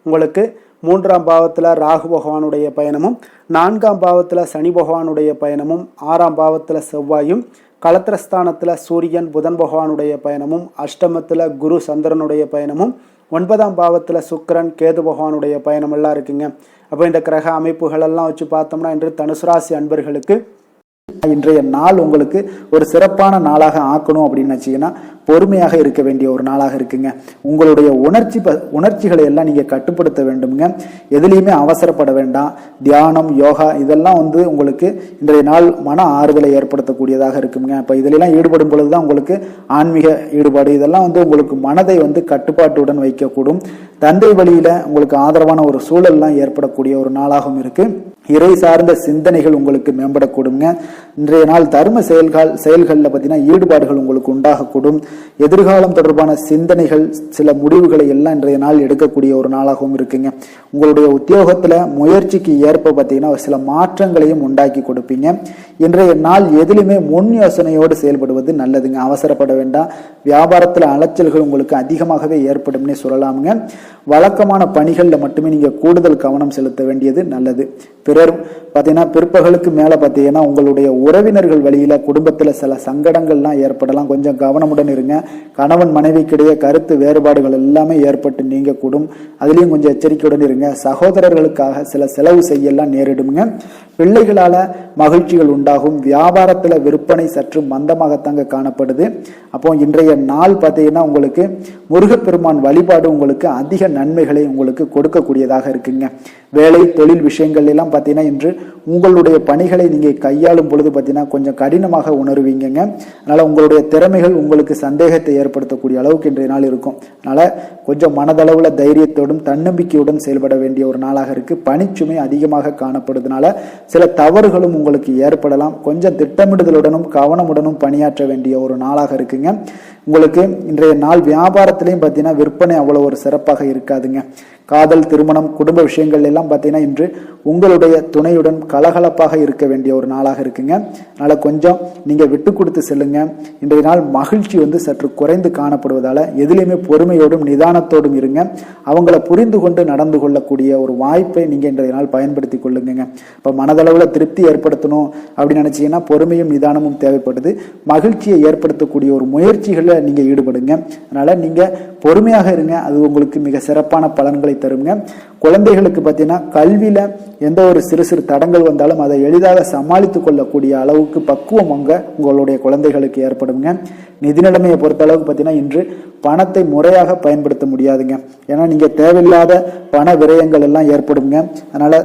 உங்களுக்கு 3ஆம் பாவத்தில் ராகு பகவானுடைய பயணமும் 4ஆம் பாவத்தில் சனி பகவானுடைய பயணமும் 6ஆம் பாவத்தில் செவ்வாயும் களத்திரஸ்தானத்தில் சூரியன் புதன் பகவானுடைய பயணமும் அஷ்டமத்தில் குரு சந்திரனுடைய பயணமும் 9ஆம் பாவத்தில் சுக்கிரன் கேது பகவானுடைய பயணம் எல்லாம் இருக்குங்க. அப்போ இந்த கிரக அமைப்புகளெல்லாம் வச்சு பார்த்தோம்னா இன்று தனுசு ராசி அன்பர்களுக்கு இன்றைய நாள் உங்களுக்கு ஒரு சிறப்பான நாளாக ஆக்கணும் அப்படின்னு வச்சிங்கன்னா பொறுமையாக இருக்க வேண்டிய ஒரு நாளாக இருக்குங்க. உங்களுடைய உணர்ச்சிகளை எல்லாம் நீங்கள் கட்டுப்படுத்த வேண்டுங்க. எதுலேயுமே அவசரப்பட வேண்டாம். தியானம் யோகா இதெல்லாம் உங்களுக்கு இன்றைய நாள் மன ஆறுதலை ஏற்படுத்தக்கூடியதாக இருக்குங்க. இப்போ இதிலெல்லாம் ஈடுபடும் பொழுது தான் உங்களுக்கு ஆன்மீக ஈடுபாடு இதெல்லாம் உங்களுக்கு மனதை கட்டுப்பாட்டுடன் வைக்கக்கூடும். தந்தை வழியில் உங்களுக்கு ஆதரவான ஒரு சூழல்லாம் ஏற்படக்கூடிய ஒரு நாளாகவும் இருக்குது. இறை சார்ந்த சிந்தனைகள் உங்களுக்கு மேம்படக்கூடுங்க. இன்றைய நாள் தர்ம செயல்களில் பார்த்தீங்கன்னா ஈடுபாடுகள் உங்களுக்கு உண்டாகக்கூடும். எதிர்காலம் தொடர்பான சிந்தனைகள் சில முடிவுகளை எல்லாம் இன்றைய நாள் எடுக்கக்கூடிய ஒரு நாளாகவும் இருக்குங்க. உங்களுடைய உத்தியோகத்தில் முயற்சிக்கு ஏற்ப பார்த்தீங்கன்னா சில மாற்றங்களையும் உண்டாக்கி கொடுப்பீங்க. இன்றைய நாள் எதிலுமே முன் யோசனையோடு செயல்படுவது நல்லதுங்க. அவசரப்பட வேண்டாம். வியாபாரத்தில் அலைச்சல்கள் உங்களுக்கு அதிகமாகவே ஏற்படும்னே சொல்லலாமுங்க. வழக்கமான பணிகளில் மட்டுமே நீங்கள் கூடுதல் கவனம் செலுத்த வேண்டியது நல்லது. பிறர் பார்த்தீங்கன்னா பிற்பகலுக்கு மேலே பார்த்தீங்கன்னா உங்களுடைய உறவினர்கள் வழியில் குடும்பத்தில் சில சங்கடங்கள்லாம் ஏற்படலாம். கொஞ்சம் கவனமுடன் இருங்க. கணவன் மனைவிக்கிடையே கருத்து வேறுபாடுகள் எல்லாமே ஏற்பட்டு நீங்கக்கூடும். அதுலேயும் கொஞ்சம் எச்சரிக்கையுடன் இருங்க. சகோதரர்களுக்காக சில செலவு செய்யலாம் நேரிடுங்க. பிள்ளைகளால் மகிழ்ச்சிகள் உண்டாகும். வியாபாரத்தில் விற்பனை சற்று மந்தமாகத்தாங்க காணப்படுது. அப்போ இன்றைய நாள் பார்த்தீங்கன்னா உங்களுக்கு முருகப்பெருமான் வழிபாடு உங்களுக்கு அதிக நன்மைகளை உங்களுக்கு கொடுக்கக்கூடியதாக இருக்குங்க. வேலை தொழில் விஷயங்கள் எல்லாம் பார்த்தீங்கன்னா இன்று உங்களுடைய பணிகளை நீங்கள் கையாளும் பொழுது பார்த்தீங்கன்னா கொஞ்சம் கடினமாக உணர்வீங்க. அதனால் உங்களுடைய திறமைகள் உங்களுக்கு சந்தேகத்தை ஏற்படுத்தக்கூடிய அளவுக்கு இன்றைய நாள் இருக்கும். அதனால் கொஞ்சம் மனதளவில் தைரியத்தோடும் தன்னம்பிக்கையுடன் செயல்பட வேண்டிய ஒரு நாளாக இருக்குது. பணிச்சுமை அதிகமாக காணப்படுறதுனால சில தவறுகளும் உங்களுக்கு ஏற்படலாம். கொஞ்சம் திட்டமிடுதலுடனும் கவனமுடனும் பணியாற்ற வேண்டிய ஒரு நாளாக இருக்குங்க. உங்களுக்கு இன்றைய நாள் வியாபாரத்திலையும் பார்த்தீங்கன்னா விற்பனை அவ்வளோ ஒரு சிறப்பாக இருக்காதுங்க. காதல் திருமணம் குடும்ப விஷயங்கள் எல்லாம் பார்த்தீங்கன்னா இன்று உங்களுடைய துணையுடன் கலகலப்பாக இருக்க வேண்டிய ஒரு நாளாக இருக்குங்க. அதனால் கொஞ்சம் நீங்கள் விட்டு கொடுத்து செல்லுங்க. இன்றைய நாள் மகிழ்ச்சி சற்று குறைந்து காணப்படுவதால் எதுலேயுமே பொறுமையோடும் நிதானத்தோடும் இருங்க. அவங்கள புரிந்து கொண்டு நடந்து கொள்ளக்கூடிய ஒரு வாய்ப்பை நீங்கள் இன்றைய நாள் பயன்படுத்தி கொள்ளுங்க. இப்போ மனதளவில் திருப்தி ஏற்படுத்தணும் அப்படின்னு நினச்சிங்கன்னா பொறுமையும் நிதானமும் தேவைப்படுது. மகிழ்ச்சியை ஏற்படுத்தக்கூடிய ஒரு முயற்சிகளில் நீங்கள் ஈடுபடுங்க. அதனால் நீங்கள் பொறுமையாக இருங்க. அது உங்களுக்கு மிக சிறப்பான பலன்களை தருங்க. குழந்தைகளுக்கு பார்த்தீங்கன்னா கல்வியில் எந்த ஒரு சிறு சிறு தடங்கள் வந்தாலும் அதை எளிதாக சமாளித்து கொள்ளக்கூடிய அளவுக்கு பக்குவம் உங்களுடைய குழந்தைகளுக்கு ஏற்படுங்க. நிதி நிலைமையை பொறுத்த அளவுக்கு பார்த்தீங்கன்னா இன்று பணத்தை முறையாக பயன்படுத்த முடியாதுங்க. ஏன்னா நீங்கள் தேவையில்லாத பண விரயங்கள் எல்லாம் ஏற்படுங்க. அதனால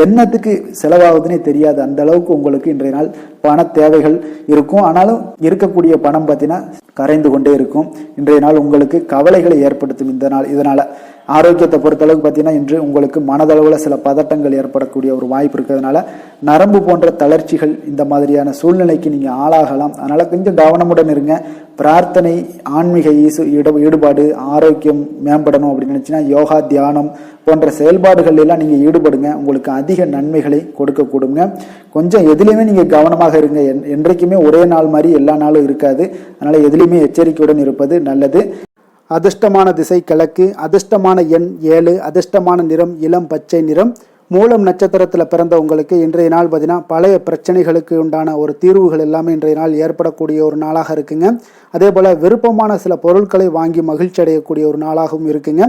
என்னத்துக்கு செலவாகுதுன்னே தெரியாது, அந்த அளவுக்கு உங்களுக்கு இன்றைய நாள் பண தேவைகள் இருக்கும். ஆனாலும் இருக்கக்கூடிய பணம் பார்த்தீங்கன்னா கரைந்து கொண்டே இருக்கும். இன்றைய நாள் உங்களுக்கு கவலைகளை ஏற்படுத்தும் இந்த நாள். இதனால ஆரோக்கியத்தை பொறுத்தளவுக்கு பார்த்தீங்கன்னா இன்று உங்களுக்கு மனதளவில் சில பதட்டங்கள் ஏற்படக்கூடிய ஒரு வாய்ப்பு இருக்கிறதுனால நரம்பு போன்ற தளர்ச்சிகள் இந்த மாதிரியான சூழ்நிலைக்கு நீங்கள் ஆளாகலாம். அதனால கொஞ்சம் கவனமுடன் இருங்க. பிரார்த்தனை, ஆன்மீக ஈடுபாடு, ஆரோக்கியம் மேம்படணும் அப்படின்னு நினைச்சுன்னா யோகா, தியானம் போன்ற செயல்பாடுகள் எல்லாம் நீங்கள் ஈடுபடுங்க. உங்களுக்கு அதிக நன்மைகளை கொடுக்க கொடுங்க. கொஞ்சம் எதுலையுமே நீங்கள் கவனமாக இருங்க. என்றைக்குமே ஒரே நாள் மாதிரி எல்லா நாளும் இருக்காது. அதனால எதுலையுமே எச்சரிக்கையுடன் இருப்பது நல்லது. அதிர்ஷ்டமான திசை கிழக்கு, அதிர்ஷ்டமான எண் 7, அதிர்ஷ்டமான நிறம் இளம் பச்சை நிறம். மூலம் நட்சத்திரத்தில் பிறந்த உங்களுக்கு இன்றைய நாள் பார்த்தீங்கன்னா பழைய பிரச்சனைகளுக்கு உண்டான ஒரு தீர்வுகள் எல்லாமே இன்றைய நாள் ஏற்படக்கூடிய ஒரு நாளாக இருக்குங்க. அதே போல் விருப்பமான சில பொருட்களை வாங்கி மகிழ்ச்சி அடையக்கூடிய ஒரு நாளாகவும் இருக்குங்க.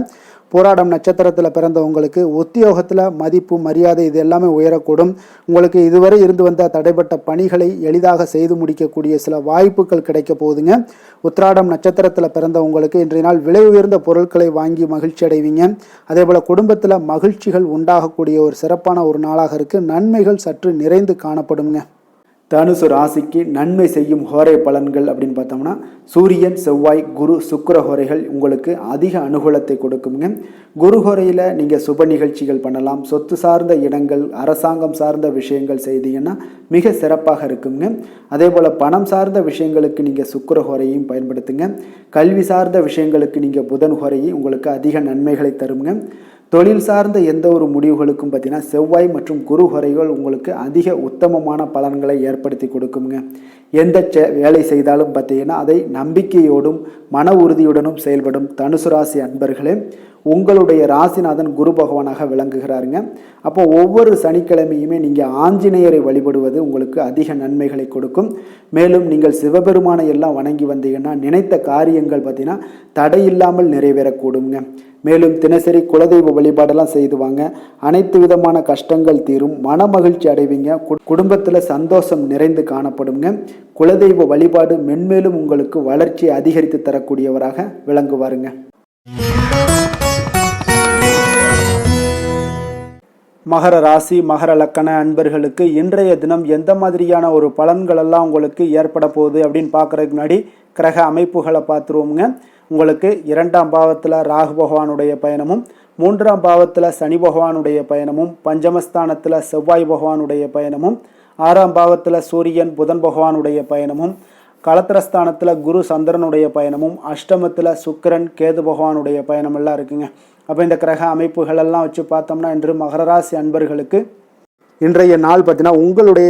போராடம் நட்சத்திரத்தில் பிறந்த உங்களுக்கு உத்தியோகத்தில் மதிப்பு, மரியாதை இது எல்லாமே உயரக்கூடும். உங்களுக்கு இதுவரை இருந்து வந்த தடைப்பட்ட பணிகளை எளிதாக செய்து முடிக்கக்கூடிய சில வாய்ப்புகள் கிடைக்க போகுதுங்க. உத்திராடம் நட்சத்திரத்தில் பிறந்த உங்களுக்கு இன்றைய நாள் விலை உயர்ந்த பொருட்களை வாங்கி மகிழ்ச்சி அடைவீங்க. அதே போல் குடும்பத்தில் மகிழ்ச்சிகள் உண்டாகக்கூடிய ஒரு சிறப்பான ஒரு நாளாக இருக்குது. நன்மைகள் சற்று நிறைந்து காணப்படுங்க. தனுசு ராசிக்கு நன்மை செய்யும் ஹோரை பலன்கள் அப்படின்னு பார்த்தோம்னா சூரியன், செவ்வாய், குரு, சுக்கிர ஹோரைகள் உங்களுக்கு அதிக அனுகூலத்தை கொடுக்குங்க. குரு ஹோரையில் நீங்கள் சுப நிகழ்ச்சிகள் பண்ணலாம். சொத்து சார்ந்த இடங்கள், அரசாங்கம் சார்ந்த விஷயங்கள் செய்தீங்கன்னா மிக சிறப்பாக இருக்குங்க. அதே போல் பணம் சார்ந்த விஷயங்களுக்கு நீங்கள் சுக்கிர ஹோரையும் பயன்படுத்துங்க. கல்வி சார்ந்த விஷயங்களுக்கு நீங்கள் புதன் ஹோரையும் உங்களுக்கு அதிக நன்மைகளை தருங்க. தொழில் சார்ந்த எந்த ஒரு முடிவுகளுக்கும் பார்த்தீங்கன்னா செவ்வாய் மற்றும் குரு ஹோரைகள் உங்களுக்கு அதிக உத்தமமான பலன்களை ஏற்படுத்தி கொடுக்குங்க. எந்த வேலை செய்தாலும் பார்த்தீங்கன்னா அதை நம்பிக்கையோடும் மன உறுதியுடனும் செயல்படும் தனுசு ராசி அன்பர்களே, உங்களுடைய ராசிநாதன் குரு பகவானாக விளங்குகிறாருங்க. அப்போ ஒவ்வொரு சனிக்கிழமையுமே நீங்கள் ஆஞ்சநேயரை வழிபடுவது உங்களுக்கு அதிக நன்மைகளை கொடுக்கும். மேலும் நீங்கள் சிவபெருமானை எல்லாம் வணங்கி வந்தீங்கன்னா நினைத்த காரியங்கள் பார்த்தீங்கன்னா தடையில்லாமல் நிறைவேறக்கூடுங்க. மேலும் தினசரி குலதெய்வ வழிபாடெல்லாம் செய்துவாங்க. அனைத்து விதமான கஷ்டங்கள் தீரும், மன மகிழ்ச்சி அடைவீங்க. குடும்பத்தில் சந்தோஷம் நிறைந்து காணப்படுங்க. குலதெய்வ வழிபாடு மென்மேலும் உங்களுக்கு வளர்ச்சி அதிகரித்து தரக்கூடியவராக விளங்குவாருங்க. மகர ராசி, மகர லக்கண அன்பர்களுக்கு இன்றைய தினம் எந்த மாதிரியான ஒரு பலன்களெல்லாம் உங்களுக்கு ஏற்பட போகுது அப்படின்னு பார்க்குறதுக்கு முன்னாடி கிரக அமைப்புகளை பார்த்துருவோங்க. உங்களுக்கு 2ஆம் பாவத்தில் ராகு பகவானுடைய பயணமும், 3ஆம் பாவத்தில் சனி பகவானுடைய பயணமும், பஞ்சமஸ்தானத்தில் செவ்வாய் பகவானுடைய பயணமும், 6ஆம் பாவத்தில் சூரியன் புதன் பகவானுடைய பயணமும், களத்திரஸ்தானத்தில் குரு சந்திரனுடைய பயணமும், அஷ்டமத்தில் சுக்கிரன் கேது பகவானுடைய பயணமெல்லாம் இருக்குங்க. அப்போ இந்த கிரக அமைப்புகளெல்லாம் வச்சு பார்த்தோம்னா இன்று மகர ராசி அன்பர்களுக்கு இன்றைய நாள் பார்த்தீங்கன்னா உங்களுடைய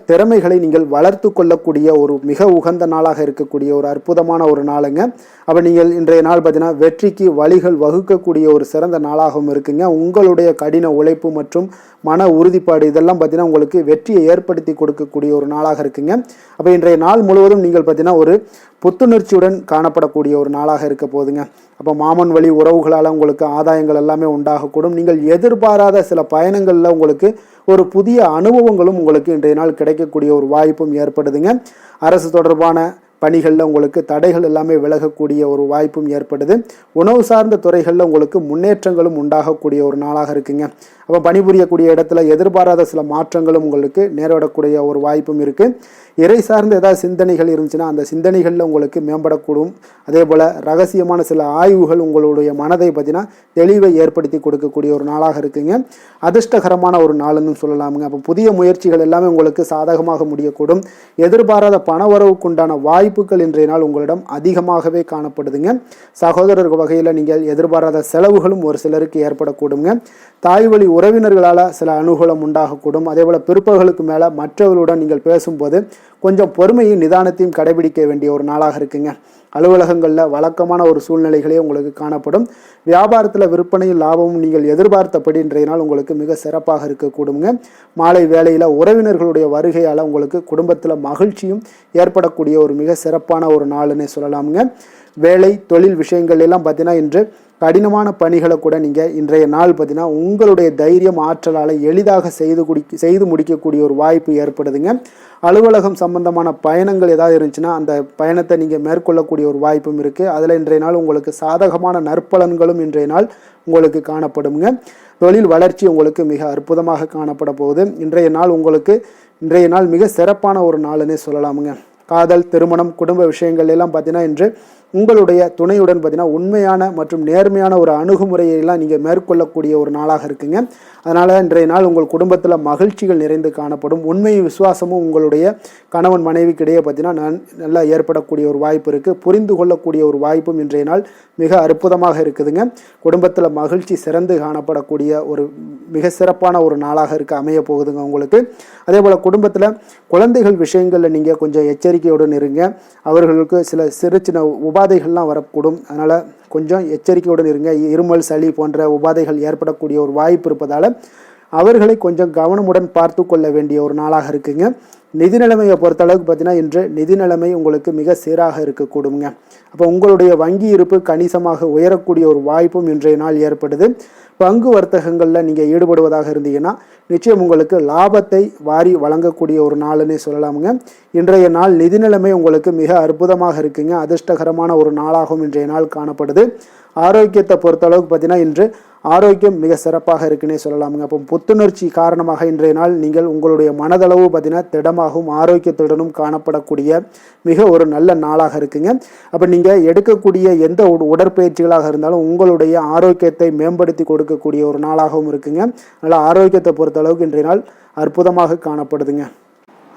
திறமைகளை நீங்கள் வளர்த்து கொள்ளக்கூடிய ஒரு மிக உகந்த நாளாக இருக்கக்கூடிய ஒரு அற்புதமான ஒரு நாளுங்க. அப்போ நீங்கள் இன்றைய நாள் பார்த்தீங்கன்னா வெற்றிக்கு வழிகள் வகுக்கக்கூடிய ஒரு சிறந்த நாளாகவும் இருக்குங்க. உங்களுடைய கடின உழைப்பு மற்றும் மன உறுதிப்பாடு இதெல்லாம் பார்த்தீங்கன்னா உங்களுக்கு வெற்றியை ஏற்படுத்தி கொடுக்கக்கூடிய ஒரு நாளாக இருக்குங்க. அப்போ இன்றைய நாள் முழுவதும் நீங்கள் பார்த்தீங்கன்னா ஒரு புத்துணர்ச்சியுடன் காணப்படக்கூடிய ஒரு நாளாக இருக்க போகுதுங்க. அப்போ மாமன் வழி உறவுகளால் உங்களுக்கு ஆதாயங்கள் எல்லாமே உண்டாகக்கூடும். நீங்கள் எதிர்பாராத சில பயணங்களில் உங்களுக்கு ஒரு புதிய அனுபவங்களும் உங்களுக்கு இன்றைய நாள் கிடைக்கக்கூடிய ஒரு வாய்ப்பும் ஏற்படுதுங்க. அரசு தொடர்பான பணிகளில் உங்களுக்கு தடைகள் எல்லாமே விலகக்கூடிய ஒரு வாய்ப்பும் ஏற்படுது. உணவு சார்ந்த துறைகளில் உங்களுக்கு முன்னேற்றங்களும் உண்டாகக்கூடிய ஒரு நாளாக இருக்குங்க. அப்போ பணிபுரியக்கூடிய இடத்துல எதிர்பாராத சில மாற்றங்களும் உங்களுக்கு நேரிடக்கூடிய ஒரு வாய்ப்பும் இருக்குது. இறை சார்ந்த ஏதாவது சிந்தனைகள் இருந்துச்சுன்னா அந்த சிந்தனைகளில் உங்களுக்கு மேம்படக்கூடும். அதே போல் ரகசியமான சில ஆய்வுகள் உங்களுடைய மனதை பார்த்தீங்கன்னா தெளிவை ஏற்படுத்தி கொடுக்கக்கூடிய ஒரு நாளாக இருக்குங்க. அதிர்ஷ்டகரமான ஒரு நாளுன்னு சொல்லலாமுங்க. அப்போ புதிய முயற்சிகள் எல்லாமே உங்களுக்கு சாதகமாக முடியக்கூடும். எதிர்பாராத பண வரவுக்குண்டான வாய்ப்புகள் இன்றைய நாள் உங்களிடம் அதிகமாகவே காணப்படுதுங்க. சகோதரர் வகையில் நீங்கள் எதிர்பாராத செலவுகளும் ஒரு சிலருக்கு ஏற்படக்கூடுங்க. தாய் வழி உறவினர்களால் சில அனுகூலம் உண்டாகக்கூடும். அதே போல் பிற்பகலுக்கு மேலே மற்றவர்களுடன் நீங்கள் பேசும்போது கொஞ்சம் பொறுமையும் நிதானத்தையும் கடைபிடிக்க வேண்டிய ஒரு நாளாக இருக்குங்க. அலுவலகங்களில் வழக்கமான ஒரு சூழ்நிலைகளே உங்களுக்கு காணப்படும். வியாபாரத்தில் விற்பனையும் லாபமும் நீங்கள் எதிர்பார்த்தபடி இன்றைய நாள் உங்களுக்கு மிக சிறப்பாக இருக்கக்கூடுங்க. மாலை வேளையில் உறவினர்களுடைய வருகையால் உங்களுக்கு குடும்பத்தில் மகிழ்ச்சியும் ஏற்படக்கூடிய ஒரு மிக சிறப்பான ஒரு நாளுன்னே சொல்லலாமுங்க. வேலை தொழில் விஷயங்கள் எல்லாம் பார்த்தீங்கன்னா இன்று கடினமான பணிகளை கூட நீங்கள் இன்றைய நாள் பார்த்தீங்கன்னா உங்களுடைய தைரியம் ஆற்றலால் எளிதாக செய்து முடிக்கக்கூடிய ஒரு வாய்ப்பு ஏற்படுதுங்க. அலுவலகம் சம்பந்தமான பயணங்கள் ஏதாவது இருந்துச்சுன்னா அந்த பயணத்தை நீங்கள் மேற்கொள்ளக்கூடிய ஒரு வாய்ப்பும் இருக்குது. அதில் இன்றைய நாள் உங்களுக்கு சாதகமான நற்பலன்களும் இன்றைய நாள் உங்களுக்கு காணப்படுங்க. தொழில் வளர்ச்சி உங்களுக்கு மிக அற்புதமாக காணப்பட போகுது. இன்றைய நாள் மிக சிறப்பான ஒரு நாளுன்னே சொல்லலாமுங்க. காதல், திருமணம், குடும்ப விஷயங்கள் எல்லாம் பார்த்தீங்கன்னா இன்று உங்களுடைய துணையுடன் பார்த்தீங்கன்னா உண்மையான மற்றும் நேர்மையான ஒரு அணுகுமுறையெல்லாம் நீங்கள் மேற்கொள்ளக்கூடிய ஒரு நாளாக இருக்குங்க. அதனால் இன்றைய நாள் உங்கள் குடும்பத்தில் மகிழ்ச்சிகள் நிறைந்து காணப்படும். உண்மை விசுவாசமும் உங்களுடைய கணவன் மனைவிக்கிடையே பார்த்தீங்கன்னா நல்லா ஏற்படக்கூடிய ஒரு வாய்ப்பு இருக்குது. புரிந்து கொள்ளக்கூடிய ஒரு வாய்ப்பும் இன்றைய நாள் மிக அற்புதமாக இருக்குதுங்க. குடும்பத்தில் மகிழ்ச்சி சிறந்து காணப்படக்கூடிய ஒரு மிக சிறப்பான ஒரு நாளாக அமைய போகுதுங்க உங்களுக்கு. அதே போல் குடும்பத்தில் குழந்தைகள் விஷயங்களில் நீங்கள் கொஞ்சம் எச்சரிக்கையுடன் இருங்க. அவர்களுக்கு சில சிறு சின்ன உபாதைகள்லாம் வரக்கூடும். அதனால் கொஞ்சம் எச்சரிக்கையுடன் இருங்க. இருமல், சளி போன்ற உபாதைகள் ஏற்படக்கூடிய ஒரு வாய்ப்பு இருப்பதால் அவர்களை கொஞ்சம் கவனமுடன் பார்த்து கொள்ள வேண்டிய ஒரு நாளாக இருக்குங்க. நிதி நிலைமையை பொறுத்தளவுக்கு பார்த்தீங்கன்னா இன்று நிதி நிலைமை உங்களுக்கு மிக சீராக இருக்கக்கூடுங்க. அப்போ உங்களுடைய வங்கி இருப்பு கணிசமாக உயரக்கூடிய ஒரு வாய்ப்பும் இன்றைய நாள் ஏற்படுது. பங்கு வர்த்தகங்களில் நீங்கள் ஈடுபடுவதாக இருந்தீங்கன்னா நிச்சயம் உங்களுக்கு லாபத்தை வாரி வழங்கக்கூடிய ஒரு நாளுன்னே சொல்லலாமுங்க. இன்றைய நாள் நிதி நிலைமை உங்களுக்கு மிக அற்புதமாக இருக்குங்க. அதிர்ஷ்டகரமான ஒரு நாளாகவும் இன்றைய நாள் காணப்படுது. ஆரோக்கியத்தை பொறுத்தளவுக்கு பார்த்தீங்கன்னா இன்று ஆரோக்கியம் மிக சிறப்பாக இருக்குன்னே சொல்லலாமுங்க. அப்போ புத்துணர்ச்சி காரணமாக இன்றைய நாள் நீங்கள் உங்களுடைய மனதளவு பார்த்தீங்கன்னா திடமாகவும் ஆரோக்கியத்துடனும் காணப்படக்கூடிய மிக ஒரு நல்ல நாளாக இருக்குங்க. அப்போ நீங்கள் எடுக்கக்கூடிய எந்த உடற்பயிற்சிகளாக இருந்தாலும் உங்களுடைய ஆரோக்கியத்தை மேம்படுத்தி கொடுக்கக்கூடிய ஒரு நாளாகவும் இருக்குங்க. அதனால் ஆரோக்கியத்தை பொறுத்தளவுக்கு இன்றைய நாள் அற்புதமாக காணப்படுதுங்க.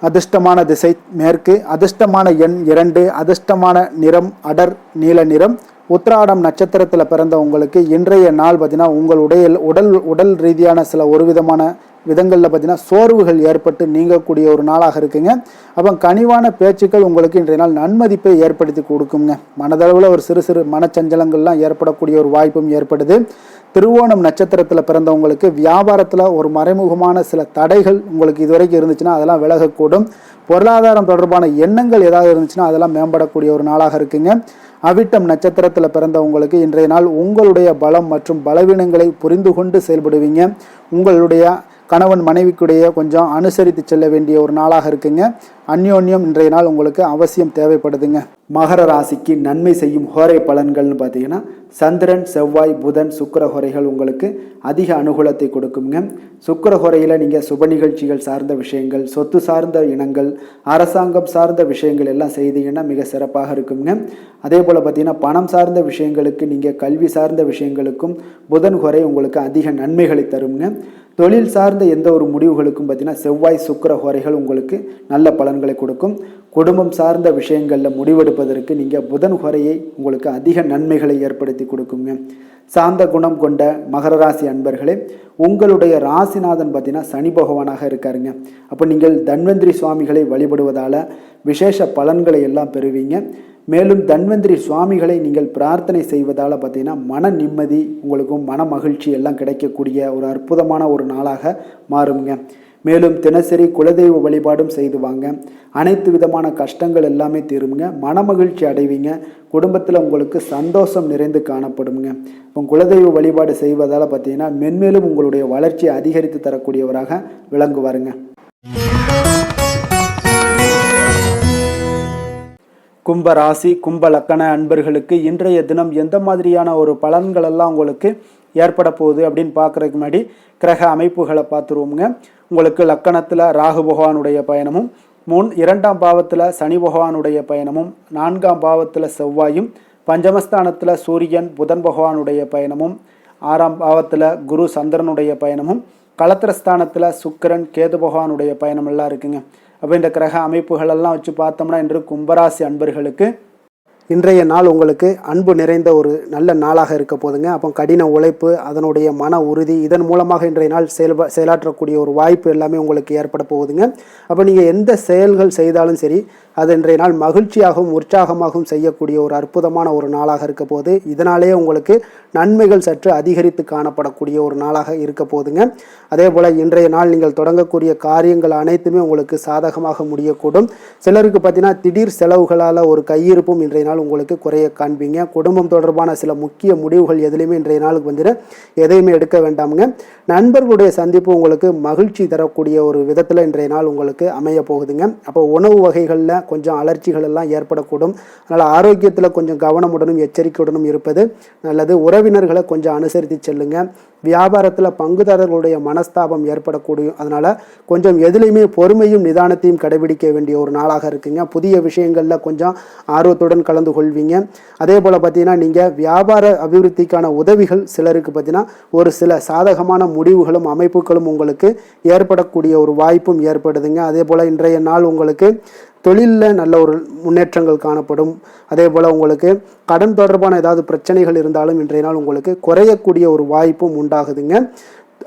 அதிர்ஷ்டமான திசை மேற்கு, அதிர்ஷ்டமான எண் 2, அதிர்ஷ்டமான நிறம் அடர் நீல நிறம். உத்திராடம் நட்சத்திரத்தில் பிறந்த உங்களுக்கு இன்றைய நாள் பார்த்தீங்கன்னா உங்களுடைய உடல் ரீதியான சில ஒரு விதமான விதங்களில் பார்த்தீங்கன்னா சோர்வுகள் ஏற்பட்டு நீங்கக்கூடிய ஒரு நாளாக இருக்குங்க. அப்போ கனிவான பேச்சுக்கள் உங்களுக்கு இன்றைய நாள் நன்மதிப்பை ஏற்படுத்தி கொடுக்குங்க. மனதளவில் ஒரு சிறு சிறு மனச்சஞ்சலங்கள்லாம் ஏற்படக்கூடிய ஒரு வாய்ப்பும் ஏற்படுது. திருவோணம் நட்சத்திரத்தில் பிறந்தவங்களுக்கு வியாபாரத்தில் ஒரு மறைமுகமான சில தடைகள் உங்களுக்கு இதுவரைக்கும் இருந்துச்சுன்னா அதெல்லாம் விலகக்கூடும். பொருளாதாரம் தொடர்பான எண்ணங்கள் ஏதாவது இருந்துச்சுன்னா அதெல்லாம் மேம்படக்கூடிய ஒரு நாளாக இருக்குங்க. அவிட்டம் நட்சத்திரத்தில் பிறந்தவங்களுக்கு இன்றைய நாள் உங்களுடைய பலம் மற்றும் பலவீனங்களை புரிந்து கொண்டு செயல்படுவீங்க. உங்களுடைய கணவன் மனைவிக்குடைய கொஞ்சம் அனுசரித்து செல்ல வேண்டிய ஒரு நாளாக இருக்குங்க. அந்யோன்யம் இன்றைய நாள் உங்களுக்கு அவசியம் தேவைப்படுதுங்க. மகர ராசிக்கு நன்மை செய்யும் ஹோரை பலன்கள்னு பார்த்தீங்கன்னா சந்திரன், செவ்வாய், புதன், சுக்கிர ஹோரைகள் உங்களுக்கு அதிக அனுகூலத்தை கொடுக்குங்க. சுக்கிர ஹோரையில் நீங்கள் சுப நிகழ்ச்சிகள் சார்ந்த விஷயங்கள், சொத்து சார்ந்த இனங்கள், அரசாங்கம் சார்ந்த விஷயங்கள் எல்லாம் செய்தீங்கன்னா மிக சிறப்பாக இருக்குங்க. அதே போல் பார்த்தீங்கன்னா பணம் சார்ந்த விஷயங்களுக்கு, நீங்கள் கல்வி சார்ந்த விஷயங்களுக்கும் புதன் ஹோரை உங்களுக்கு அதிக நன்மைகளை தருங்க. தொழில் சார்ந்த எந்த ஒரு முடிவுகளுக்கும் பார்த்தீங்கன்னா செவ்வாய், சுக்கிர ஹோரைகள் உங்களுக்கு நல்ல பலன்களை கொடுக்கும். குடும்பம் சார்ந்த விஷயங்களில் முடிவெடுப்பதற்கு நீங்கள் புதன் ஹோரையை உங்களுக்கு அதிக நன்மைகளை ஏற்படுத்தி கொடுக்குங்க. சாந்த குணம் கொண்ட மகர ராசி அன்பர்களே, உங்களுடைய ராசிநாதன் பார்த்தீங்கன்னா சனி பகவானாக இருக்காருங்க. அப்போ நீங்கள் தன்வந்திரி சுவாமிகளை வழிபடுவதால் விசேஷ பலன்களை எல்லாம் பெறுவீங்க. மேலும் தன்வந்திரி சுவாமிகளை நீங்கள் பிரார்த்தனை செய்வதால் பார்த்தீங்கன்னா மன நிம்மதி உங்களுக்கும் மன மகிழ்ச்சி எல்லாம் கிடைக்கக்கூடிய ஒரு அற்புதமான ஒரு நாளாக மாறுங்க. மேலும் தினசரி குலதெய்வ வழிபாடும் செய்து வாங்க. அனைத்து விதமான கஷ்டங்கள் எல்லாமே தீருங்க. மன மகிழ்ச்சி அடைவீங்க. குடும்பத்தில் உங்களுக்கு சந்தோஷம் நிறைந்து காணப்படுங்க. இப்போ குலதெய்வ வழிபாடு செய்வதால் பார்த்தீங்கன்னா மென்மேலும் உங்களுடைய வளர்ச்சியை அதிகரித்து தரக்கூடியவராக விளங்குவாருங்க. கும்ப ராசி, கும்ப லக்கண அன்பர்களுக்கு இன்றைய தினம் எந்த மாதிரியான ஒரு பலன்கள் எல்லாம் உங்களுக்கு ஏற்பட போகுது அப்படின்னு பார்க்குறதுக்கு முன்னாடி கிரக அமைப்புகளை பார்த்துருவோங்க. உங்களுக்கு லக்கணத்தில் ராகு பகவானுடைய பயணமும், 2ஆம் பாவத்தில் சனி பகவானுடைய பயணமும், 4ஆம் பாவத்தில் செவ்வாயும், பஞ்சமஸ்தானத்தில் சூரியன் புதன் பகவானுடைய பயணமும், 6ஆம் பாவத்தில் குரு சந்திரனுடைய பயணமும், களத்திரஸ்தானத்தில் சுக்கிரன் கேது பகவானுடைய பயணம் எல்லாம் இருக்குங்க. அப்போ இந்த கிரக அமைப்புகளெல்லாம் வச்சு பார்த்தோம்னா இன்று கும்பராசி அன்பர்களுக்கு இன்றைய நாள் உங்களுக்கு அன்பு நிறைந்த ஒரு நல்ல நாளாக இருக்க போதுங்க. அப்போ கடின உழைப்பு, அதனுடைய மன உறுதி, இதன் மூலமாக இன்றைய நாள் செயலாற்றக்கூடிய ஒரு வாய்ப்பு எல்லாமே உங்களுக்கு ஏற்பட போகுதுங்க. அப்போ நீங்கள் எந்த செயல்கள் செய்தாலும் சரி அது இன்றைய நாள் மகிழ்ச்சியாகவும் உற்சாகமாகவும் செய்யக்கூடிய ஒரு அற்புதமான ஒரு நாளாக இருக்க போது. இதனாலேயே உங்களுக்கு நன்மைகள் சற்று அதிகரித்து காணப்படக்கூடிய ஒரு நாளாக இருக்க போதுங்க. அதே போல் இன்றைய நாள் நீங்கள் தொடங்கக்கூடிய காரியங்கள் அனைத்துமே உங்களுக்கு சாதகமாக முடியக்கூடும். சிலருக்கு பார்த்தீங்கன்னா திடீர் செலவுகளால் ஒரு கையிருப்பும் இன்றைய நாள் நாள் உங்களுக்கு குறைய காண்பீங்க. குடும்பம் தொடர்பான சில முக்கிய முடிவுகள் எதுலையுமே இன்றைய நாளுக்கு எதையுமே எடுக்க வேண்டாமுங்க. நண்பர்களுடைய சந்திப்பு உங்களுக்கு மகிழ்ச்சி தரக்கூடிய ஒரு விதத்தில் இன்றைய நாள் உங்களுக்கு அமைய போகுதுங்க. அப்போ உணவு வகைகளில் கொஞ்சம் அலர்ச்சிகள் எல்லாம் ஏற்படக்கூடும். அதனால் ஆரோக்கியத்தில் கொஞ்சம் கவனமுடனும் எச்சரிக்கையுடனும் இருப்பது நல்லது. உறவினர்களை கொஞ்சம் அனுசரித்து செல்லுங்க. வியாபாரத்தில் பங்குதாரர்களுடைய மனஸ்தாபம் ஏற்படக்கூடும். அதனால் கொஞ்சம் எதுலையுமே பொறுமையும் நிதானத்தையும் கடைபிடிக்க வேண்டிய ஒரு நாளாக இருக்குங்க. புதிய விஷயங்களில் கொஞ்சம் ஆர்வத்துடன் கலந்து கொள்வீங்க. அதே போல் பார்த்தீங்கன்னா நீங்கள் வியாபார அபிவிருத்திக்கான உதவிகள் சிலருக்கு பார்த்தீங்கன்னா ஒரு சில சாதகமான முடிவுகளும் அமைப்புகளும் உங்களுக்கு ஏற்படக்கூடிய ஒரு வாய்ப்பும் ஏற்படுதுங்க. அதே போல் இன்றைய நாள் உங்களுக்கு தொழிலில் நல்ல ஒரு முன்னேற்றங்கள் காணப்படும். அதே போல் உங்களுக்கு கடன் தொடர்பான ஏதாவது பிரச்சனைகள் இருந்தாலும் இன்றைய நாள் உங்களுக்கு குறையக்கூடிய ஒரு வாய்ப்பும் உண்டாகுதுங்க.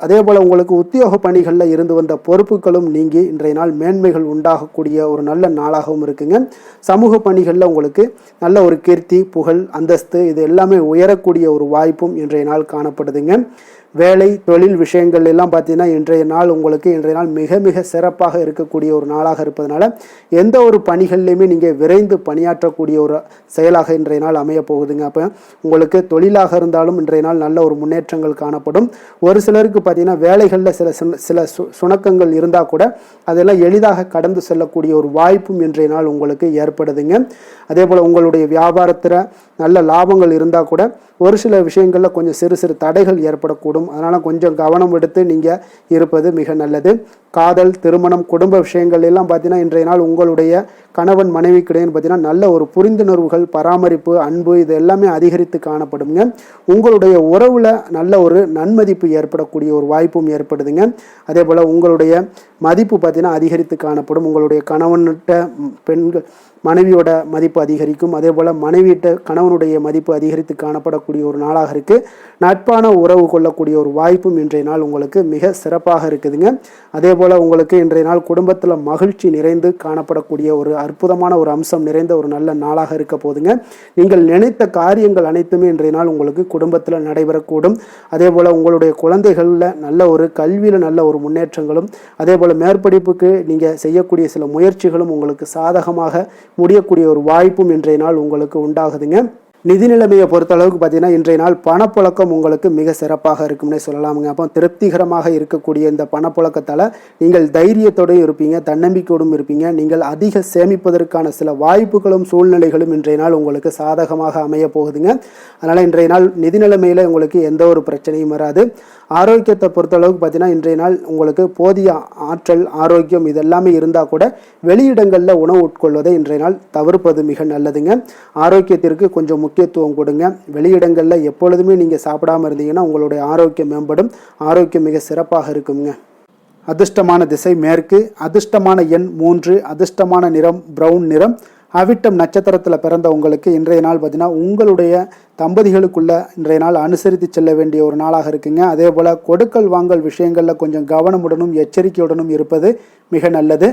அதே போல் உங்களுக்கு உத்தியோக பணிகளில் இருந்து வந்த பொறுப்புகளும் நீங்கி இன்றைய நாள் மேன்மைகள் உண்டாகக்கூடிய ஒரு நல்ல நாளாகவும் இருக்குங்க. சமூக பணிகளில் உங்களுக்கு நல்ல ஒரு கீர்த்தி, புகழ், அந்தஸ்து இது எல்லாமே உயரக்கூடிய ஒரு வாய்ப்பும் இன்றைய நாள் காணப்படுதுங்க. வேலை தொழில் விஷயங்கள் எல்லாம் பார்த்தீங்கன்னா இன்றைய நாள் உங்களுக்கு மிக மிக சிறப்பாக இருக்கக்கூடிய ஒரு நாளாக இருப்பதனால எந்த ஒரு பணிகள்லையுமே நீங்கள் விரைந்து பணியாற்றக்கூடிய ஒரு செயலாக இன்றைய நாள் அமைய போகுதுங்க. அப்போ உங்களுக்கு தொழிலாக இருந்தாலும் இன்றைய நாள் நல்ல ஒரு முன்னேற்றங்கள் காணப்படும். ஒரு சிலருக்கு பார்த்தீங்கன்னா வேலைகளில் சில சுணக்கங்கள் இருந்தால் கூட அதெல்லாம் எளிதாக கடந்து செல்லக்கூடிய ஒரு வாய்ப்பும் இன்றைய நாள் உங்களுக்கு ஏற்படுதுங்க. அதே போல் உங்களுடைய வியாபாரத்தில் நல்ல லாபங்கள் இருந்தால் கூட ஒரு சில விஷயங்களில் கொஞ்சம் சிறு சிறு தடைகள் ஏற்படக்கூடும். அதனால் கொஞ்சம் கவனம் எடுத்து நீங்கள் இருப்பது மிக நல்லது. காதல், திருமணம், குடும்ப விஷயங்கள் எல்லாம் பார்த்தீங்கன்னா இன்றைய நாள் உங்களுடைய கணவன் மனைவிக்கிடையே பார்த்தீங்கன்னா நல்ல ஒரு புரிந்துணர்வுகள், பராமரிப்பு, அன்பு இது எல்லாமே அதிகரித்து காணப்படுங்க. உங்களுடைய உறவில் நல்ல ஒரு நன்மதிப்பு ஏற்படக்கூடிய ஒரு வாய்ப்பும் ஏற்படுதுங்க. அதே போல் உங்களுடைய மதிப்பு பார்த்தீங்கன்னா அதிகரித்து காணப்படும். உங்களுடைய கணவன்கிட்ட பெண்கள் மனைவியோட மதிப்பு அதிகரிக்கும். அதே போல் மனைவியிட்ட கணவனுடைய மதிப்பு அதிகரித்து காணப்படக்கூடிய ஒரு நாளாக இருக்குது. நட்பான உறவு கொள்ளக்கூடிய ஒரு வாய்ப்பும் இன்றைய நாள் உங்களுக்கு மிக சிறப்பாக இருக்குதுங்க. அதே போல் உங்களுக்கு இன்றைய நாள் குடும்பத்தில் மகிழ்ச்சி நிறைந்து காணப்படக்கூடிய ஒரு அற்புதமான ஒரு அம்சம் நிறைந்த ஒரு நல்ல நாளாக இருக்க போதுங்க. நீங்கள் நினைத்த காரியங்கள் அனைத்துமே இன்றைய நாள் உங்களுக்கு குடும்பத்தில் நடைபெறக்கூடும். அதே போல் உங்களுடைய குழந்தைகளில் நல்ல ஒரு கல்வியில் நல்ல ஒரு முன்னேற்றங்களும், அதே போல் மேற்படிப்புக்கு நீங்கள் செய்யக்கூடிய சில முயற்சிகளும் உங்களுக்கு சாதகமாக முடியக்கூடிய ஒரு வாய்ப்பும் இன்றைய நாள் உங்களுக்கு உண்டாகுதுங்க. நிதி நிலைமையை பொறுத்த அளவுக்கு பார்த்தீங்கன்னா இன்றைய நாள் பணப்புழக்கம் உங்களுக்கு மிக சிறப்பாக இருக்கும்னே சொல்லலாமுங்க. அப்போ திருப்திகரமாக இருக்கக்கூடிய இந்த பணப்புழக்கத்தால் நீங்கள் தைரியத்தோடும் இருப்பீங்க, தன்னம்பிக்கையோடும் இருப்பீங்க. நீங்கள் அதிக சேமிப்பதற்கான சில வாய்ப்புகளும் சூழ்நிலைகளும் இன்றைய நாள் உங்களுக்கு சாதகமாக அமைய போகுதுங்க. அதனால் இன்றைய நாள் நிதி நிலைமையில் உங்களுக்கு எந்த ஒரு பிரச்சனையும் வராது. ஆரோக்கியத்தை பொறுத்தளவுக்கு பார்த்தீங்கன்னா இன்றைய நாள் உங்களுக்கு போதிய ஆற்றல், ஆரோக்கியம் இதெல்லாமே இருந்தால் கூட வெளியிடங்களில் உணவு உட்கொள்வதை இன்றைய நாள் தவிர்ப்பது மிக நல்லதுங்க. ஆரோக்கியத்திற்கு கொஞ்சம் முக்கியத்துவம் கொடுங்க. வெளியிடங்களில் எப்பொழுதுமே நீங்கள் சாப்பிடாமல் இருந்தீங்கன்னா உங்களுடைய ஆரோக்கியம் மேம்படும். ஆரோக்கியம் மிக சிறப்பாக இருக்குங்க. அதிர்ஷ்டமான திசை மேற்கு, அதிர்ஷ்டமான எண் 3, அதிர்ஷ்டமான நிறம் பிரவுன் நிறம். அவிட்டம் நட்சத்திரத்தில் பிறந்த உங்களுக்கு இன்றைய நாள் பார்த்தீங்கன்னா உங்களுடைய தம்பதிகளுக்குள்ள இன்றைய நாள் அனுசரித்து செல்ல வேண்டிய ஒரு நாளாக இருக்குங்க. அதே போல் கொடுக்கல் வாங்கல் விஷயங்களில் கொஞ்சம் கவனமுடனும் எச்சரிக்கையுடனும் இருப்பது மிக நல்லது.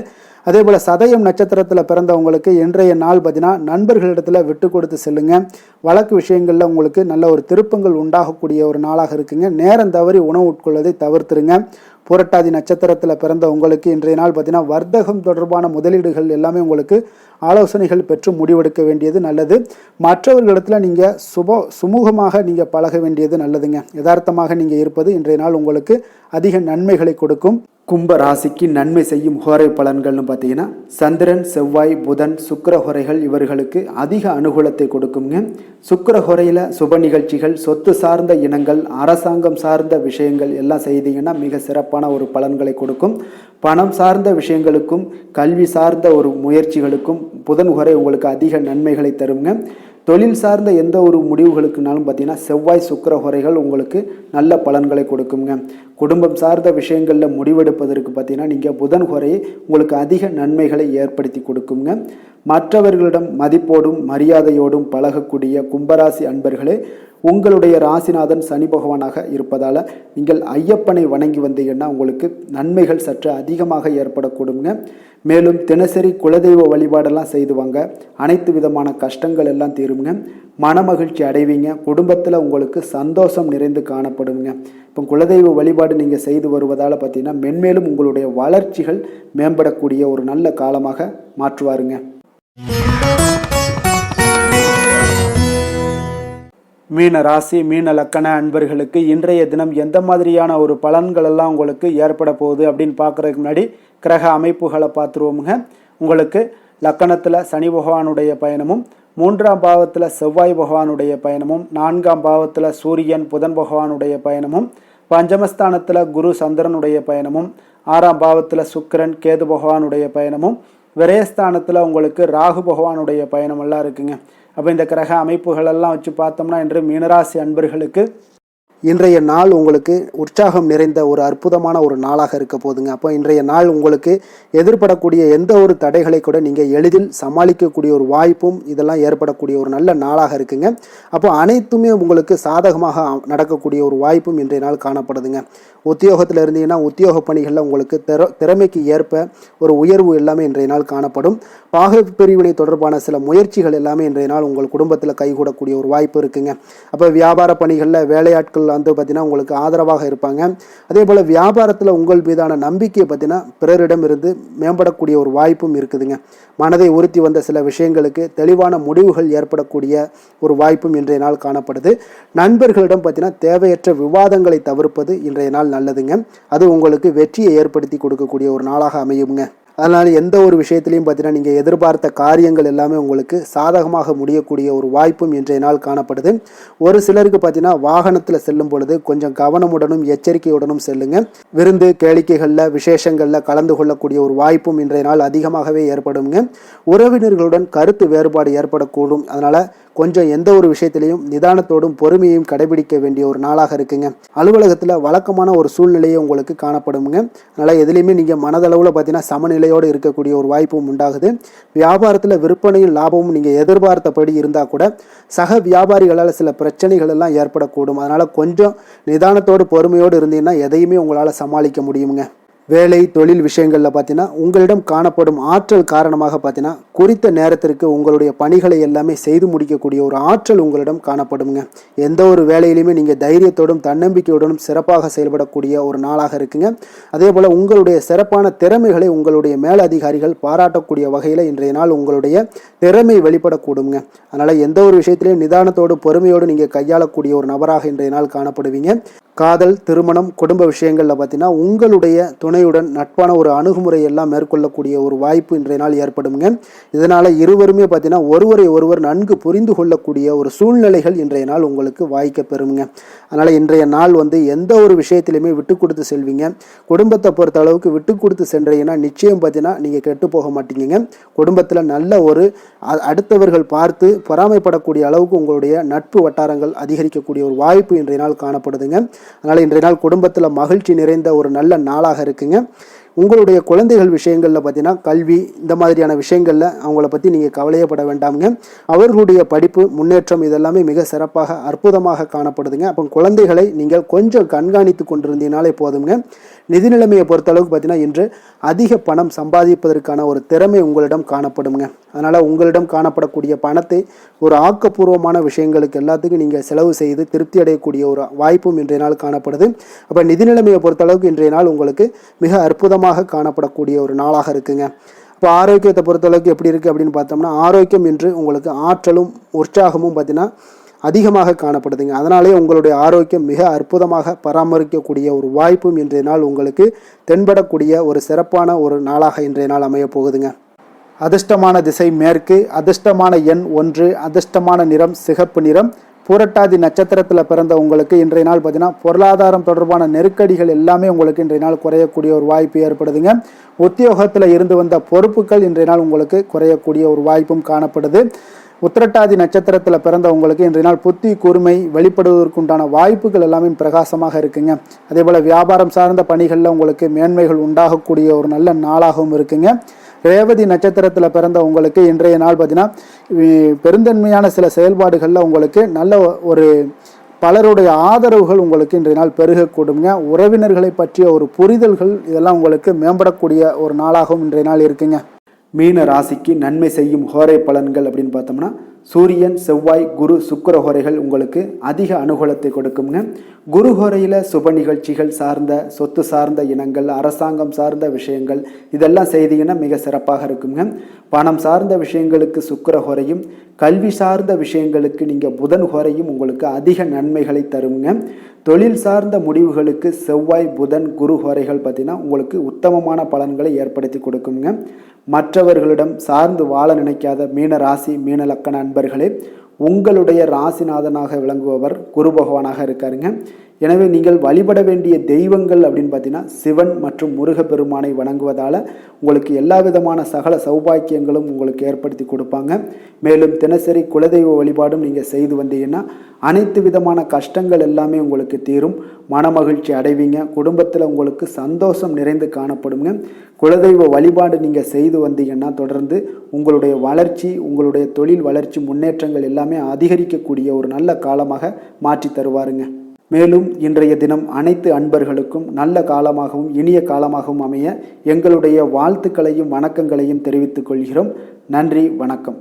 அதே போல் சதயம் நட்சத்திரத்தில் பிறந்தவங்களுக்கு இன்றைய நாள் பார்த்தீங்கன்னா நண்பர்களிடத்தில் விட்டு கொடுத்து செல்லுங்க. வழக்கு விஷயங்களில் உங்களுக்கு நல்ல ஒரு திருப்பங்கள் உண்டாகக்கூடிய ஒரு நாளாக இருக்குங்க. நேரம் தவறி உணவு உட்கொள்வதை தவிர்த்துருங்க. புரட்டாதி நட்சத்திரத்தில் பிறந்த உங்களுக்கு இன்றைய நாள் பார்த்தீங்கன்னா வர்த்தகம் தொடர்பான முதலீடுகள் எல்லாமே உங்களுக்கு ஆலோசனைகள் பெற்று முடிவெடுக்க வேண்டியது நல்லது. மற்றவர்களிடத்தில் நீங்கள் சுமூகமாக நீங்கள் பழக வேண்டியது நல்லதுங்க. யதார்த்தமாக நீங்கள் இருப்பது இன்றைய நாள் உங்களுக்கு அதிக நன்மைகளை கொடுக்கும். கும்ப ராசிக்கு நன்மை செய்யும் ஹோரை பலன்கள்னு பார்த்தீங்கன்னா சந்திரன், செவ்வாய், புதன், சுக்கிர ஹோரைகள் இவர்களுக்கு அதிக அனுகூலத்தை கொடுக்குங்க. சுக்கிர ஹோரையில் சுப நிகழ்ச்சிகள், சொத்து சார்ந்த இனங்கள், அரசாங்கம் சார்ந்த விஷயங்கள் எல்லாம் செய்தீங்கன்னா மிக சிறப்பான ஒரு பலன்களை கொடுக்கும். பணம் சார்ந்த விஷயங்களுக்கும் கல்வி சார்ந்த ஒரு முயற்சிகளுக்கும் புதன் ஹோரை உங்களுக்கு அதிக நன்மைகளை தருங்க. தொழில் சார்ந்த எந்த ஒரு முடிவுகளுக்குனாலும் பார்த்தீங்கன்னா செவ்வாய், சுக்கிர ஹோரைகள் உங்களுக்கு நல்ல பலன்களை கொடுக்குங்க. குடும்பம் சார்ந்த விஷயங்களில் முடிவெடுப்பதற்கு பார்த்தீங்கன்னா நீங்கள் புதன் ஹோரையை உங்களுக்கு அதிக நன்மைகளை ஏற்படுத்தி கொடுக்குங்க. மற்றவர்களிடம் மதிப்போடும் மரியாதையோடும் பழகக்கூடிய கும்பராசி அன்பர்களே, உங்களுடைய ராசிநாதன் சனி பகவானாக இருப்பதால் நீங்கள் ஐயப்பனை வணங்கி வந்தீங்கன்னா உங்களுக்கு நன்மைகள் சற்று அதிகமாக ஏற்படக்கூடுங்க. மேலும் தினசரி குலதெய்வ வழிபாடெல்லாம் செய்து வாங்க. அனைத்து விதமான கஷ்டங்கள் எல்லாம் தீருங்க. மனமகிழ்ச்சி அடைவீங்க. குடும்பத்தில் உங்களுக்கு சந்தோஷம் நிறைந்து காணப்படுங்க. இப்போ குலதெய்வ வழிபாடு நீங்கள் செய்து வருவதால் பார்த்தீங்கன்னா மென்மேலும் உங்களுடைய வளர்ச்சிகள் மேம்படக்கூடிய ஒரு நல்ல காலமாக மாற்றுவாருங்க. மீன ராசி மீன லக்கண அன்பர்களுக்கு இன்றைய தினம் எந்த மாதிரியான ஒரு பலன்கள் எல்லாம் உங்களுக்கு ஏற்பட போகுது அப்படின்னு பார்க்குறதுக்கு முன்னாடி கிரக அமைப்புகளை பார்த்துருவோமுங்க. உங்களுக்கு லக்கணத்தில் சனி பகவானுடைய பயணமும், 3ஆம் பாவத்தில் செவ்வாய் பகவானுடைய பயணமும், 4ஆம் பாவத்தில் சூரியன் புதன் பகவானுடைய பயணமும், பஞ்சமஸ்தானத்தில் குரு சந்திரனுடைய பயணமும், 6ஆம் பாவத்தில் சுக்கிரன் கேது பகவானுடைய பயணமும், விரயஸ்தானத்தில் உங்களுக்கு ராகு பகவானுடைய பயணமெல்லாம் இருக்குங்க. அப்போ இந்த கிரக அமைப்புகளெல்லாம் வச்சு பார்த்தோம்னா இன்று மீனராசி அன்பர்களுக்கு இன்றைய நாள் உங்களுக்கு உற்சாகம் நிறைந்த ஒரு அற்புதமான ஒரு நாளாக இருக்க போதுங்க. அப்போ இன்றைய நாள் உங்களுக்கு எதிர்படக்கூடிய எந்த ஒரு தடைகளை கூட நீங்கள் எளிதில் சமாளிக்கக்கூடிய ஒரு வாய்ப்பும் இதெல்லாம் ஏற்படக்கூடிய ஒரு நல்ல நாளாக இருக்குங்க. அப்போ அனைத்துமே உங்களுக்கு சாதகமாக நடக்கக்கூடிய ஒரு வாய்ப்பும் இன்றைய நாள் காணப்படுதுங்க. உத்தியோகத்தில் இருந்தீங்கன்னா உத்தியோக பணிகளில் உங்களுக்கு திறமைக்கு ஏற்ப ஒரு உயர்வு எல்லாமே இன்றைய நாள் காணப்படும். பாக பிரிவினை தொடர்பான சில முயற்சிகள் எல்லாமே இன்றைய நாள் உங்கள் குடும்பத்தில் கைகூடக்கூடிய ஒரு வாய்ப்பு இருக்குங்க. அப்போ வியாபார பணிகளில் வேலையாட்கள் வந்து பார்த்தீங்கன்னா உங்களுக்கு ஆதரவாக இருப்பாங்க. அதே போல் வியாபாரத்தில் உங்கள் மீதான நம்பிக்கையை பார்த்தீங்கன்னா பிறரிடம் இருந்து மேம்படக்கூடிய ஒரு வாய்ப்பும் இருக்குதுங்க. மனதை உறுத்தி வந்த சில விஷயங்களுக்கு தெளிவான முடிவுகள் ஏற்படக்கூடிய ஒரு வாய்ப்பும் இன்றைய நாள் காணப்படுது. நண்பர்களிடம் பார்த்தீங்கன்னா தேவையற்ற விவாதங்களை தவிர்ப்பது இன்றைய நாள் நல்லதுங்க. அது உங்களுக்கு வெற்றியை ஏற்படுத்தி கொடுக்கக்கூடிய ஒரு நாளாக அமையுங்க. அதனால் எந்த ஒரு விஷயத்திலையும் பார்த்தீங்கன்னா நீங்கள் எதிர்பார்த்த காரியங்கள் எல்லாமே உங்களுக்கு சாதகமாக முடியக்கூடிய ஒரு வாய்ப்பும் இன்றைய நாள் காணப்படுது. ஒரு சிலருக்கு பார்த்தீங்கன்னா வாகனத்தில் செல்லும் பொழுது கொஞ்சம் கவனமுடனும் எச்சரிக்கையுடனும் செல்லுங்க. விருந்து கேளிக்கைகளில் விசேஷங்களில் கலந்து கொள்ளக்கூடிய ஒரு வாய்ப்பும் இன்றைய நாள் அதிகமாகவே ஏற்படுங்க. உறவினர்களுடன் கருத்து வேறுபாடு ஏற்படக்கூடும். அதனால் கொஞ்சம் எந்த ஒரு விஷயத்திலையும் நிதானத்தோடும் பொறுமையையும் கடைபிடிக்க வேண்டிய ஒரு நாளாக இருக்குங்க. அலுவலகத்தில் வழக்கமான ஒரு சூழ்நிலையை உங்களுக்கு காணப்படுங்க. அதனால் எதுலேயுமே நீங்கள் மனதளவில் பார்த்தீங்கன்னா சமநிலையோடு இருக்கக்கூடிய ஒரு வாய்ப்பும் உண்டாகுது. வியாபாரத்தில் விற்பனையும் லாபமும் நீங்கள் எதிர்பார்த்தபடி இருந்தால் கூட சக வியாபாரிகளால் சில பிரச்சனைகள் எல்லாம் ஏற்படக்கூடும். அதனால் கொஞ்சம் நிதானத்தோடு பொறுமையோடு இருந்தீங்கன்னா எதையுமே உங்களால் சமாளிக்க முடியுங்க. வேலை தொழில் விஷயங்களில் பார்த்தீங்கன்னா உங்களிடம் காணப்படும் ஆற்றல் காரணமாக பார்த்தீங்கன்னா குறித்த நேரத்திற்கு உங்களுடைய பணிகளை எல்லாமே செய்து முடிக்கக்கூடிய ஒரு ஆற்றல் உங்களிடம் காணப்படுங்க. எந்த ஒரு வேலையிலையுமே நீங்கள் தைரியத்தோடும் தன்னம்பிக்கையுடனும் சிறப்பாக செயல்படக்கூடிய ஒரு நாளாக இருக்குங்க. அதே போல் உங்களுடைய சிறப்பான திறமைகளை உங்களுடைய மேலதிகாரிகள் பாராட்டக்கூடிய வகையில் இன்றைய நாள் உங்களுடைய திறமை வெளிப்படக்கூடுங்க. அதனால் எந்த ஒரு விஷயத்திலையும் நிதானத்தோடு பொறுமையோடு நீங்கள் கையாளக்கூடிய ஒரு நபராக இன்றைய நாள் காணப்படுவீங்க. காதல், திருமணம், குடும்ப விஷயங்களில் பார்த்தீங்கன்னா உங்களுடைய துணையுடன் நட்பான ஒரு அணுகுமுறை எல்லாம் மேற்கொள்ளக்கூடிய ஒரு வாய்ப்பு இன்றைய நாள் ஏற்படுங்க. இதனால் இருவருமே பார்த்தீங்கன்னா ஒருவரை ஒருவர் நன்கு புரிந்து கொள்ளக்கூடிய ஒரு சூழ்நிலைகள் இன்றைய நாள் உங்களுக்கு வாய்க்க பெறுங்க. அதனால் இன்றைய நாள் வந்து எந்த ஒரு விஷயத்திலையுமே விட்டு கொடுத்து செல்வீங்க. குடும்பத்தை பொறுத்த அளவுக்கு விட்டு கொடுத்து சென்றீங்கன்னா நிச்சயம் பார்த்தீங்கன்னா நீங்கள் கெட்டு போக மாட்டீங்க. குடும்பத்தில் நல்ல ஒரு அடுத்தவர்கள் பார்த்து பொறாமைப்படக்கூடிய அளவுக்கு உங்களுடைய நட்பு வட்டாரங்கள் அதிகரிக்கக்கூடிய ஒரு வாய்ப்பு இன்றைய நாள் காணப்படுதுங்க. அதனால் இன்றைய நாள் குடும்பத்தில் மகிழ்ச்சி நிறைந்த ஒரு நல்ல நாளாக இருக்குங்க. உங்களுடைய குழந்தைகள் விஷயங்களில் பார்த்தீங்கன்னா கல்வி இந்த மாதிரியான விஷயங்களில் அவங்கள பற்றி நீங்கள் கவலையப்பட வேண்டாமுங்க. அவர்களுடைய படிப்பு முன்னேற்றம் இதெல்லாமே மிக சிறப்பாக அற்புதமாக காணப்படுதுங்க. அப்போ குழந்தைகளை நீங்கள் கொஞ்சம் கண்காணித்து கொண்டிருந்தீங்கனாலே போதுங்க. நிதி நிலைமையை பொறுத்தளவுக்கு பார்த்தீங்கன்னா இன்று அதிக பணம் சம்பாதிப்பதற்கான ஒரு திறமை உங்களிடம் காணப்படுங்க. அதனால் உங்களிடம் காணப்படக்கூடிய பணத்தை ஒரு ஆக்கப்பூர்வமான விஷயங்களுக்கு எல்லாத்துக்கும் நீங்கள் செலவு செய்து திருப்தி அடையக்கூடிய ஒரு வாய்ப்பும் இன்றைய நாள் காணப்படுது. அப்போ நிதி நிலைமையை பொறுத்தளவுக்கு இன்றைய நாள் உங்களுக்கு மிக அற்புதமாக காணப்படக்கூடிய ஒரு நாளாக இருக்குங்க. இப்போ ஆரோக்கியத்தை பொறுத்தளவுக்கு எப்படி இருக்குது அப்படின்னு பார்த்தோம்னா ஆரோக்கியம் இன்று உங்களுக்கு ஆற்றலும் உற்சாகமும் பார்த்தீங்கன்னா அதிகமாக காணப்படுதுங்க. அதனாலே உங்களுடைய ஆரோக்கியம் மிக அற்புதமாக பராமரிக்கக்கூடிய ஒரு வாய்ப்பும் இன்றைய நாள் உங்களுக்கு தென்படக்கூடிய ஒரு சிறப்பான ஒரு நாளாக இன்றைய நாள் அமைய போகுதுங்க. அதிர்ஷ்டமான திசை மேற்கு, அதிர்ஷ்டமான எண் 1, அதிர்ஷ்டமான நிறம் சிகப்பு நிறம். பூரட்டாதி நட்சத்திரத்தில் பிறந்த உங்களுக்கு இன்றைய நாள் பார்த்தீங்கன்னா பொருளாதாரம் தொடர்பான நெருக்கடிகள் எல்லாமே உங்களுக்கு இன்றைய நாள் குறையக்கூடிய ஒரு வாய்ப்பு ஏற்படுதுங்க. உத்தியோகத்தில் இருந்து வந்த பொறுப்புகள் இன்றைய நாள் உங்களுக்கு குறையக்கூடிய ஒரு வாய்ப்பும் காணப்படுது. உத்திரட்டாதி நட்சத்திரத்தில் பிறந்த உங்களுக்கு இன்றைய நாள் புத்தி கூர்மை வெளிப்படுவதற்குண்டான வாய்ப்புகள் எல்லாமே பிரகாசமாக இருக்குங்க. அதே போல் வியாபாரம் சார்ந்த பணிகளில் உங்களுக்கு மேன்மைகள் உண்டாகக்கூடிய ஒரு நல்ல நாளாகவும் இருக்குங்க. ரேவதி நட்சத்திரத்தில் பிறந்த உங்களுக்கு இன்றைய நாள் பார்த்தீங்கன்னா பெருந்தன்மையான சில செயல்பாடுகளில் உங்களுக்கு நல்ல ஒரு பலருடைய ஆதரவுகள் உங்களுக்கு இன்றைய நாள் பெருகக்கூடுங்க. உறவினர்களை பற்றிய ஒரு புரிதல்கள் இதெல்லாம் உங்களுக்கு மேம்படக்கூடிய ஒரு நாளாகவும் இன்றைய நாள் இருக்குங்க. மீன ராசிக்கு நன்மை செய்யும் ஹோரை பலன்கள் அப்படின்னு பார்த்தோம்னா சூரியன், செவ்வாய், குரு, சுக்கிர ஹோரைகள் உங்களுக்கு அதிக அனுகூலத்தை கொடுக்குங்க. குரு ஹோரையில் சுப நிகழ்ச்சிகள் சார்ந்த சொத்து சார்ந்த இனங்கள், அரசாங்கம் சார்ந்த விஷயங்கள் இதெல்லாம் செய்தீங்கன்னா மிக சிறப்பாக இருக்குங்க. பணம் சார்ந்த விஷயங்களுக்கு சுக்கிர ஹோரையும், கல்வி சார்ந்த விஷயங்களுக்கு நீங்கள் புதன் ஹோரையும் உங்களுக்கு அதிக நன்மைகளை தருங்க. தொழில் சார்ந்த முடிவுகளுக்கு செவ்வாய் புதன் குரு ஹோரைகள் பார்த்தீங்கன்னா உங்களுக்கு உத்தமமான பலன்களை ஏற்படுத்தி கொடுக்குங்க. மற்றவர்களிடம் சார்ந்து வாழ நினைக்காத மீன ராசி மீன லக்கண அன்பர்களே, உங்களுடைய ராசிநாதனாக விளங்குபவர் குரு பகவானாக இருக்காருங்க. எனவே நீங்கள் வழிபட வேண்டிய தெய்வங்கள் அப்படின்னு பார்த்தீங்கன்னா சிவன் மற்றும் முருகப்பெருமானை வணங்குவதால் உங்களுக்கு எல்லா விதமான சகல சௌபாக்கியங்களும் உங்களுக்கு ஏற்படுத்தி கொடுப்பாங்க. மேலும் தினசரி குலதெய்வ வழிபாடும் நீங்கள் செய்து வந்தீங்கன்னா அனைத்து விதமான கஷ்டங்கள் எல்லாமே உங்களுக்கு தீரும், மனமகிழ்ச்சி அடைவீங்க, குடும்பத்தில் உங்களுக்கு சந்தோஷம் நிறைந்து காணப்படுங்க. குலதெய்வ வழிபாடு நீங்கள் செய்து வந்தீங்கன்னா தொடர்ந்து உங்களுடைய வளர்ச்சி, உங்களுடைய தொழில் வளர்ச்சி, முன்னேற்றங்கள் எல்லாமே அதிகரிக்கக்கூடிய ஒரு நல்ல காலமாக மாற்றி தருவாருங்க. மேலும் இன்றைய தினம் அனைத்து அன்பர்களுக்கும் நல்ல காலமாகவும் இனிய காலமாகவும் அமைய எங்களுடைய வாழ்த்துக்களையும் வணக்கங்களையும் தெரிவித்துக் கொள்கிறோம். நன்றி, வணக்கம்.